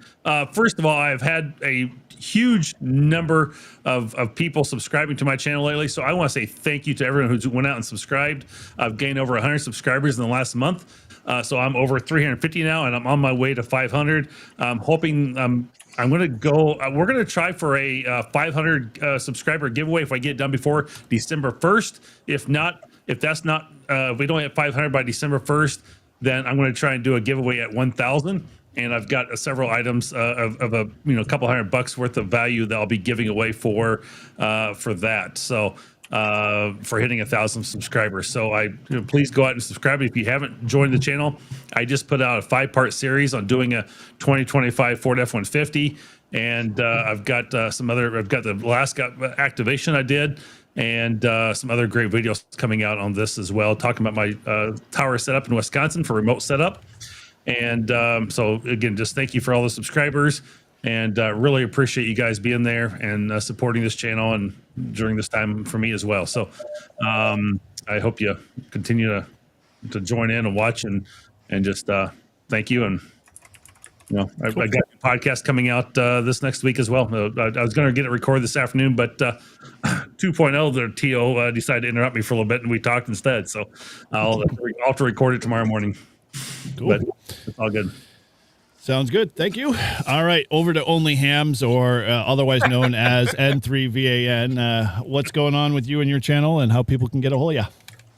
first of all, I've had a huge number of people subscribing to my channel lately. So I want to say thank you to everyone who's went out and subscribed. I've gained over 100 subscribers in the last month. So I'm over 350 now, and I'm on my way to 500. I'm hoping I'm going to go. We're going to try for a 500 subscriber giveaway if I get it done before December 1st. If we don't hit 500 by December 1st, then I'm going to try and do a giveaway at 1,000. And I've got several items of a couple $100 worth of value that I'll be giving away for that. So. For hitting 1,000 subscribers. So please go out and subscribe. If you haven't joined the channel, I just put out a 5-part series on doing a 2025 Ford F-150. And I've got I've got the Alaska activation I did, and some other great videos coming out on this as well, talking about my tower setup in Wisconsin for remote setup. And so again, just thank you for all the subscribers, and really appreciate you guys being there and supporting this channel and during this time for me as well. So I hope you continue to join in and watch and just thank you. And I got a podcast coming out this next week as well. I was going to get it recorded this afternoon, but 2.0, the TO decided to interrupt me for a little bit, and we talked instead. So I'll have to record it tomorrow morning. Cool. But it's all good. Sounds good. Thank you. All right. Over to Only Hams, or otherwise known as N3VAN. What's going on with you and your channel, and how people can get a hold of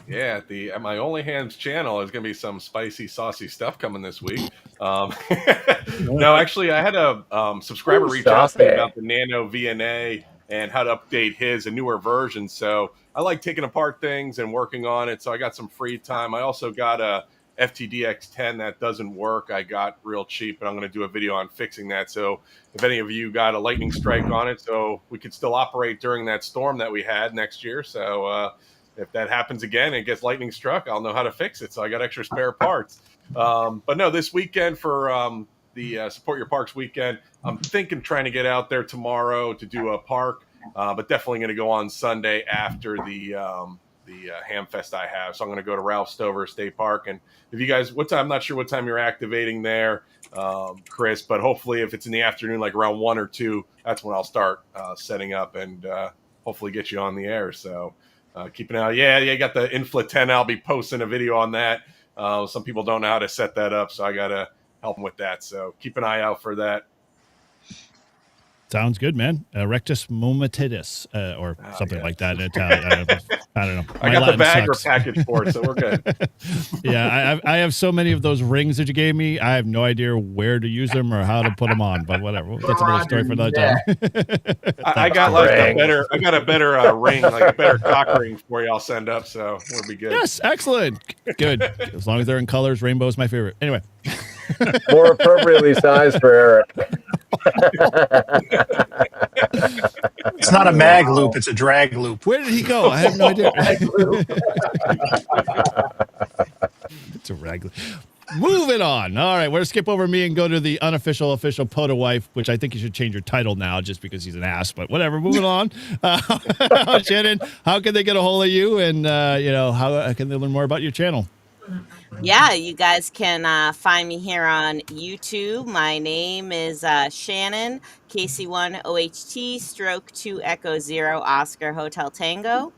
you? Yeah, at my Only Hams channel, there's going to be some spicy, saucy stuff coming this week. No, actually, I had a subscriber reach out to me about the Nano VNA and how to update a newer version. So I like taking apart things and working on it. So I got some free time. I also got a FTDX10 that doesn't work. I got real cheap, and I'm going to do a video on fixing that. So if any of you got a lightning strike on it, so we could still operate during that storm that we had next year. So if that happens again and gets lightning struck, I'll know how to fix it. So I got extra spare parts. But no, this weekend for the Support Your Parks weekend, I'm trying to get out there tomorrow to do a park, but definitely going to go on Sunday after the Ham Fest I have. So I'm going to go to Ralph Stover State Park. And if you guys, I'm not sure what time you're activating there, Chris, but hopefully if it's in the afternoon, like around 1 or 2, that's when I'll start setting up and hopefully get you on the air. So keep an eye out. Yeah, you got the Infla 10. I'll be posting a video on that. Some people don't know how to set that up, so I got to help them with that. So keep an eye out for that. Sounds good, man. Rectus momentidis, or something like that in Italian. I don't know. I got the bag or package for it, so we're good. Yeah, I have so many of those rings that you gave me. I have no idea where to use them or how to put them on, but whatever. That's another story for another time. I got a better ring, like a better cock ring for you. I'll send up, so we'll be good. Yes, excellent. Good. As long as they're in colors, rainbow is my favorite. Anyway. More appropriately sized for Eric. It's not a mag loop, it's a drag loop. Where did he go? I have no idea. It's a drag loop. Moving on. All right, we're going to skip over me and go to the unofficial, official Poto wife, which I think you should change your title now just because he's an ass, but whatever. Moving on. Shannon, how can they get a hold of you, and how can they learn more about your channel? Yeah, you guys can find me here on YouTube. My name is Shannon KC1 OHT stroke 2 Echo 0 Oscar Hotel Tango.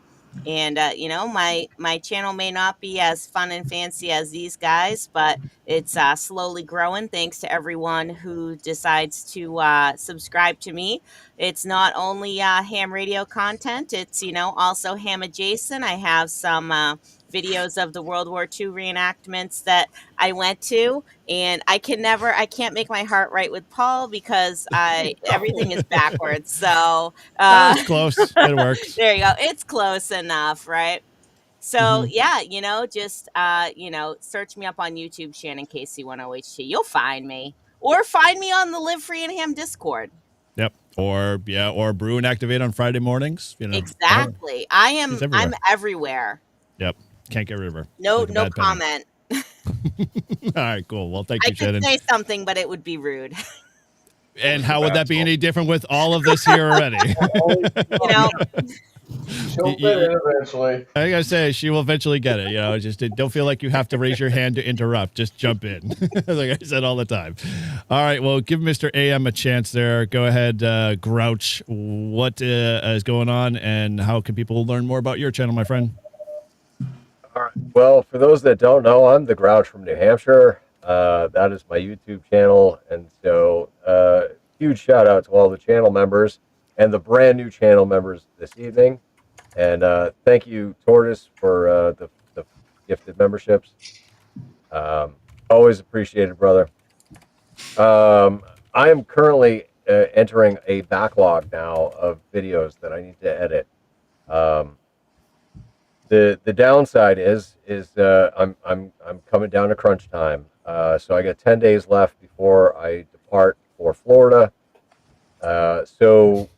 And my channel may not be as fun and fancy as these guys, but it's slowly growing thanks to everyone who decides to subscribe to me. It's not only ham radio content, it's also ham adjacent. I have some videos of the World War II reenactments that I went to, and I can't make my heart right with Paul because everything is backwards. So It's close. It works. there you go. It's close enough, right? So yeah, just search me up on YouTube, Shannon KC10HT. You'll find me, or find me on the Live Free and Ham Discord. Yep. Or Brew and Activate on Friday mornings. Exactly. I'm everywhere. Yep. Can't get rid of her. No Like a bad penny. comment. All right, cool. Well, thank I you, could Shannon. say something, but it would be rude. And how would that be any different with all of this here already? She'll get it eventually. I gotta say, she will eventually get it. Just don't feel like you have to raise your hand to interrupt. Just jump in, like I said all the time. All right, well, give Mr. AM a chance there. Go ahead, Grouch. What is going on, and how can people learn more about your channel, my friend? All right. Well, for those that don't know, I'm the Grouch from New Hampshire. That is my YouTube channel, and so huge shout out to all the channel members and the brand new channel members this evening. And thank you, Tortoise, for the gifted memberships. Always appreciated, brother. I am currently entering a backlog now of videos that I need to edit. The downside is I'm coming down to crunch time. So I got 10 days left before I depart for Florida. So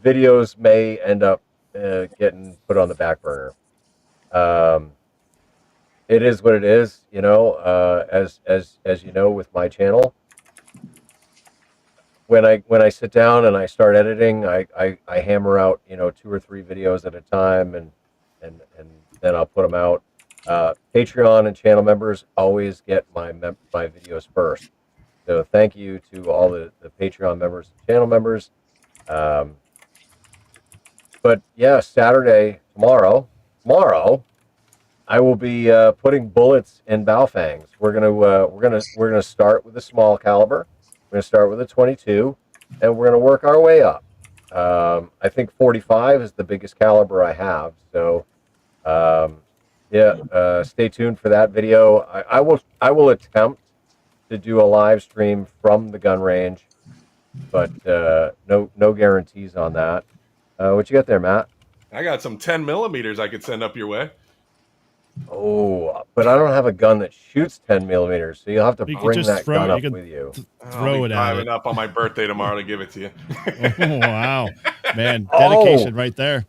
videos may end up getting put on the back burner. It is what it is, as you know, with my channel. When I sit down and I start editing, I hammer out 2 or 3 videos at a time, and then I'll put them out. Patreon and channel members always get my videos first. So thank you to all the Patreon members and channel members. But yeah, Saturday, tomorrow, I will be putting bullets in Baofangs. We're gonna start with a small caliber. We're gonna start with a 22, and we're gonna work our way up. I think 45 is the biggest caliber I have. So stay tuned for that video. I will attempt to do a live stream from the gun range, but no guarantees on that. What you got there, Matt? I got some 10 millimeters I could send up your way. Oh, but I don't have a gun that shoots 10 millimeters, so you'll have to bring that gun up with you. Throw it driving up on my birthday tomorrow to give it to you. Oh, wow, man, dedication right there.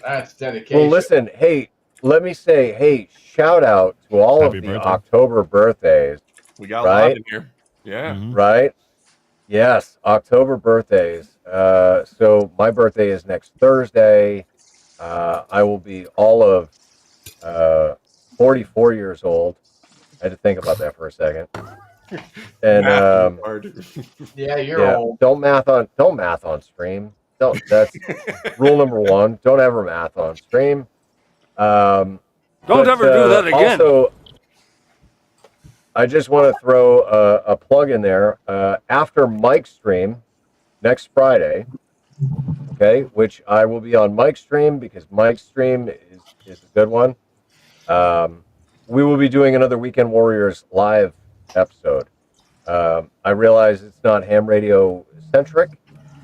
That's dedication. Well, listen, hey, let me say, shout out to all of the October birthdays. We got a lot in here. Yeah. Right? Yes, October birthdays. So my birthday is next Thursday. I will be all of 44 years old. I had to think about that for a second. And yeah, you're old. Don't math on stream. That's rule number 1. Don't ever math on stream. Don't ever do that again. Also, I just want to throw a plug in there. After Mike's stream next Friday, okay, which I will be on Mike's stream because Mike's stream is a good one. We will be doing another Weekend Warriors live episode. I realize it's not ham radio centric.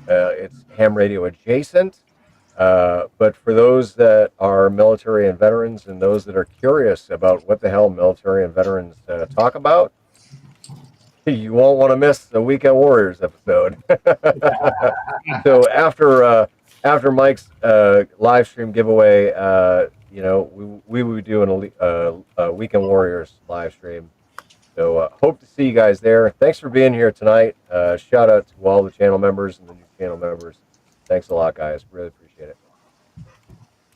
It's ham radio adjacent. But for those that are military and veterans and those that are curious about what the hell military and veterans talk about, you won't want to miss the Weekend Warriors episode. So after Mike's live stream giveaway, we will be doing a Weekend Warriors live stream. So hope to see you guys there. Thanks for being here tonight. Shout out to all the channel members and the new channel members. Thanks a lot, guys. Really appreciate it.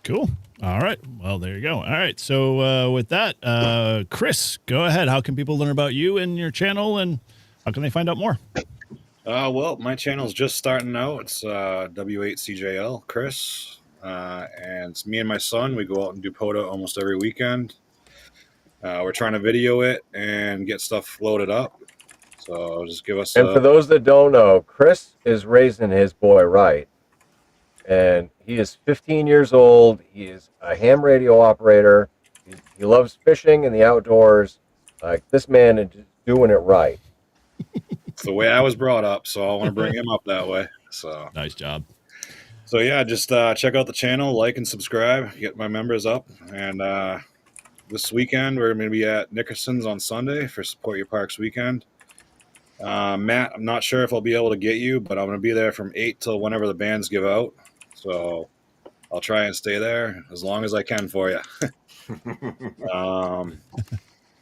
Cool. All right. Well, there you go. All right. So with that, Chris, go ahead. How can people learn about you and your channel, and how can they find out more? Well, my channel's just starting out. It's W8CJL, Chris. And it's me and my son. We go out and do POTA almost every weekend. We're trying to video it and get stuff loaded up. So just give us. And for those that don't know, Chris is raising his boy right. And he is 15 years old. He is a ham radio operator. He loves fishing and the outdoors. Like, this man is just doing it right. It's the way I was brought up, so I want to bring him up that way. So nice job. So yeah, just check out the channel, like and subscribe, get my members up. And this weekend we're going to be at Nickerson's on Sunday for Support Your Parks weekend. Matt, I'm not sure if I'll be able to get you, but I'm going to be there from 8 till whenever the bands give out. So I'll try and stay there as long as I can for you.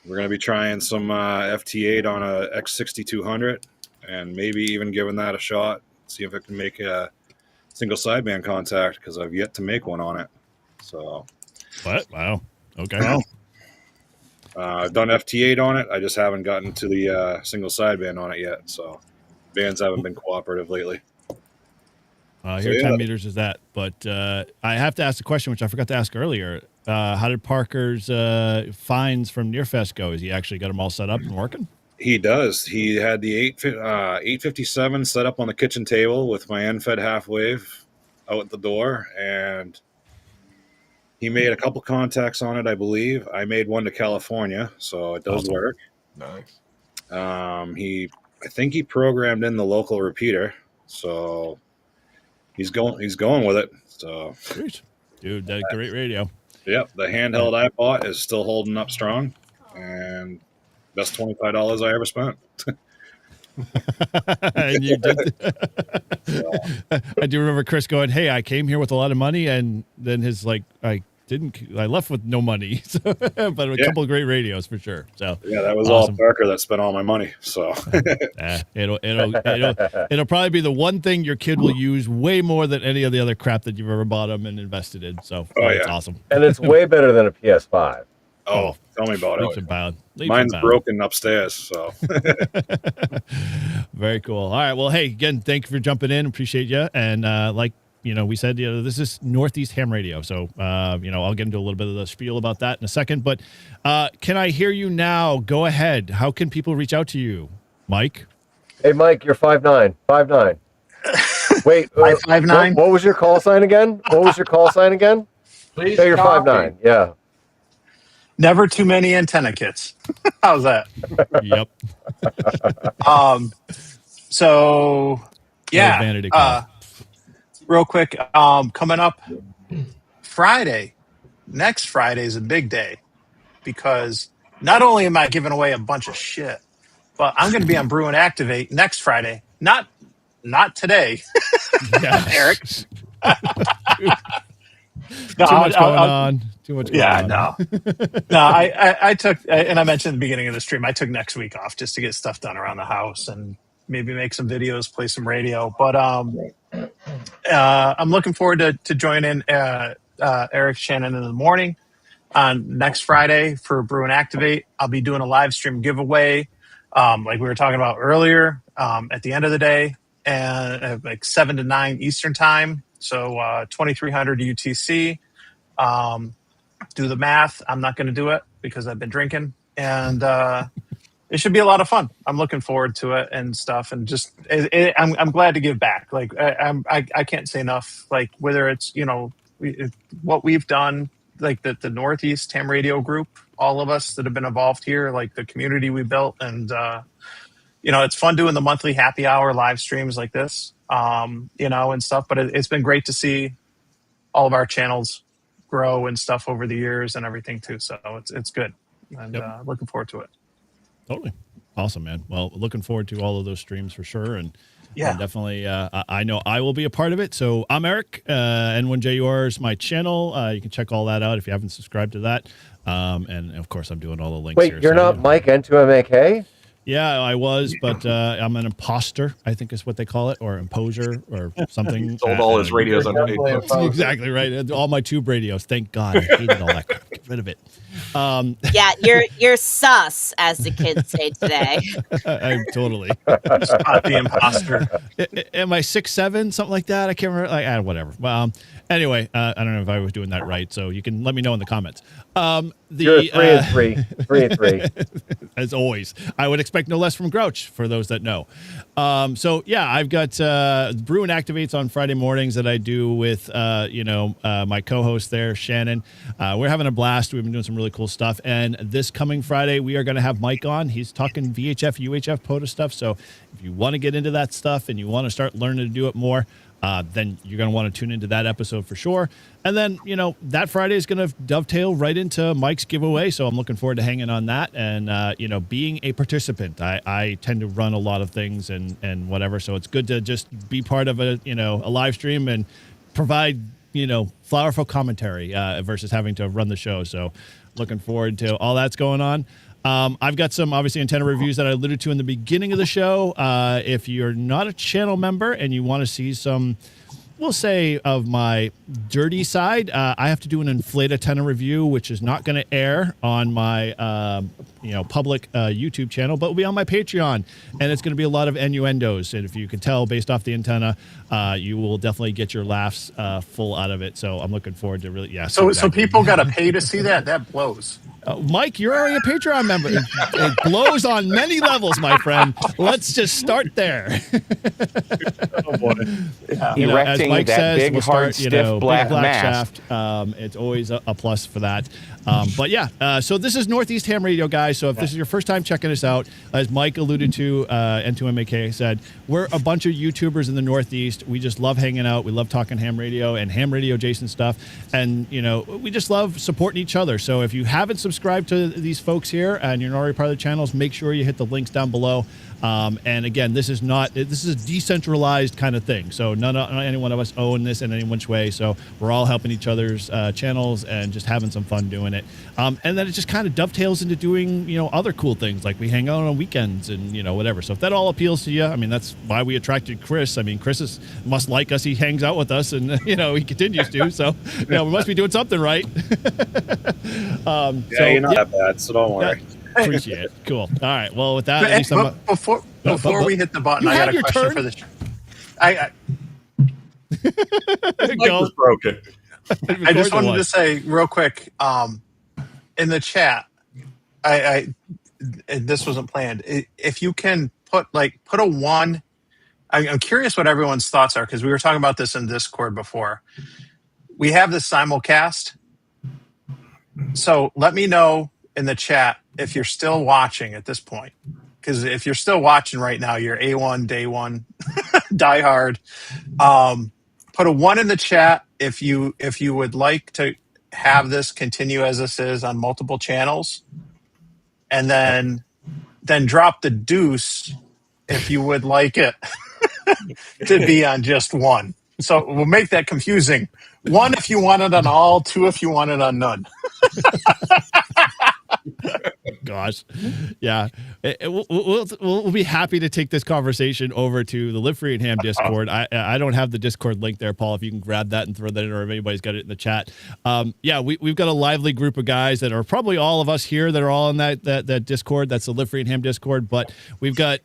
We're going to be trying some FT8 on a X6200 and maybe even giving that a shot. See if I can make a single sideband contact because I've yet to make one on it. So, what? Wow. Okay. Well, I've done FT8 on it. I just haven't gotten to the single sideband on it yet. So, bands haven't been cooperative lately. Here 10 meters is that. But I have to ask a question, which I forgot to ask earlier. How did Parker's finds from Nearfest go? Has he actually got them all set up and working? He does. He had the 857 set up on the kitchen table with my end-fed half wave out the door, and he made a couple contacts on it, I believe. I made one to California, so it does work. Nice. I think he programmed in the local repeater, so he's going with it. So, dude, that great radio. Yep, the handheld I bought is still holding up strong, and best $25 I ever spent. And you did. I do remember Chris going, "Hey, I came here with a lot of money," and then his I left with no money, but a couple of great radios for sure. So yeah, that was awesome. all Parker that spent all my money. So it'll probably be the one thing your kid will use way more than any of the other crap that you've ever bought them and invested in. So it's awesome, and it's way better than a PS5. Oh, tell me about leaps it. and bounds. Mine's broken upstairs, so. Very cool. All right. Well, hey, again, thank you for jumping in. Appreciate you. And we said, this is Northeast Ham Radio. So, I'll get into a little bit of the spiel about that in a second. But can I hear you now? Go ahead. How can people reach out to you, Mike? Hey, Mike, you're 5'9". 5'9". Wait, 5'9". What was your call sign again? Please say you're copy. 5'9". Yeah. Never too many antenna kits. How's that? Yep. So yeah. Vanity Real quick, coming up next Friday is a big day because not only am I giving away a bunch of shit, but I'm going to be on Brew and Activate next Friday. Not today, Eric. Too much going on. Yeah, no. I took, and I mentioned at the beginning of the stream, I took next week off just to get stuff done around the house and maybe make some videos, play some radio. But I'm looking forward to joining Eric Shannon in the morning on next Friday for Brew and Activate. I'll be doing a live stream giveaway, like we were talking about earlier, at the end of the day, and like 7 to 9 Eastern time. So 2300 UTC. Do the math. I'm not going to do it because I've been drinking, and it should be a lot of fun. I'm looking forward to it and stuff, and just I'm glad to give back. Like I can't say enough. Like whether it's what we've done, like the Northeast Ham Radio Group, all of us that have been involved here, like the community we built, and it's fun doing the monthly happy hour live streams like this, and stuff. But it's been great to see all of our channels grow and stuff over the years and everything too. So it's good, and looking forward to it. Totally. Awesome, man. Well, looking forward to all of those streams for sure. And yeah, and definitely, I know I will be a part of it. So I'm Eric, N1JUR is my channel. You can check all that out if you haven't subscribed to that. And of course, I'm doing all the links Wait, here. you're not Mike N2MAK? Yeah, I was, but I'm an imposter, I think is what they call it, or imposer or something. Sold all his radios on Facebook. Exactly right. All my tube radios. Thank God. I hated all that crap. Get rid of it. Yeah, you're sus, as the kids say today. I'm totally. Spot the imposter. Am I 6'7", something like that? I can't remember. Like, whatever. Anyway, I don't know if I was doing that right, so you can let me know in the comments. You're 3 and 3. As always, I would expect no less from Grouch, for those that know. So yeah, I've got Brew and Activates on Friday mornings that I do with my co-host there, Shannon. We're having a blast. We've been doing some really cool stuff, and this coming Friday we are going to have Mike on. He's talking VHF, UHF, POTA stuff. So if you want to get into that stuff and you want to start learning to do it more, then you're going to want to tune into that episode for sure. And then, that Friday is going to dovetail right into Mike's giveaway. So I'm looking forward to hanging on that and, being a participant. I tend to run a lot of things and whatever. So it's good to just be part of a live stream and provide, flowerful commentary versus having to run the show. So looking forward to all that's going on. I've got some, obviously, antenna reviews that I alluded to in the beginning of the show. If you're not a channel member and you want to see some, we'll say, of my dirty side, I have to do an inflate antenna review, which is not going to air on my, public YouTube channel, but will be on my Patreon. And it's going to be a lot of innuendos. And if you can tell based off the antenna, you will definitely get your laughs full out of it. So I'm looking forward to really, So people got to pay to see that? That blows. Mike, you're already a Patreon member. It blows on many levels, my friend. Let's just start there. Oh boy! As Mike says, big, we'll hard, start, stiff black shaft. It's always a plus for that. But yeah, so this is Northeast Ham Radio, guys. So if this is your first time checking us out, as Mike alluded to, N2MAK said, we're a bunch of YouTubers in the Northeast. We just love hanging out. We love talking ham radio and ham radio adjacent stuff. And, we just love supporting each other. So if you haven't subscribed to these folks here and you're not already part of the channels, make sure you hit the links down below. And again, this is a decentralized kind of thing. So not any one of us own this in any which way. So we're all helping each other's channels and just having some fun doing it. And then it just kind of dovetails into doing, other cool things, like we hang out on weekends and, whatever. So if that all appeals to you, I mean, that's why we attracted Chris. I mean, Chris must like us. He hangs out with us and, he continues to. So, we must be doing something right. You're not that bad, so don't worry. Appreciate it. Cool. All right. Well, with that, at least before we hit the button, I got a question for the show. Mike was broken. I just wanted to say real quick, in the chat, this wasn't planned. If you can put a 1, I'm curious what everyone's thoughts are, because we were talking about this in Discord before. We have this simulcast, so let me know in the chat if you're still watching at this point. Because if you're still watching right now, you're A1, day one, die hard. Put a 1 in the chat if you would like to have this continue as this is on multiple channels, and then drop the deuce if you would like it to be on just one. So we'll make that confusing. 1 if you want it on all, 2 if you want it on none. Gosh, yeah. We'll be happy to take this conversation over to the Live Free and Ham Discord. I don't have the Discord link there, Paul. If you can grab that and throw that in, or if anybody's got it in the chat. We've got a lively group of guys that are probably all of us here that are all in that Discord. That's the Live Free and Ham Discord. But we've got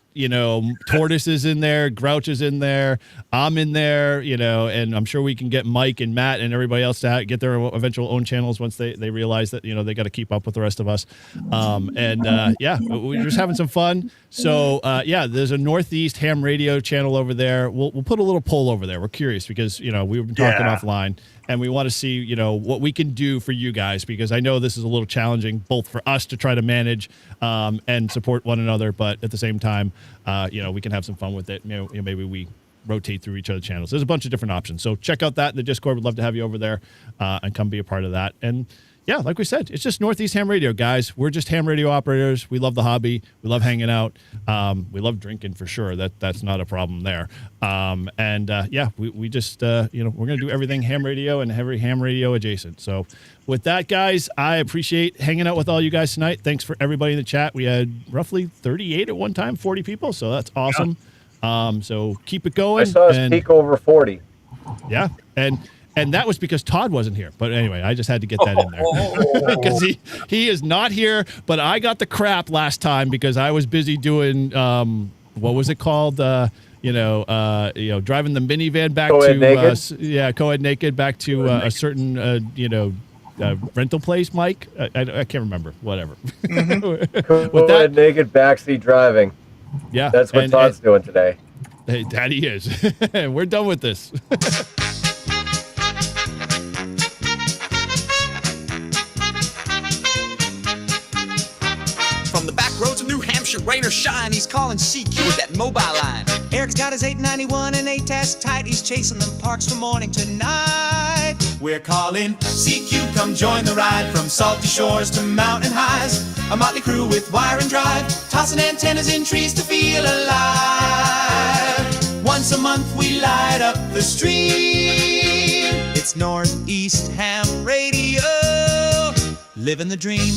Tortoise is in there, Grouch is in there, I'm in there, and I'm sure we can get Mike and Matt and everybody else to get their eventual own channels once they realize that they got to keep up with the rest of us. We're just having some fun. So there's a Northeast Ham Radio channel over there. We'll put a little poll over there. We're curious because we've been talking offline, and we want to see what we can do for you guys, because I know this is a little challenging both for us to try to manage and support one another, but at the same time, we can have some fun with it. Maybe we rotate through each other's channels. There's a bunch of different options. So check out that in the Discord. We'd love to have you over there and come be a part of that. And yeah, like we said, it's just Northeast Ham Radio, guys. We're just ham radio operators. We love the hobby. We love hanging out. We love drinking for sure. That's not a problem there. We just, we're going to do everything ham radio and every ham radio adjacent. So with that, guys, I appreciate hanging out with all you guys tonight. Thanks for everybody in the chat. We had roughly 38 at one time, 40 people. So that's awesome. So keep it going. I saw us peak over 40. Yeah. And And that was because Todd wasn't here. But anyway, I just had to get that in there because he is not here. But I got the crap last time because I was busy doing what was it called? Driving the minivan back Co-ed to Co-ed naked back to a certain rental place. Mike, I can't remember. Whatever. Co-ed naked backseat driving. Yeah, that's what Todd's doing today. Hey, Daddy is. We're done with this. From the back roads of New Hampshire, rain or shine, he's calling CQ with that mobile line. Eric's got his 891 and A-Task tight. He's chasing them parks from morning to night. We're calling CQ, come join the ride. From salty shores to mountain highs, a motley crew with wire and drive, tossing antennas in trees to feel alive. Once a month we light up the stream. It's Northeast Ham Radio, living the dream.